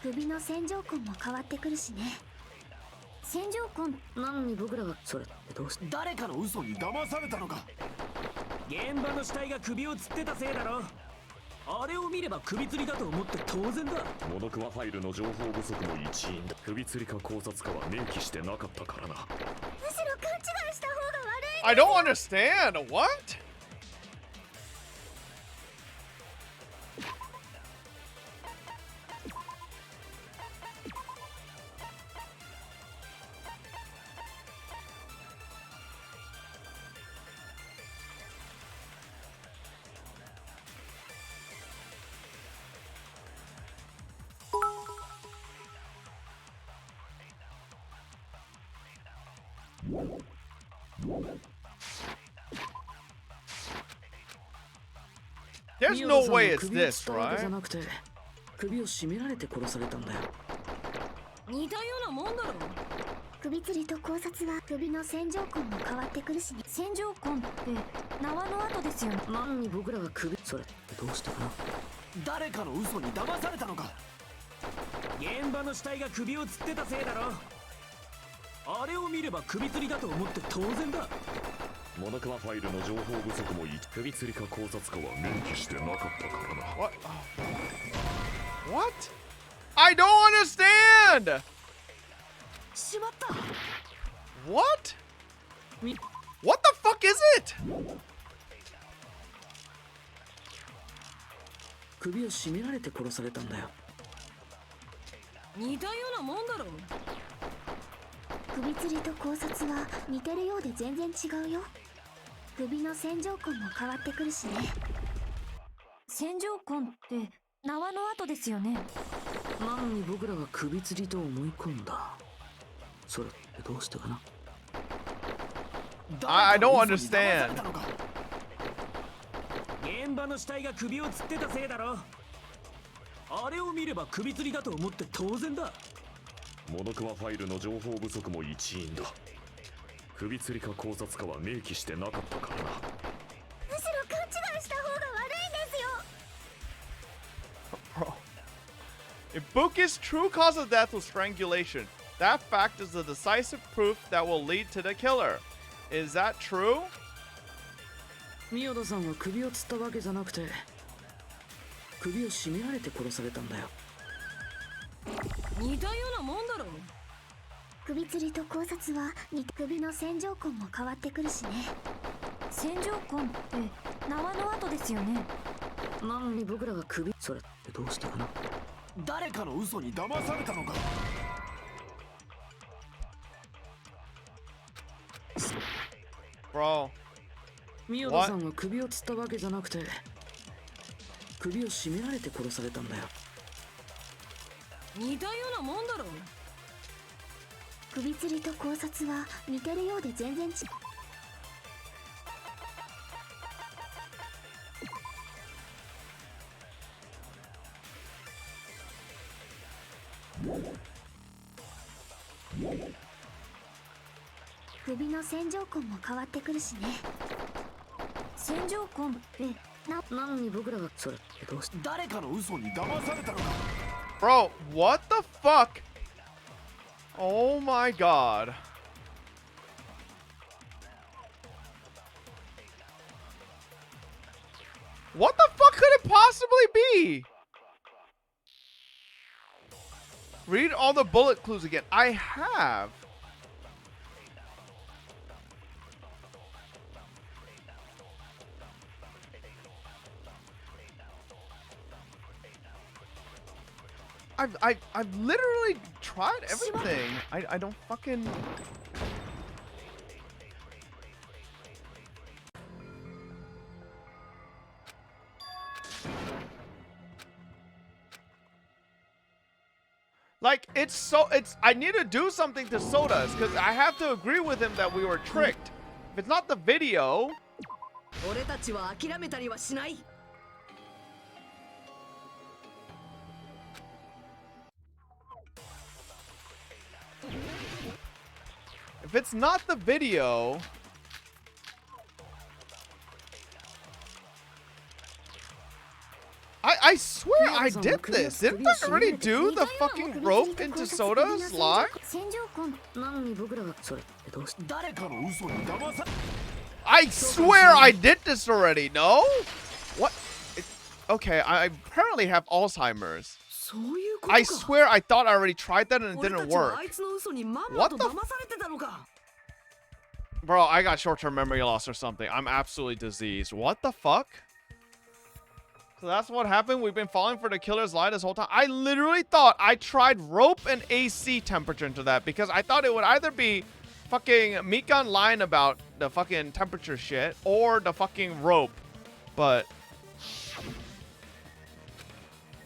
首の線条痕も変わってくるしね。線条痕なのに僕らはそれってどうして誰かの嘘に騙されたのか。現場の死体が首を吊ってたせいだろ。あれを見れば首吊りだと思って当然だ。モノクマファイルの情報不足も一因だ。首吊りか考察かは明記してなかったからな。むしろ勘違いした方が悪い。 I don't understand. What? There's no way it's this, right? じゃなくて首を絞められて殺されたんだよ。似たようなもんだろ。首吊りと考察は首の線条痕も変わってくるしね。線条痕って縄の跡ですよね。なのに僕らは首それってどうしてかな。誰かの嘘に騙されたのか。現場の死体が首を吊ってたせいだろ。あれを見れば首吊りだと思って当然だ。モノクマファイルの情報不足も首吊りか考察かは明記してなかったからな。 What? What? I don't understand! しまった。 What? み What the fuck is it? 首を絞められて殺されたんだよ。似たようなもんだろ。首吊りと考察は似てるようで全然違うよ。首の線条痕も変わってくるしね。線条痕って縄の跡ですよね。なのに僕らは首吊りと思い込んだ。それってどうしてかな。I don't understand. 現場の死体が首を吊ってたせいだろ。あれを見れば首吊りだと思って当然だ。モノクマファイルの情報不足も一因だ。首吊りか考察かは明記してなかったからな。むしろ勘違いした方が悪いですよ。 If Buki's true cause of death was strangulation, that fact is the decisive proof that will lead to the killer. Is that true? 宮田さんは首を吊ったわけじゃなくて首を絞められて殺されたんだよ。似たようなもんだろ。首吊りと考察は首の線条痕も変わってくるしね。線条痕って縄の跡ですよね。なのに僕らは首それってどうしてかな。誰かの嘘に騙されたのか。Bro. 宮田さんは首を吊ったわけじゃなくて首を絞められて殺されたんだよ。似たようなもんだろ。首吊りと考察は似てるようで全然違う。首の線条痕も変わってくるしね。線条痕ってなのに僕らがそれってどうして。誰かの嘘に騙されたのか。 Bro, what the fuck? Oh my god. What the fuck could it possibly be? Read all the bullet clues again. I have. I've literally tried everything. I don't fucking. Like, I need to do something to Soda's, because I have to agree with him that we were tricked. If it's not the video. 俺たちは諦めたりはしない。 If it's not the video. I swear I did this. Didn't I already do the fucking rope into Soda's lie? I swear I did this already. No? What? Okay, I apparently have Alzheimer's. I swear I thought I already tried that and it didn't work. What the? Bro, I got short-term memory loss or something. I'm absolutely diseased. What the fuck? So that's what happened? We've been falling for the killer's lie this whole time? I literally thought I tried rope and AC temperature into that because I thought it would either be fucking Mikan lying about the fucking temperature shit or the fucking rope. But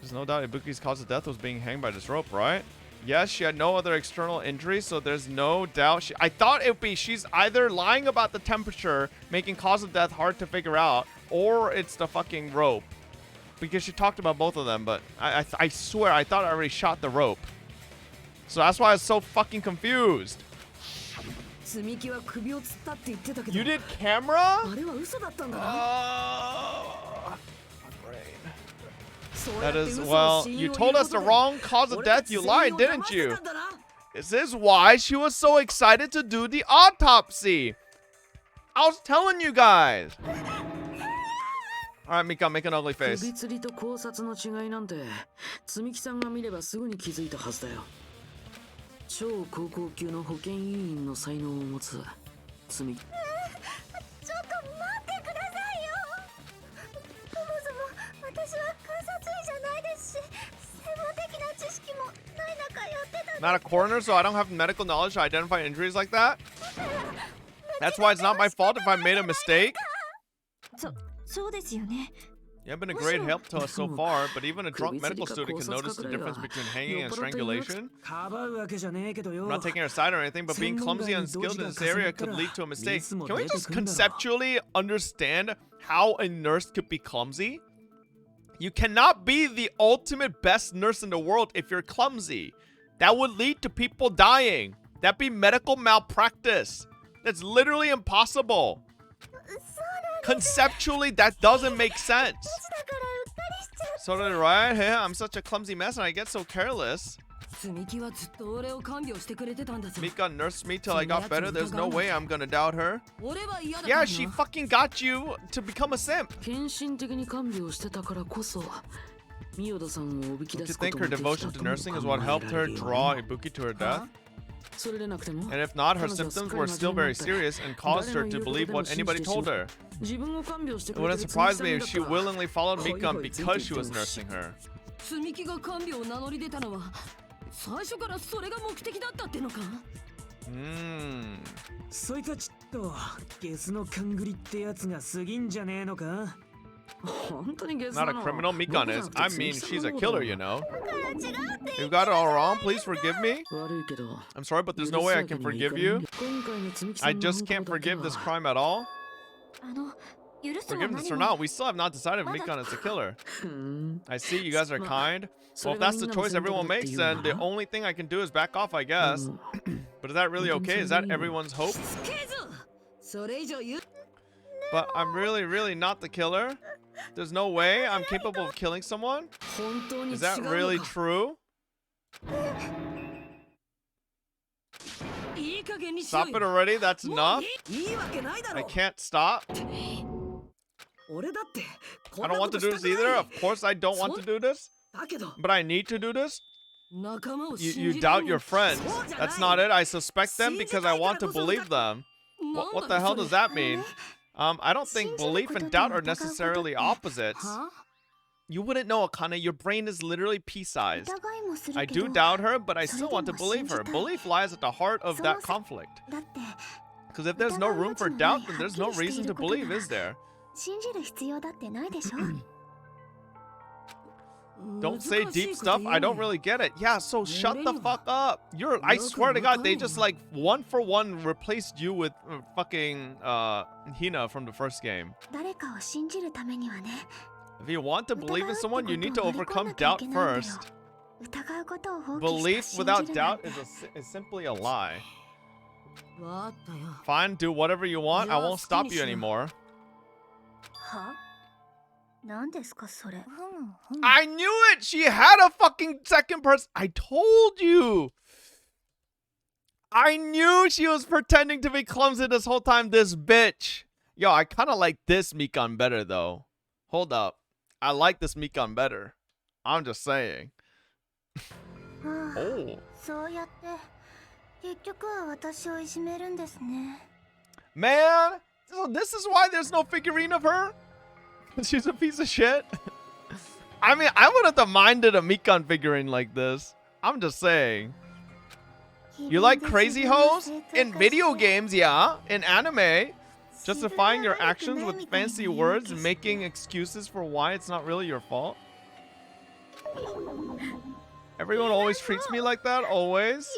there's no doubt Ibuki's cause of death was being hanged by this rope, right? Yes, she had no other external injuries, so there's no doubt. I thought it would be she's either lying about the temperature, making cause of death hard to figure out, or it's the fucking rope. Because she talked about both of them, but I swear I thought I already shot the rope. So that's why I was so fucking confused. You did camera? That is, well, you told us the wrong cause of death, you lied, didn't you? This is why she was so excited to do the autopsy. I was telling you guys. Alright, Mika, make an ugly face. Not a coroner, so I don't have medical knowledge to identify injuries like that. That's why it's not my fault if I made a mistake. You have been a great help to us so far, but even a drunk medical student can notice the difference between hanging and strangulation. I'm not taking her side or anything, but being clumsy and unskilled in this area could lead to a mistake. Can we just conceptually understand how a nurse could be clumsy? You cannot be the ultimate best nurse in the world if you're clumsy. That would lead to people dying. That'd be medical malpractice. That's literally impossible. Conceptually, that doesn't make sense. So did right? Yeah, I'm such a clumsy mess and I get so careless. Mika nursed me till I got better. There's no way I'm gonna doubt her. Yeah, she fucking got you to become a simp. Don't you think her devotion to nursing is what helped her draw Ibuki to her death? And if not, her symptoms were still very serious and caused her to believe what anybody told her. It wouldn't surprise me if she willingly followed Mikan because she was nursing her. Not a criminal, Mikan is. I mean, she's a killer, you know. You got it all wrong, please forgive me. I'm sorry, but there's no way I can forgive you. I just can't forgive this crime at all. Forgiveness or not, we still have not decided if Mikan is the killer. I see you guys are kind. Well, if that's the choice everyone makes, then the only thing I can do is back off, I guess. But is that really okay? Is that everyone's hope? But I'm really not the killer? There's no way I'm capable of killing someone? Is that really true? Stop it already, that's enough? I can't stop? I don't want to do this either. Of course I don't want to do this. But I need to do this? You doubt your friends. That's not it. I suspect them because I want to believe them. What the hell does that mean? I don't think belief and doubt are necessarily opposites. You wouldn't know, Akane. Your brain is literally pea-sized. I do doubt her, but I still want to believe her. Belief lies at the heart of that conflict. Because if there's no room for doubt, then there's no reason to believe, is there? Don't say deep stuff. I don't really get it. Yeah, so shut the fuck up. I swear to God, they just like one for one replaced you with fucking Hina from the first game. If you want to believe in someone, you need to overcome doubt first. Belief without doubt is simply a lie. Fine, do whatever you want. I won't stop you anymore. I knew it! She had a fucking second person. I told you! I knew she was pretending to be clumsy this whole time, this bitch. Yo, I kind of like this Mikan better, though. Hold up. I like this Mikan better. I'm just saying. Oh. Man, so this is why there's no figurine of her? She's a piece of shit. I mean, I wouldn't have minded a Mikan figurine like this. I'm just saying. You like crazy hoes? In video games, yeah. In anime, justifying your actions with fancy words and making excuses for why it's not really your fault. Everyone always treats me like that, always.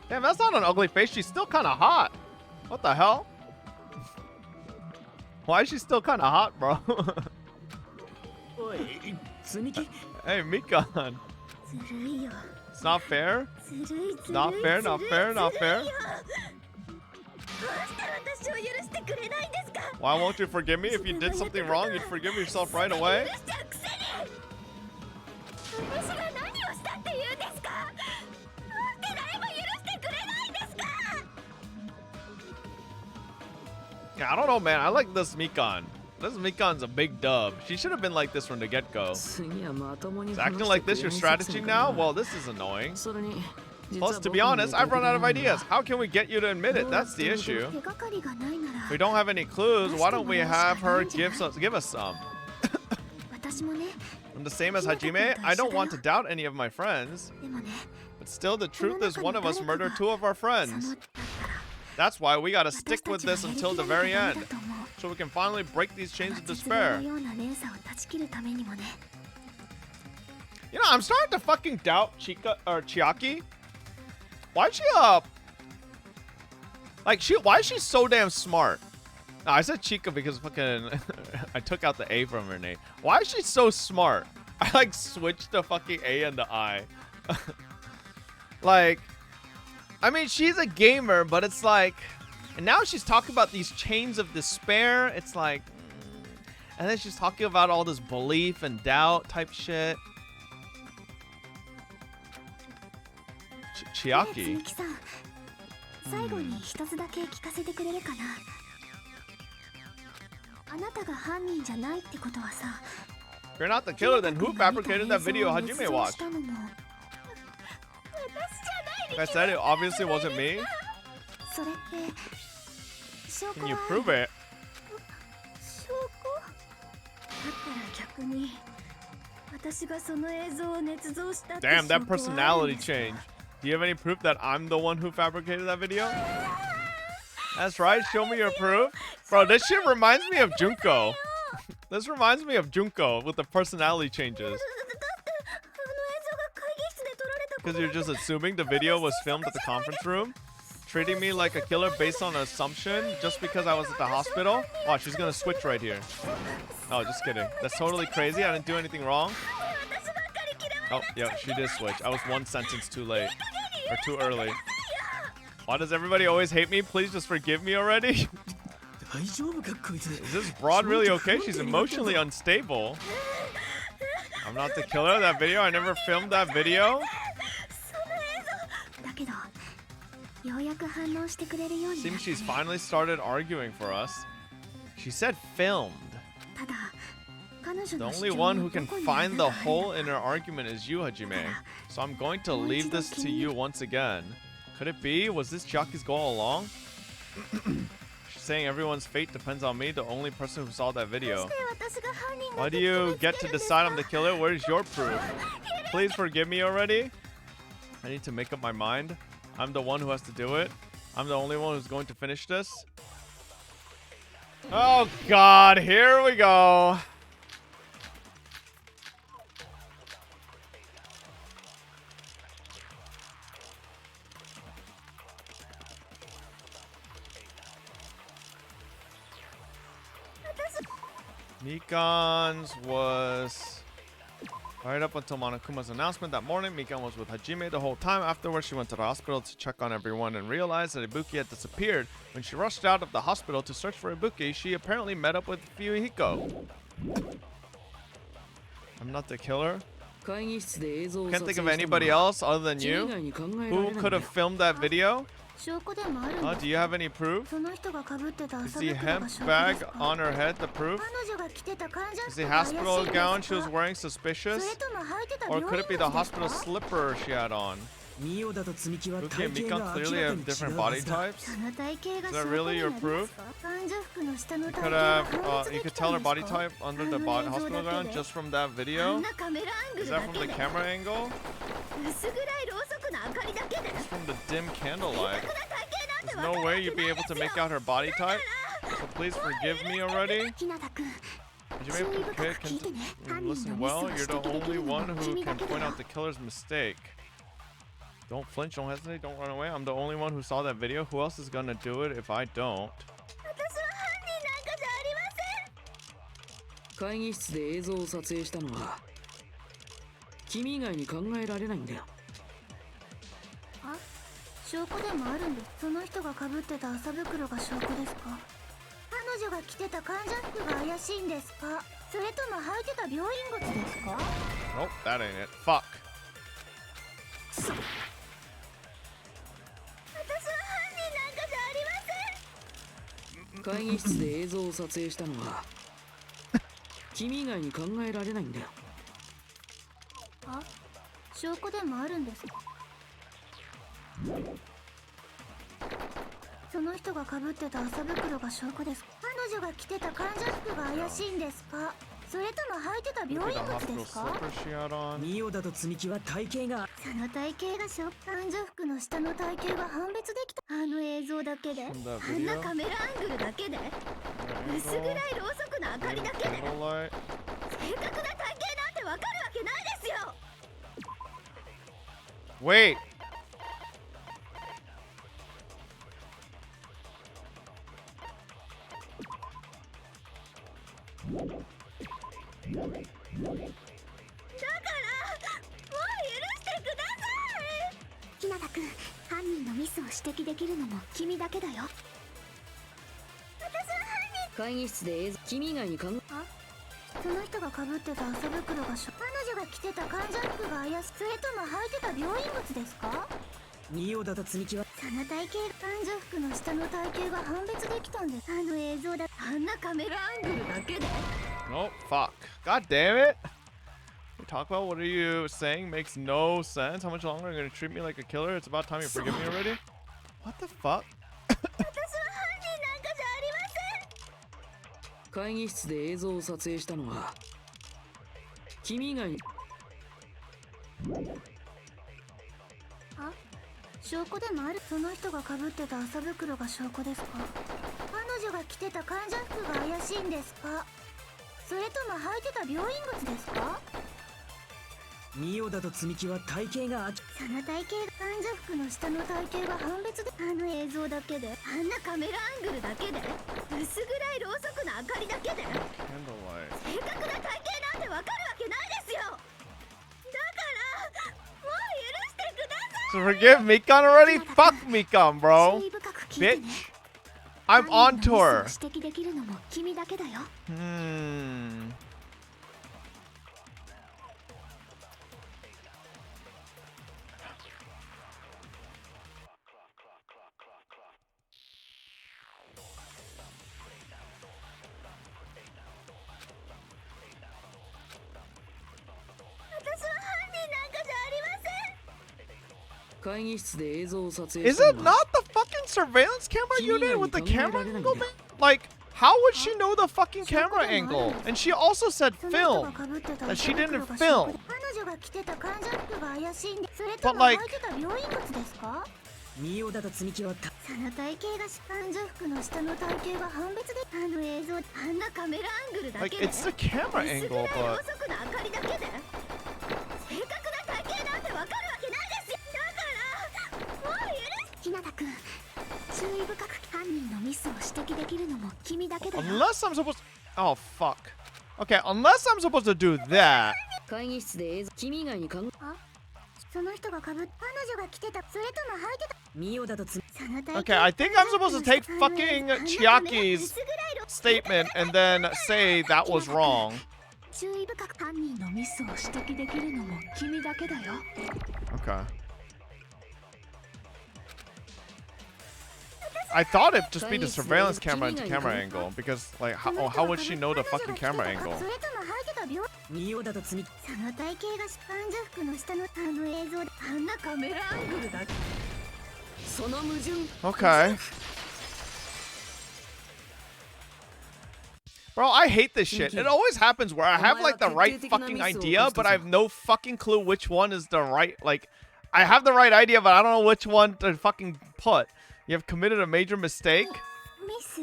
Damn, that's not an ugly face. She's still kind of hot. What the hell? Why is she still kind of hot, bro? Hey, Mikan. It's not fair. Not fair, not fair, not fair. Why won't you forgive me? If you did something wrong, you'd forgive yourself right away. Yeah, I don't know, man. I like this Mikan. This Mikan's a big dub. She should have been like this from the get-go. Is acting like this your strategy now? Well, this is annoying. Plus, to be honest, I've run out of ideas. How can we get you to admit it? That's the issue. If we don't have any clues, why don't we have her give us some? I'm the same as Hajime. I don't want to doubt any of my friends. But still, the truth is one of us murdered two of our friends. That's why we gotta stick with this until the very end. So we can finally break these chains of despair. You know, I'm starting to fucking doubt Chiaki. Why is she why is she so damn smart? No, I said Chica because fucking I took out the A from her name. Why is she so smart? I like switched the fucking A and the I. Like, I mean, she's a gamer, but it's like, and now she's talking about these chains of despair. It's like, and then she's talking about all this belief and doubt type shit. Chiaki. If you're not the killer, then who fabricated that video Hajime watched? Like I said, it obviously wasn't me. Can you prove it? Damn, that personality change. Do you have any proof that I'm the one who fabricated that video? That's right, show me your proof. Bro, this shit reminds me of Junko. This reminds me of Junko with the personality changes. Because you're just assuming the video was filmed at the conference room. Treating me like a killer based on an assumption just because I was at the hospital. Watch, she's gonna switch right here. Oh, just kidding. That's totally crazy. I didn't do anything wrong. Oh, yeah, she did switch. I was one sentence too late. Or too early. Why does everybody always hate me? Please just forgive me already. Is this broad really okay? She's emotionally unstable. I'm not the killer of that video. I never filmed that video. Seems she's finally started arguing for us. She said filmed. The only one who can find the hole in her argument is you, Hajime. So I'm going to leave this to you once again. Could it be? Was this Chiaki's goal all along? She's saying everyone's fate depends on me, the only person who saw that video. Why do you get to decide I'm the killer? Where's your proof? Please forgive me already. I need to make up my mind. I'm the one who has to do it. I'm the only one who's going to finish this. Oh God, here we go. Mikan's was right up until Monokuma's announcement that morning. Mikan was with Hajime the whole time. Afterwards, she went to the hospital to check on everyone and realized that Ibuki had disappeared. When she rushed out of the hospital to search for Ibuki, she apparently met up with Fuyuhiko. I'm not the killer. Can't think of anybody else other than you who could have filmed that video. Do you have any proof? Is the hemp bag on her head the proof? Is the hospital gown she was wearing suspicious? Or could it be the hospital slipper she had on? Uki and Mikan clearly have different body types. Is that really your proof? You could tell her body type under the hospital gown just from that video? Is that from the camera angle? It's from the dim candlelight. There's no way you'd be able to make out her body type. So please forgive me already. Listen well, you're the only one who can point out the killer's mistake. Don't flinch, don't hesitate, don't run away. I'm the only one who saw that video. Who else is gonna do it if I don't? 会議室で映像を撮影したのは君以外に考えられないんだよ。証拠でもあるんです。その人が被ってた麻袋が証拠ですか？彼女が着てた患者服が怪しいんですか？それとも履いてた病院靴ですか？ Nope, that ain't it. Fuck. 私は犯人なんかじゃありません。会議室で映像を撮影したのは君以外に考えられないんだよ。証拠でもあるんですか？その人が被ってた麻袋が証拠ですか？彼女が着てた患者服が怪しいんですか？それとも履いてた病院靴ですか？ミオダと積み木は体型がその体型が患者服の下の体型が判別できた。あの映像だけで、あんなカメラアングルだけで、薄暗いろうそくの明かりだけで、正確な体型なんてわかるわけないですよ。Wait.会議室で映像君以外に考えその人が被ってた麻袋が彼女が着てた患者服が怪しい。それとも履いてた病院靴ですか？ミオダと積み木はその体型患者服の下の体型が判別できたんです。あの映像だ。あんなカメラアングルだけで。Oh, fuck. God damn it. We talk about what are you saying makes no sense. How much longer are you going to treat me like a killer? It's about time you forgive me already. What the fuck? 会議室で映像を撮影したのは君以外に証拠でもある。その人が被ってた麻袋が証拠ですか？彼女が着てた患者服が怪しいんですか？それとも履いてた病院靴ですか？ミオダと積み木は体型がその体型が患者服の下の体型が判別で、あの映像だけで、あんなカメラアングルだけで、薄暗いろうそくの明かりだけで、正確な体型なんてわかるわけないですよ。だからもう許してください。 So forgive Mikan already? Fuck Mikan, bro. Bitch. I'm on tour. 指摘できるのも君だけだよ。会議室で映像を撮影 Is した it のは not the fucking surveillance camera unit with the camera angle, man? Like, how would she know the fucking camera angle? And she also said film. That she didn't film. But like, ミオダと積み木はその体型が患者服の下の体型が判別で、あの映像、あんなカメラアングルだけ like で、 it's the camera 薄 angle, 暗いろう but そくの明かりだけで、正確な体型なんてわかるわけないですよ。だからもう許し、日向君、注意深く犯人のミスを指摘できるのも君だけだよ。 unless I'm supposed oh fuck. Okay, unless I'm supposed to do that. 会議室で映像君以外に考えその人が彼女が着てた、それとも履いてた。ミオダと積み Okay, I think I'm supposed to take fucking Chiaki's statement and then say that was wrong. 注意深く犯人のミスを指摘できるのも君だけだよ。 Okay. I thought it'd just be the surveillance camera into camera angle because like how would she know the fucking camera angle? それとも履いてた病ミオダと積みその体型が患者服の下のあの映像で、あんなカメラアングルだけ。その矛盾 Okay. Bro, I hate this shit. It always happens where I have like the right fucking idea, but I have no fucking clue which one is the right, like, I have the right idea, but I don't know which one to fucking put. You have committed a major mistake. ミス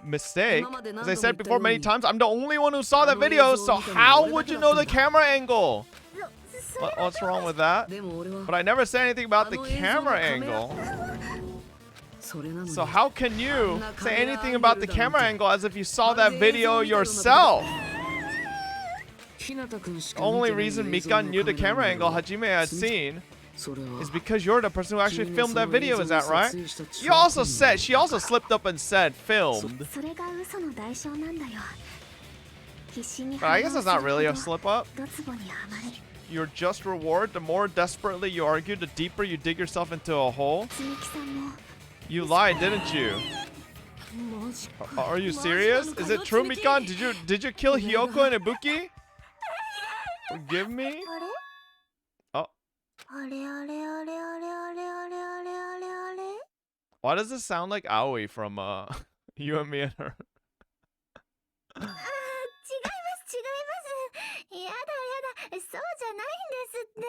Mistake? As I said before many times, I'm the only one who saw that video, so how would you know the camera angle? What's wrong with that? でも俺は But I never said anything about the camera angle. それなのに So how can you say anything about the camera angle as if you saw that video yourself? 日向君し The か見 only てない reason 映像の Mikan knew the カメ camera ラ angle は Hajime had seen それは is because you're the person who actually 君が filmed そ that の video, 映 is 像を that 撮 right? 影した You also 直 said, 後 she also slipped up and said filmed. それが嘘の代償なんだよ。必死に But I guess that's not really a slip up. ドツボにはまり、 Your just reward, the more desperately you argue, the deeper you dig yourself into a hole. 積木さんも You lied, didn't you? マジか Are you serious? Is it true, Mikan? Did you kill Hyoko and Ibuki? Forgive me? あれああれあれあれあれあれあれあれあれあれ Why does this sound like Aoi from You and Me and Her? 違います。やだやだ、そうじゃないんですって。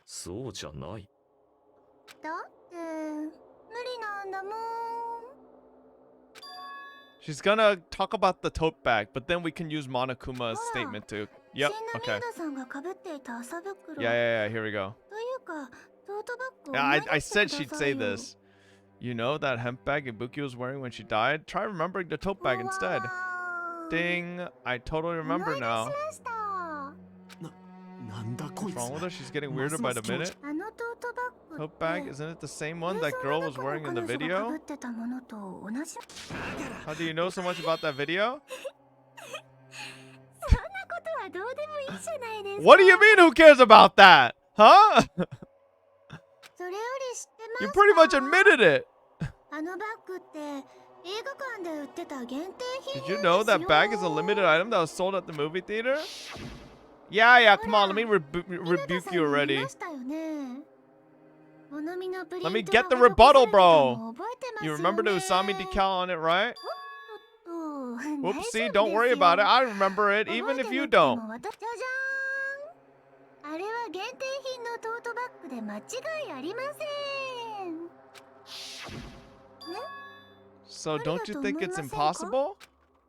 そうじゃない。だって無理なんだもん。 She's gonna talk about the tote bag, but then we can use Monokuma's statement too. Yep, 死んだ okay. ミウダさんが被っていた麻袋。 Yeah, here we go. というか、トートバッグを Yeah, 思い出 I して said くだ she'd さ say いよ。 this. You know that hemp bag Ibuki was wearing when she died? Try remembering the tote bag instead. うわー Ding, I totally remember 思い出し now. ました。なんだこい What's つ wrong with her? She's getting weirder by the minute. あのトートバッグ Tote bag, isn't it the same one that girl was wearing in the 被 video? ってたものと同じ。 How do you know so much about that video? そんなことはどうでもいいじゃないですか。 What do you mean who cares about that? Huh? それより知ってます You か pretty much admitted it. あのバッグって映画館で売ってた限定品 Did you know that bag is a limited item that was sold at the movie theater? Yeah, come on, let me rebuke you already. Let me get the rebuttal, bro. You remember the Usami decal on it, right? Whoopsie, don't worry about it. I remember it, even if you don't. あれは限定品のトートバッグで間違いありません。So don't you think it's impossible?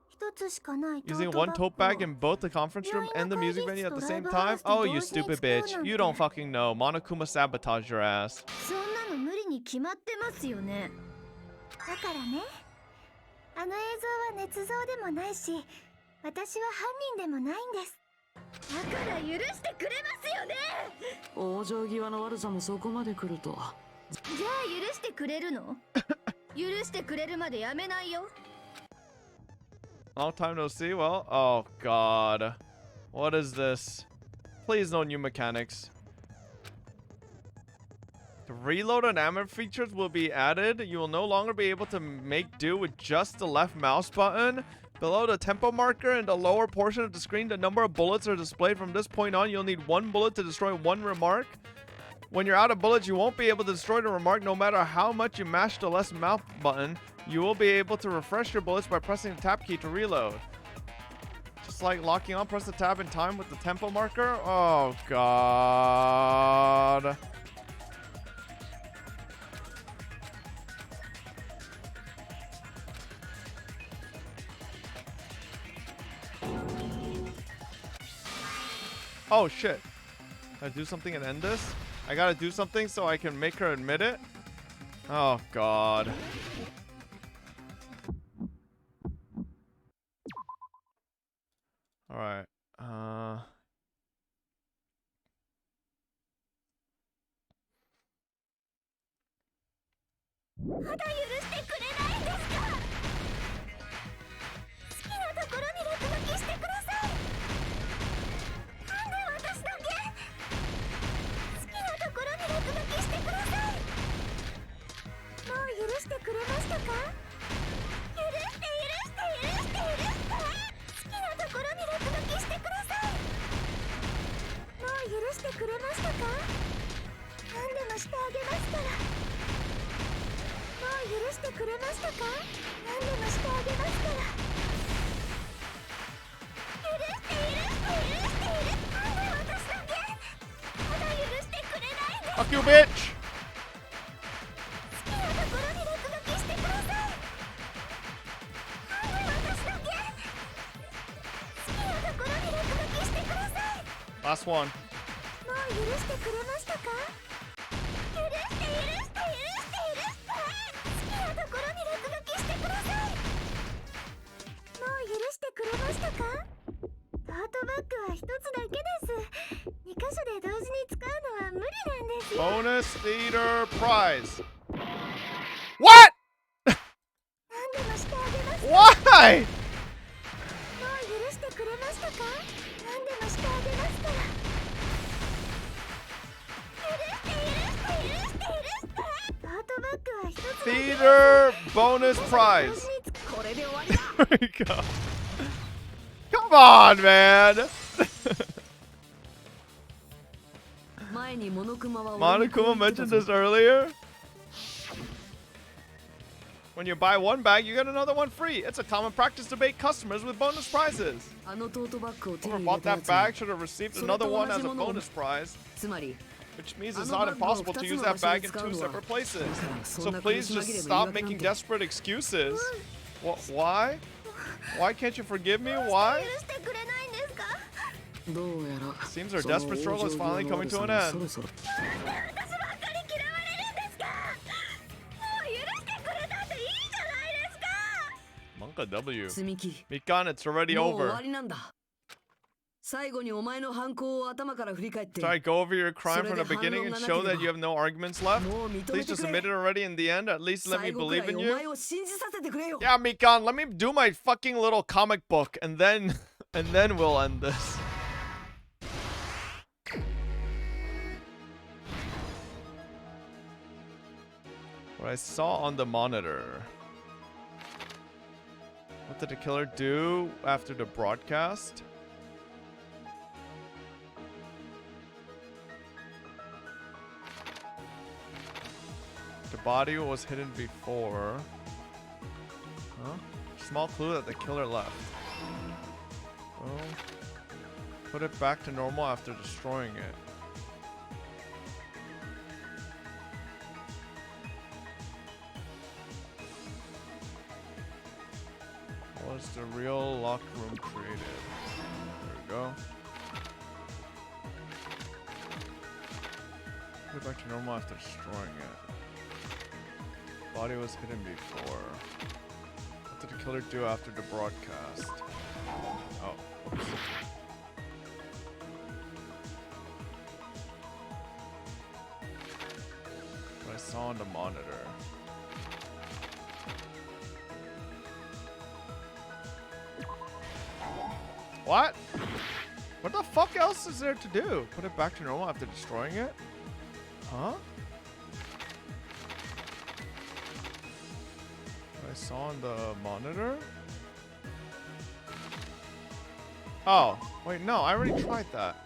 一つしかないトー Using ト one バッ tote グを bag in both the conference room and the music venue at the same time? Live Oh, house you to stupid those bitch. needs You don't fucking know. Monokuma sabotaged your ass. そんなの無理に決まってますよね。だからね、あの映像は捏造でもないし、私は犯人でもないんです。だから許してくれますよね。往生際の悪さもそこまで来ると。じゃあ許してくれるの？許してくれるまでやめないよ。Long time no see. Well, oh god. What is this? Please no new mechanics. The reload and ammo features will be added. You will no longer be able to make do with just the left mouse button. Below the tempo marker in the lower portion of the screen, the number of bullets are displayed. From this point on, you'll need one bullet to destroy one remark. When you're out of bullets, you won't be able to destroy the remark no matter how much you mash the left mouse button. You will be able to refresh your bullets by pressing the tab key to reload. Just like locking on, press the tab in time with the tempo marker. Oh god. Oh shit. Can I do something and end this? I gotta do something so I can make her admit it? Oh god. Alright. まだ許してくれないんですか？好きなところに落書きしてください。なんで私だけ？好きなところに落書きしてください。もう許してくれましたか？許して好きなところに落書きしてください。もう許してくれましたか？何でもしてあげますから。もう許してくれましたか？何でもしてあげますから。なんで私だけ？まだ許してくれないんですか？ Fuck you, bitch! 好きなところに落書きしてください。なんで私だけ？好きなところに落書きしてください。 Last one. もう許してくれましたか？許して好きなところに落書きしてください。もう許してくれましたか？トートバッグは一つだけです。2箇所で同時に使うのは無理なんですよ。 Bonus theater prize. What? 何でもしてあげます。 Why? もう許してくれましたか？何でもしてあげますから。トートバッグは一つだけです。 Theater bonus prize. これで終わりだ。 There we go. Come on, man. 前にモノクマは Monokuma mentioned this earlier. When you buy one bag, you get another one free. It's a common practice to bait customers with bonus prizes. あのトートバッグを手 Whoever に入 bought れたや that つは bag should have received another one as a bonus prize. つまり Which means it's not impossible to use that bag in two separate places. So please just stop making desperate excuses. Why? Why can't you forgive me? Why? 許してくれないんですか？どうやら Seems our desperate struggle is finally coming to an end. そろそろなんで私ばっかり嫌われるんですか？もう許してくれたっていいじゃないですか。 Monka W. 積み木 Mikan, it's already もう終 over. わりなんだ。最後にお前の犯行を頭から振り返って Try to go over your crime from the beginning and show that you have no arguments left. もう認め Please て just くれ。 admit it already in the end. At least let me 最後く believe らい in お you. 前を信じさせてくれよ。 Yeah, Mikan, let me do my fucking little comic book and then we'll end this. What I saw on the monitor. What did the killer do after the broadcast? The body was hidden before. Huh? Small clue that the killer left. Well, put it back to normal after destroying it. Was the real locked room created? There we go. Put it back to normal after destroying it. Body was hidden before. What did the killer do after the broadcast? Oh, oops. What I saw on the monitor. What? What the fuck else is there to do? Put it back to normal after destroying it? Huh? What I saw on the monitor? Oh, wait, no, I already tried that.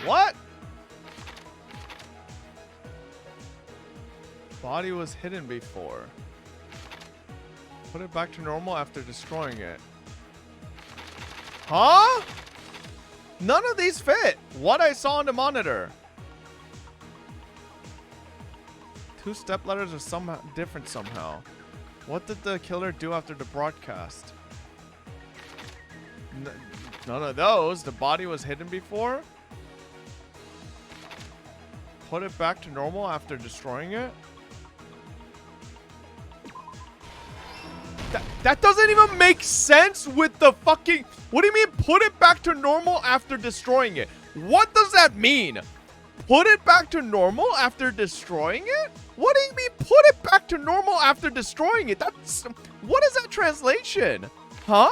What? Body was hidden before. Put it back to normal after destroying it. Huh? None of these fit. What I saw on the monitor. Two step letters are somehow different somehow. What did the killer do after the broadcast? None of those. The body was hidden before. Put it back to normal after destroying it. That doesn't even make sense with the fucking... What do you mean put it back to normal after destroying it? What does that mean? Put it back to normal after destroying it? What do you mean put it back to normal after destroying it? That's... What is that translation? Huh?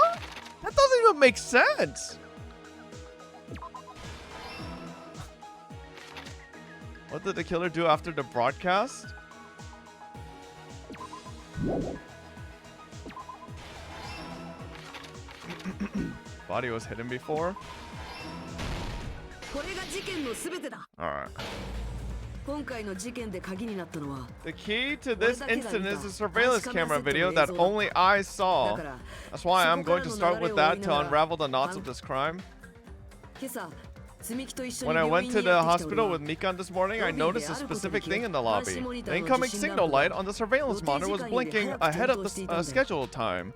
That doesn't even make sense. What did the killer do after the broadcast? Body was hidden before. Alright. The key to this incident is a surveillance camera video that only I saw. That's why I'm going to start with that to unravel the knots of this crime. When I went to the hospital with Mikan this morning, I noticed a specific thing in the lobby. The incoming signal light on the surveillance monitor was blinking ahead of the scheduled time.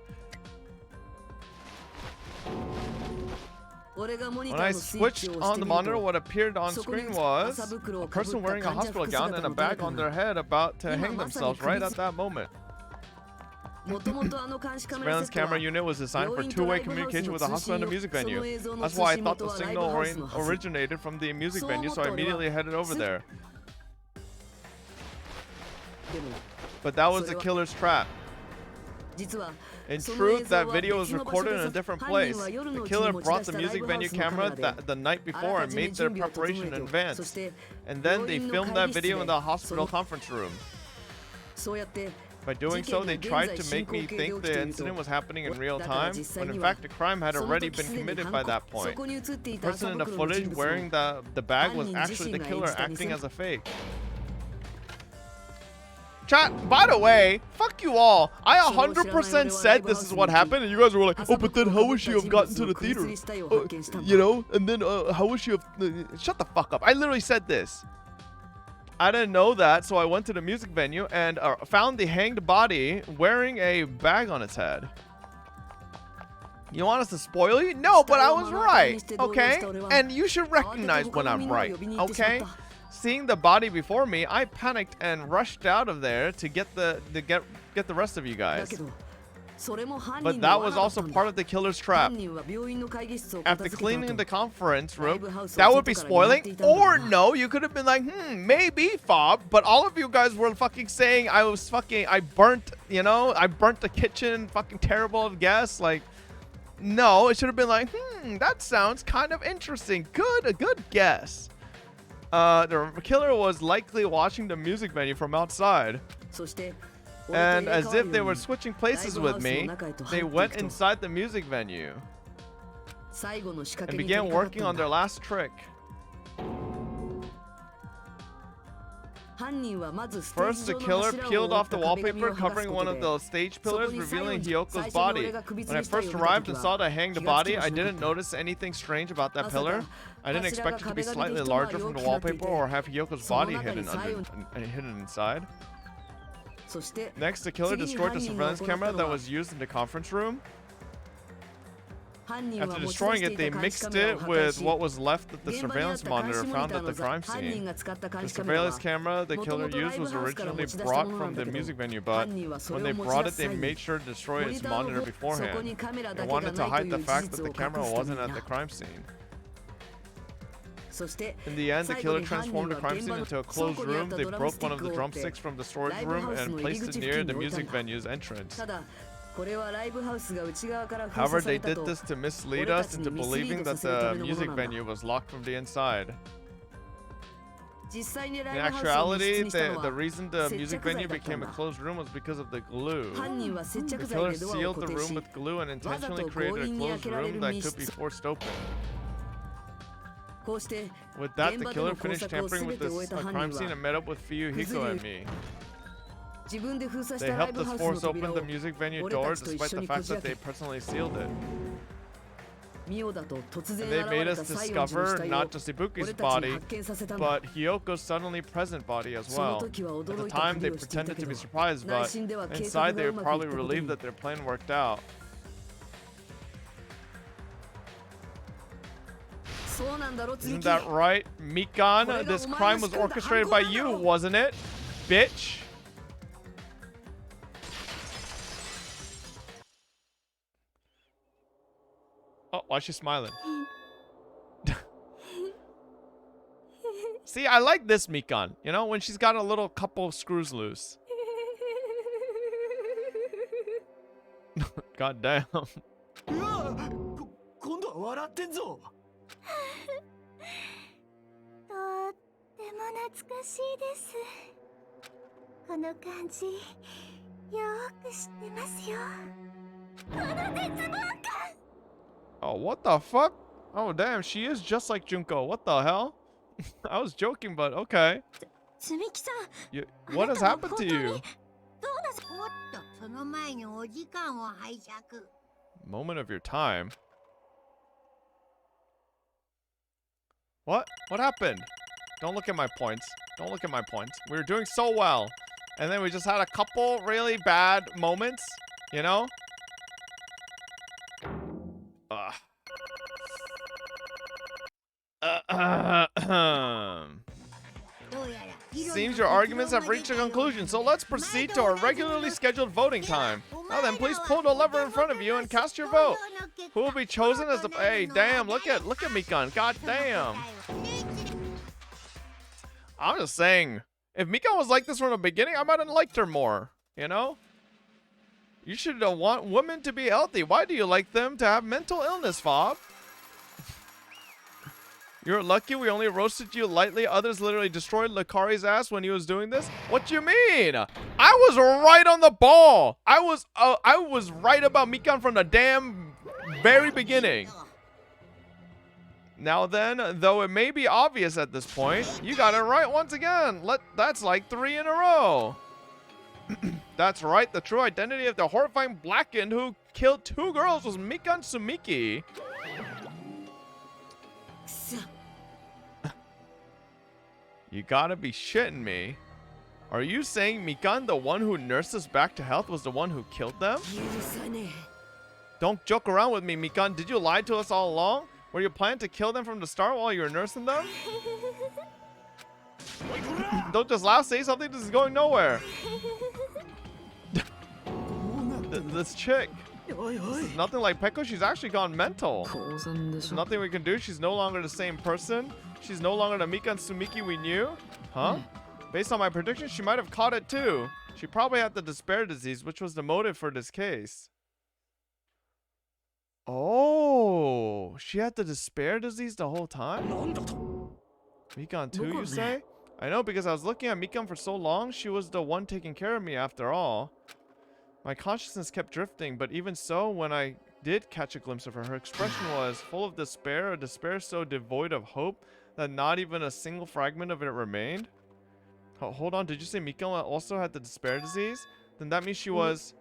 When I switched on the monitor, what appeared on screen was a person wearing a hospital gown and a bag on their head about to hang themselves right at that moment. Surveillance camera unit was designed for two-way communication with the hospital and the music venue. That's why I thought the signal originated from the music venue, so I immediately headed over there. But that was the killer's trap. In truth, that video was recorded in a different place. The killer brought the music venue camera the night before and made their preparation in advance. And then they filmed that video in the hospital conference room. By doing so, they tried to make me think the incident was happening in real time, when in fact the crime had already been committed by that point. The person in the footage wearing the bag was actually the killer acting as a fake. Chat, by the way, fuck you all. I 100% said this is what happened, and you guys were like, oh, but then how would she have gotten to the theater? You know, and then how would she have... Shut the fuck up. I literally said this. I didn't know that, so I went to the music venue and found the hanged body wearing a bag on its head. You want us to spoil you? No, but I was right, okay? And you should recognize when I'm right, okay? Seeing the body before me, I panicked and rushed out of there to get the rest of you guys. But that was also part of the killer's trap. After cleaning the conference room, that would be spoiling. Or no, you could have been like, maybe, Fob. But all of you guys were fucking saying I burnt, you know, I burnt the kitchen, fucking terrible guess. Like, no, it should have been like, that sounds kind of interesting. A good guess. The killer was likely watching the music venue from outside. And as if they were switching places with me, they went inside the music venue and began working on their last trick. First, the killer peeled off the wallpaper covering one of the stage pillars, revealing Hyoko's body. When I first arrived and saw the hanged body, I didn't notice anything strange about that pillar. I didn't expect it to be slightly larger from the wallpaper or have Hyoko's body hidden inside. Next, the killer destroyed the surveillance camera that was used in the conference room. After destroying it, they mixed it with what was left of the surveillance monitor found at the crime scene. The surveillance camera the killer used was originally brought from the music venue, but when they brought it, they made sure to destroy its monitor beforehand. They wanted to hide the fact that the camera wasn't at the crime scene. In the end, the killer transformed the crime scene into a closed room. They broke one of the drumsticks from the storage room and placed it near the music venue's entrance. However, they did this to mislead us into believing that the music venue was locked from the inside. In actuality, the reason the music venue became a closed room was because of the glue. The killer sealed the room with glue and intentionally created a closed room that could be forced open. With that, the killer finished tampering with this crime scene and met up with Fuyuhiko and me. They helped us force open the music venue door despite the fact that they personally sealed it. And they made us discover not just Ibuki's body, but Hyoko's suddenly present body as well. At the time, they pretended to be surprised, but inside they were probably relieved that their plan worked out. Isn't that right, Mikan? This crime was orchestrated by you, wasn't it, bitch? Oh, why is she smiling? See, I like this Mikan. You know, when she's got a little couple screws loose. God damn. 今度は笑ってんぞ。とっても懐かしいです。この感じ、よーく知ってますよ。この絶望感。Oh, what the fuck? Oh, damn, she is just like Junko. What the hell? I was joking, but okay. What has happened to you? Moment of your time. What? What happened? Don't look at my points. Don't look at my points. We were doing so well. And then we just had a couple really bad moments, you know? Seems your arguments have reached a conclusion, so let's proceed to our regularly scheduled voting time. Now then, please pull the lever in front of you and cast your vote. Who will be chosen as the... Hey, damn, look at Mikan. God damn. I'm just saying, if Mikan was like this from the beginning, I might have liked her more, you know? You should want women to be healthy. Why do you like them to have mental illness, Fob? You're lucky we only roasted you lightly. Others literally destroyed Lakari's ass when he was doing this. What do you mean? I was right on the ball. I was right about Mikan from the damn very beginning. Now then, though it may be obvious at this point, you got it right once again. That's like 3 in a row. That's right. The true identity of the horrifying Blackened who killed 2 girls was Mikan Sumiki. You gotta be shitting me. Are you saying Mikan, the one who nursed us back to health, was the one who killed them? Don't joke around with me, Mikan. Did you lie to us all along? Were you planning to kill them from the start while you were nursing them? Don't just laugh, say something. This is going nowhere. This chick. This is nothing like Peko. She's actually gone mental. There's nothing we can do. She's no longer the same person. She's no longer the Mikan Sumiki we knew. Huh? Based on my prediction, she might have caught it too. She probably had the despair disease, which was the motive for this case. Oh, she had the despair disease the whole time? Mikan too, you say? I know, because I was looking at Mikan for so long. She was the one taking care of me after all. My consciousness kept drifting, but even so, when I did catch a glimpse of her, her expression was full of despair, a despair so devoid of hope that not even a single fragment of it remained. Oh, hold on, did you say Mikan also had the despair disease? Then that means she was...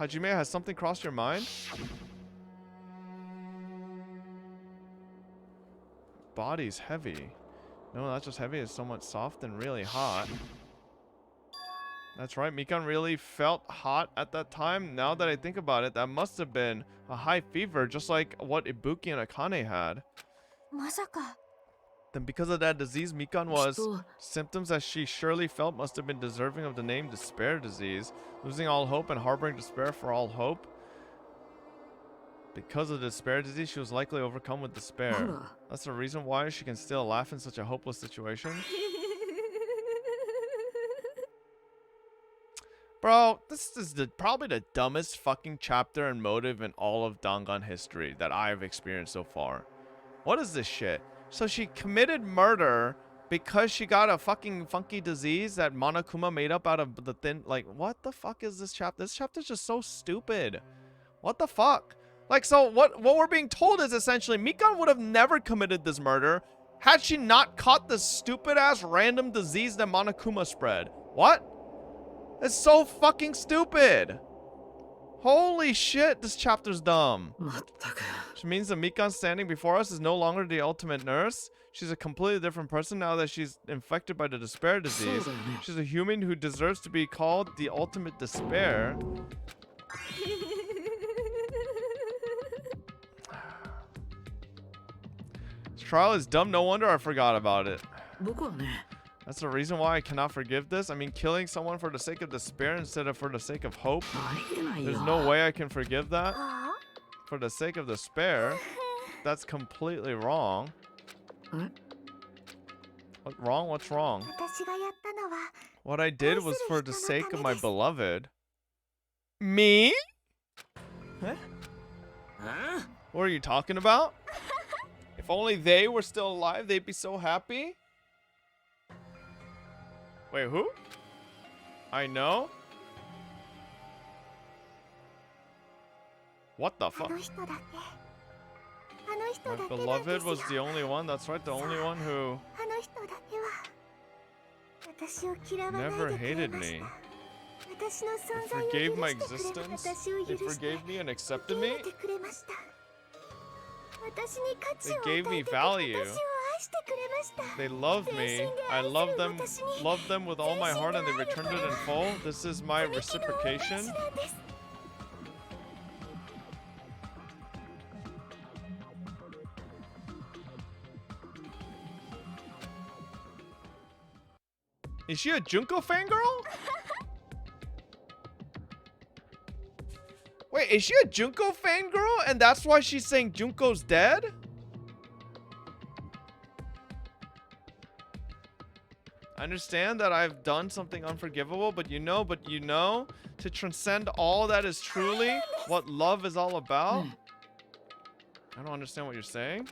Hajime, has something crossed your mind? Body's heavy. No, not just heavy, it's somewhat soft and really hot. That's right, Mikan really felt hot at that time. Now that I think about it, that must have been a high fever, just like what Ibuki and Akane had. まさか Then because of that disease Mikan きっ was, と symptoms that she surely felt must have been deserving of the name despair disease. Losing all hope and harboring despair for all hope. Because of the despair disease, she was likely overcome with despair. Hara. That's the reason why she can still laugh in such a hopeless situation. Bro, this is probably the dumbest fucking chapter and motive in all of Dangan history that I've experienced so far. What is this shit? So she committed murder because she got a fucking funky disease that Monokuma made up out of the thin... Like, what the fuck is this chapter? This chapter's just so stupid. What the fuck? Like, so what we're being told is essentially Mikan would have never committed this murder had she not caught this stupid-ass random disease that Monokuma spread. What? It's so fucking stupid. Holy shit, this chapter's dumb. まったく Which means the Mikan standing before us is no longer the ultimate nurse. She's a completely different person now that she's infected by the despair disease. そうだよね She's a human who deserves to be called the ultimate despair. This trial is dumb, no wonder I forgot about it. 僕はね That's the reason why I cannot forgive this. I mean, killing someone for the sake of despair instead of for the sake of hope. ありえないよ There's no way I can forgive that は for the sake of despair. That's completely wrong. え What wrong? What's wrong? あ私がやったのは What I did was for the sake of my beloved. Me? あ What are you talking about? If only they were still alive, they'd be so happy. Wait, who? I know? What the あ fuck? の人だけあの人 My だけなんで beloved す was よ the only one. That's right, the only one who あの人だけは私を嫌わない never でくれ hated まし me. た私の They 存在を forgave 許 my してくれる existence. 私を They 許して forgave me and 受 accepted け入 me. れてくれました私に価値 They を gave 与 me えて私を value. 愛してくれました They loved me. I love them with all my heart, and they returned it in full. This is my 神木の恩返 reciprocation. しなんです Is she a Junko fangirl? Wait, is she a Junko fangirl? And that's why she's saying Junko's dead? I understand that I've done something unforgivable, but you know, to transcend all that is truly what love is all about. I don't understand what you're saying.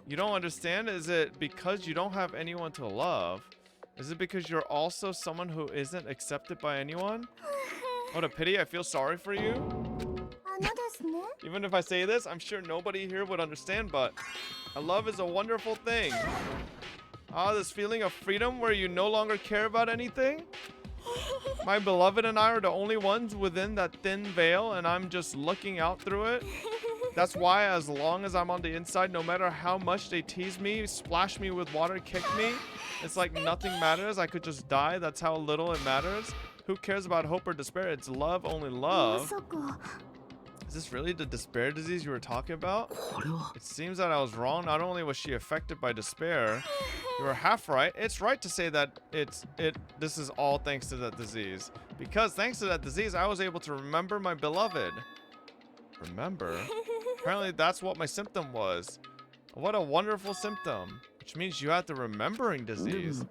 You don't understand? Is it because you don't have anyone to love? Is it because you're also someone who isn't accepted by anyone? What a pity, I feel sorry for you. あのですね Even if I say this, I'm sure nobody here would understand, but love is a wonderful thing. Ah, this feeling of freedom where you no longer care about anything. My beloved and I are the only ones within that thin veil, and I'm just looking out through it. That's why as long as I'm on the inside, no matter how much they tease me, splash me with water, kick me, it's like nothing matters. I could just die. That's how little it matters. Who cares about hope or despair? It's love, only ま love. さか Is this really the despair disease you were talking about? これは It seems that I was wrong. Not only was she affected by despair, you were half right. It's right to say that this is all thanks to that disease. Because thanks to that disease, I was able to remember my beloved. Remember? Apparently that's what my symptom was. What a wonderful symptom. Which means you had the remembering disease.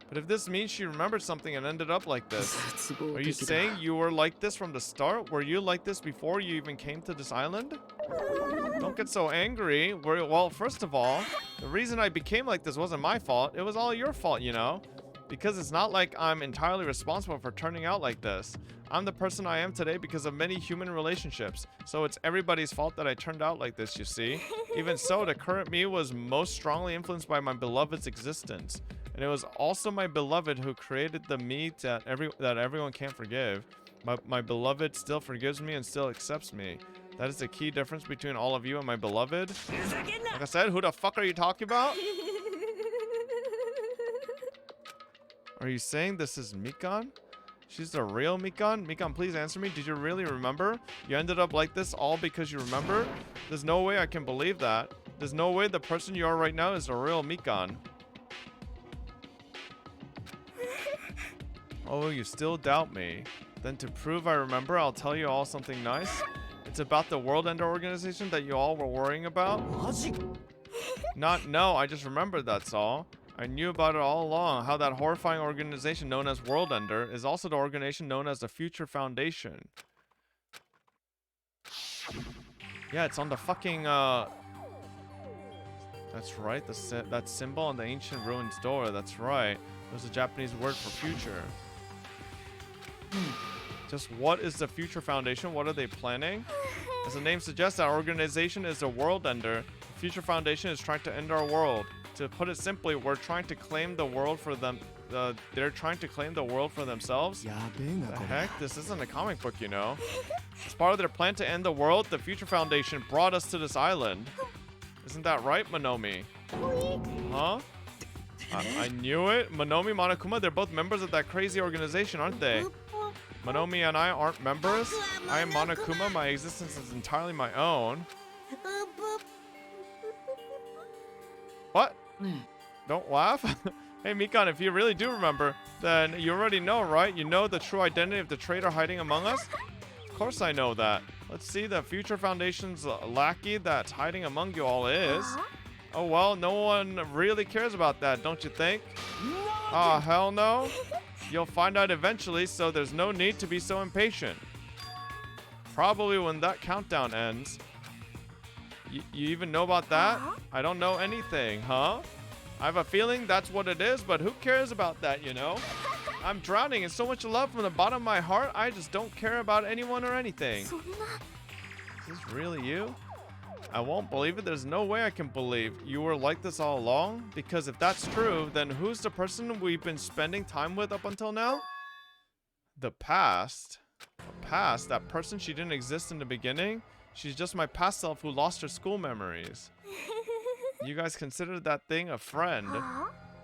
But if this means she remembered something and ended up like this, 絶望 are you 的だ saying you were like this from the start? Were you like this before you even came to this island? Don't get so angry. Well, first of all, the reason I became like this wasn't my fault. It was all your fault, you know? Because it's not like I'm entirely responsible for turning out like this. I'm the person I am today because of many human relationships. So it's everybody's fault that I turned out like this, you see? Even so, the current me was most strongly influenced by my beloved's existence. And it was also my beloved who created the me that everyone can't forgive. My beloved still forgives me and still accepts me. That is the key difference between all of you and my beloved. ふざけんな Like I said, who the fuck are you talking about? Are you saying this is Mikan? She's the real Mikan? Mikan, please answer me. Did you really remember? You ended up like this all because you remember? There's no way I can believe that. There's no way the person you are right now is the real Mikan. Oh, you still doubt me. Then to prove I remember, I'll tell you all something nice. It's about the World Ender organization that you all were worrying about. No, I just remembered, that's all. I knew about it all along, how that horrifying organization known as World Ender is also the organization known as the Future Foundation. Yeah, it's on the fucking, That's right, that symbol on the ancient ruins door, that's right. It was a Japanese word for future. Just what is the Future Foundation? What are they planning? As the name suggests, that organization is a world ender. The Future Foundation is trying to end our world. To put it simply, we're trying to claim the world for them. They're trying to claim the world for themselves? The heck? This isn't a comic book, you know. As part of their plan to end the world, the Future Foundation brought us to this island. Isn't that right, Monomi? Huh? I knew it. Monomi, Monokuma, they're both members of that crazy organization, aren't they? Monomi and I aren't members. I am Monokuma. My existence is entirely my own. What? Don't laugh. Hey, Mikan, if you really do remember, then you already know, right? You know the true identity of the traitor hiding among us? Of course I know that. Let's see, the Future Foundation's lackey that's hiding among you all is. Oh, well, no one really cares about that, don't you think? Oh, hell no. You'll find out eventually, so there's no need to be so impatient. Probably when that countdown ends. You even know about that? I don't know anything, huh? I have a feeling that's what it is, but who cares about that, you know? I'm drowning in so much love from the bottom of my heart, I just don't care about anyone or anything. Is this really you? I won't believe it. There's no way I can believe you were like this all along. Because if that's true, then who's the person we've been spending time with up until now? The past. The past? That person, she didn't exist in the beginning? She's just my past self who lost her school memories. You guys consider that thing a friend.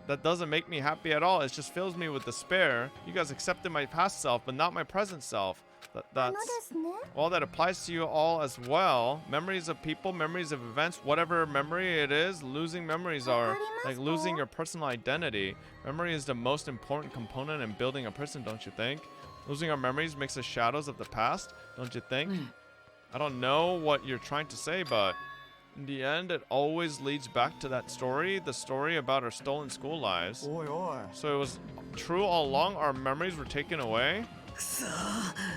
That doesn't make me happy at all. It just fills me with despair. You guys accepted my past self, but not my present self. That's all that applies to you all as well. Memories of people, memories of events, whatever memory it is, losing memories are like losing your personal identity. Memory is the most important component in building a person, don't you think? Losing our memories makes us shadows of the past, don't you think? I don't know what you're trying to say, but in the end, it always leads back to that story, the story about our stolen school lives. So it was true all along, our memories were taken away?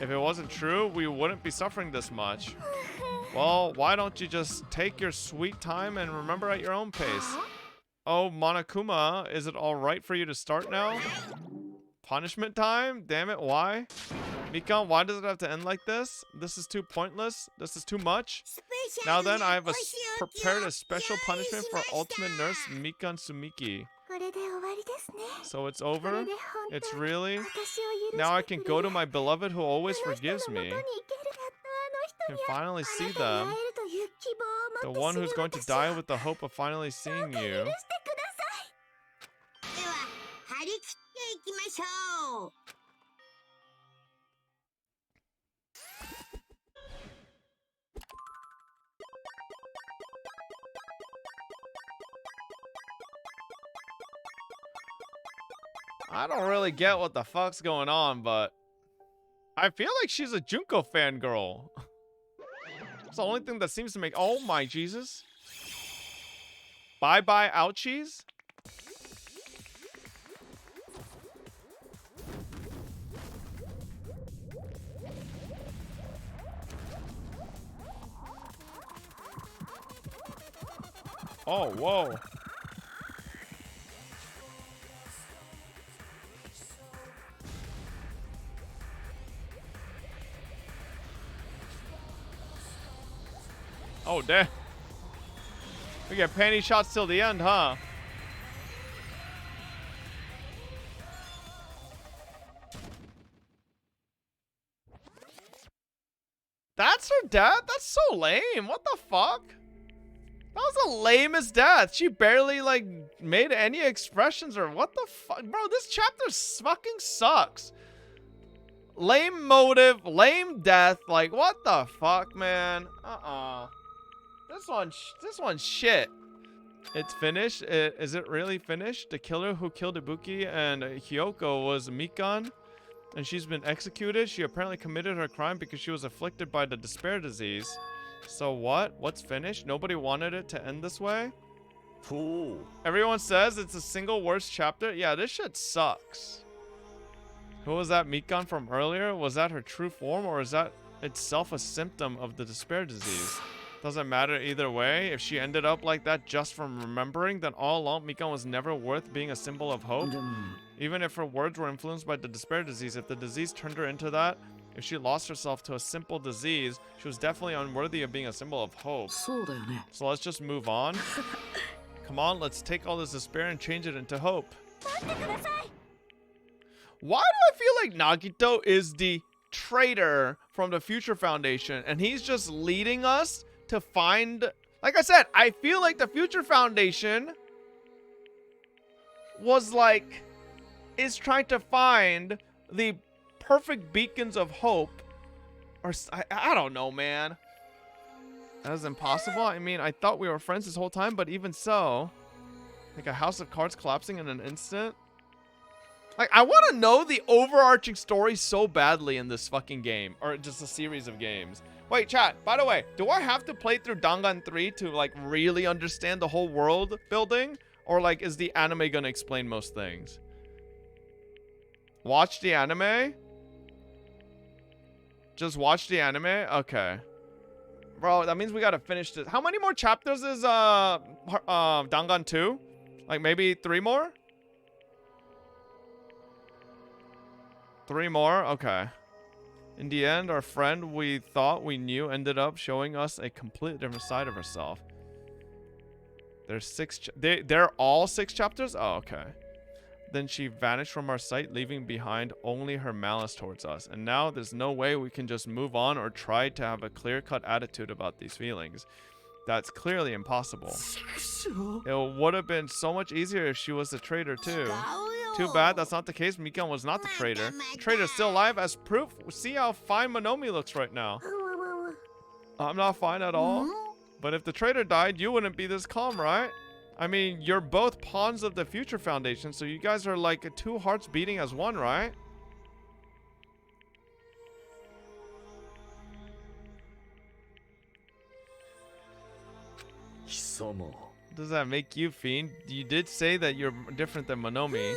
If it wasn't true, we wouldn't be suffering this much. Well, why don't you just take your sweet time and remember at your own pace? Oh, Monokuma, is it alright for you to start now? Punishment time? Damn it, why? Mikan, why does it have to end like this? This is too pointless. This is too much. Now then, I have prepared a special punishment for Ultimate Nurse Mikan Sumiki. So it's over? It's really? Now I can go to my beloved who always forgives me. Can finally see them. The one who's going to die with the hope of finally seeing you. I don't really get what the fuck's going on, but I feel like she's a Junko fangirl. It's the only thing that seems to make... Oh my Jesus. Bye-bye ouchies? Oh, whoa. Oh, damn. We get panty shots till the end, huh? That's her dad? That's so lame. What the fuck? That was the lamest death. She barely, like, made any expressions or what the fuck? Bro, this chapter fucking sucks. Lame motive, lame death. Like, what the fuck, man? This one's shit. It's finished. Is it really finished? The killer who killed Ibuki and Hyoko was Mikan, and she's been executed. She apparently committed her crime because she was afflicted by the despair disease. So what? What's finished? Nobody wanted it to end this way? Cool. Everyone says it's the single worst chapter. Yeah, this shit sucks. Who was that Mikan from earlier? Was that her true form, or is that itself a symptom of the despair disease? Doesn't matter either way. If she ended up like that just from remembering, then all along Mikan was never worth being a symbol of hope. Even if her words were influenced by the despair disease, if the disease turned her into that, if she lost herself to a simple disease, she was definitely unworthy of being a symbol of hope. So let's just move on. Come on, let's take all this despair and change it into hope. Why do I feel like Nagito is the traitor from the Future Foundation, and he's just leading us to find... Like I said, I feel like the Future Foundation was like... is trying to find the perfect beacons of hope. Or... I don't know, man. That is impossible. I mean, I thought we were friends this whole time, but even so... Like a house of cards collapsing in an instant? Like, I want to know the overarching story so badly in this fucking game. Or just a series of games. Wait, chat, by the way, do I have to play through Dangan 3 to, like, really understand the whole world building? Or, like, is the anime gonna explain most things? Watch the anime? Just watch the anime? Okay. Bro, that means we gotta finish this. How many more chapters is, Dangan 2? Like, maybe 3 more? 3 more? Okay. In the end, our friend we thought we knew ended up showing us a completely different side of herself. There's 6... They're all 6 chapters? Oh, okay. Then she vanished from our sight, leaving behind only her malice towards us. And now there's no way we can just move on or try to have a clear-cut attitude about these feelings. That's clearly impossible. It would have been so much easier if she was the traitor too. Too bad that's not the case. Mikan was not the traitor. The traitor is still alive as proof. See how fine Monomi looks right now. I'm not fine at all. But if the traitor died, you wouldn't be this calm, right? I mean, you're both pawns of the Future Foundation, so you guys are like 2 hearts beating as one, right? Does that make you fiend? You did say that you're different than Monomi.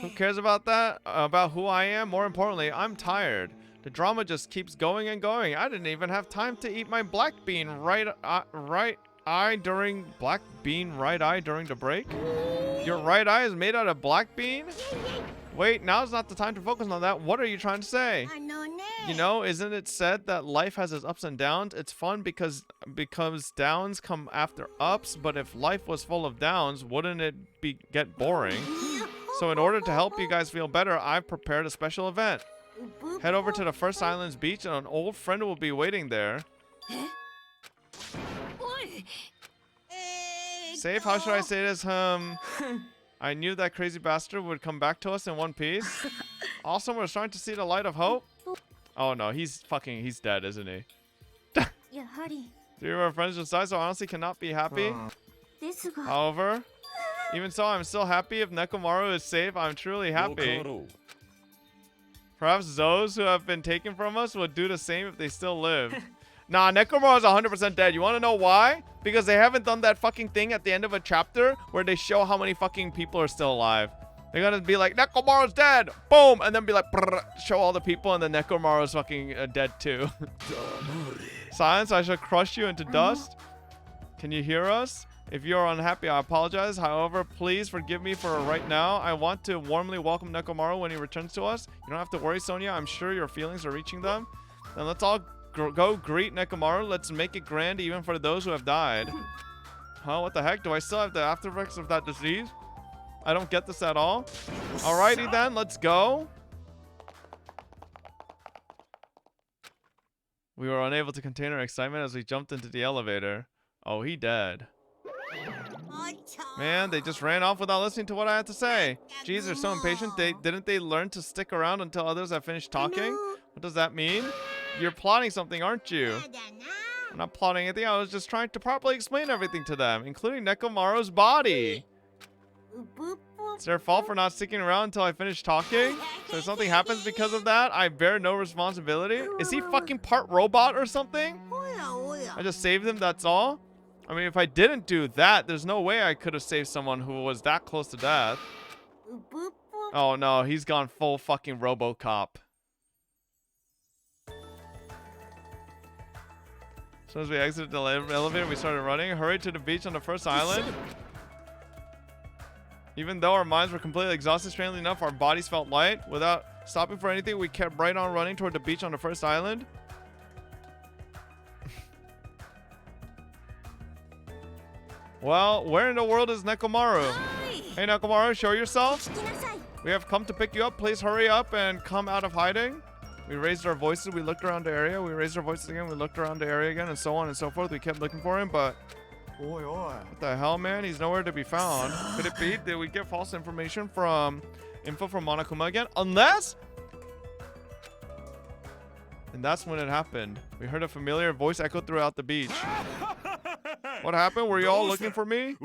Who cares about that? About who I am? More importantly, I'm tired. The drama just keeps going and going. I didn't even have time to eat my black bean right eye during the break. Your right eye is made out of black bean? Wait, now's not the time to focus on that. What are you trying to say? You know, isn't it said that life has its ups and downs? It's fun because downs come after ups, but if life was full of downs, wouldn't it get boring? So in order to help you guys feel better, I've prepared a special event. Head over to the First Islands beach and an old friend will be waiting there. Safe, how should I say this? I knew that crazy bastard would come back to us in one piece. Also, we're starting to see the light of hope. Oh no, he's dead, isn't he? 3 of our friends just died, so I honestly cannot be happy. However, even so, I'm still happy. If Nekomaru is safe, I'm truly happy. Perhaps those who have been taken from us would do the same if they still live. Nah, Nekomaru is 100% dead. You want to know why? Because they haven't done that fucking thing at the end of a chapter where they show how many fucking people are still alive. They're gonna be like, Nekomaru's dead! Boom! And then be like, show all the people, and then Nekomaru's fucking dead too. Silence, I shall crush you into dust. Can you hear us? If you are unhappy, I apologize. However, please forgive me for right now. I want to warmly welcome Nekomaru when he returns to us. You don't have to worry, Sonia. I'm sure your feelings are reaching them. Then let's all go greet Nekomaru. Let's make it grand even for those who have died. Huh? What the heck? Do I still have the after effects of that disease? I don't get this at all. Alrighty then, let's go. We were unable to contain our excitement as we jumped into the elevator. Oh, he dead. Man, they just ran off without listening to what I had to say. Jeez, they're so impatient. Didn't they learn to stick around until others have finished talking? What does that mean? You're plotting something, aren't you? I'm not plotting anything. I was just trying to properly explain everything to them, including Nekomaru's body. It's their fault for not sticking around until I finish talking? So if something happens because of that, I bear no responsibility? Is he fucking part robot or something? I just saved him, that's all? I mean, if I didn't do that, there's no way I could have saved someone who was that close to death. Oh no, he's gone full fucking RoboCop. As soon as we exited the elevator, we started running. Hurried to the beach on the first island. Even though our minds were completely exhausted, strangely enough, our bodies felt light. Without stopping for anything, we kept right on running toward the beach on the first island. Well, where in the world is Nekomaru? Hey Nekomaru, show yourself. We have come to pick you up. Please hurry up and come out of hiding. We raised our voices. We looked around the area. We raised our voices again. We looked around the area again, and so on and so forth. We kept looking for him, but... What the hell, man? He's nowhere to be found. Could it be? Did we get false information from... info from Monokuma again? Unless... And that's when it happened. We heard a familiar voice echo throughout the beach. What happened? Were you all looking for me?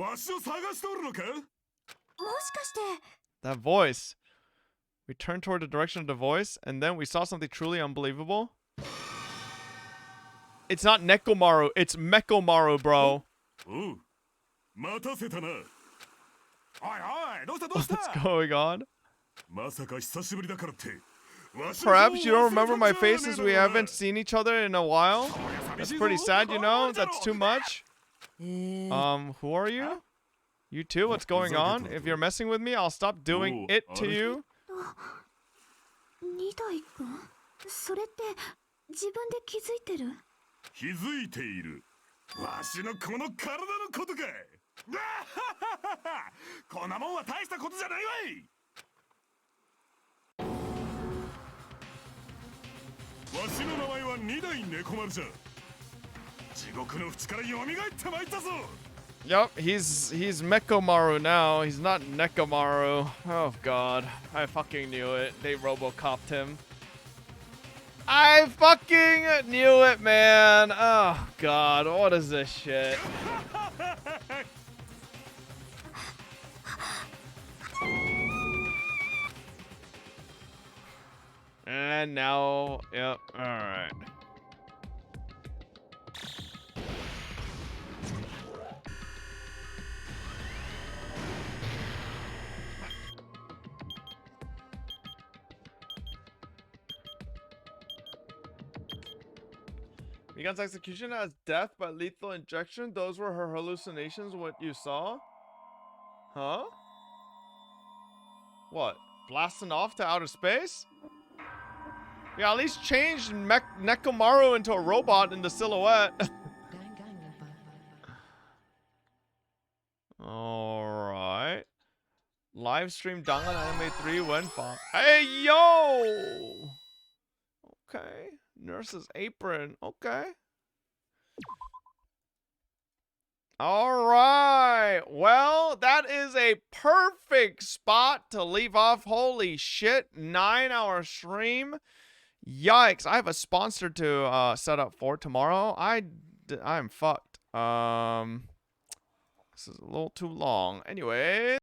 That voice. We turned toward the direction of the voice, and then we saw something truly unbelievable. It's not Nekomaru, it's Mekomaru, bro. What's going on? Perhaps you don't remember my face as we haven't seen each other in a while? That's pretty sad, you know? That's too much. Who are you? You too? What's going on? If you're messing with me, I'll stop doing it to you. 二代君、それって自分で気づいてる？気づいている。わしのこの体のことか。こんなもんは大したことじゃないわい。わしの名前は二代猫丸じゃ。地獄の淵から蘇ってまいったぞ。Yup, he's Mekomaru now. He's not Nekomaru. Oh god, I fucking knew it. They RoboCopped him. I fucking knew it, man. Oh god, what is this shit? And now, yep, all right. Mikan's execution as death by lethal injection. Those were her hallucinations, what you saw? Huh? What? Blasting off to outer space? Yeah, at least changed Nekomaru into a robot in the silhouette. Alright. Live stream Danganronpa 3 when fun. Hey, yo! Okay. Nurse's apron. Okay. Alright. Well, that is a perfect spot to leave off. Holy shit. 9-hour stream. Yikes. I have a sponsor to set up for tomorrow. I'm fucked. This is a little too long. Anyway.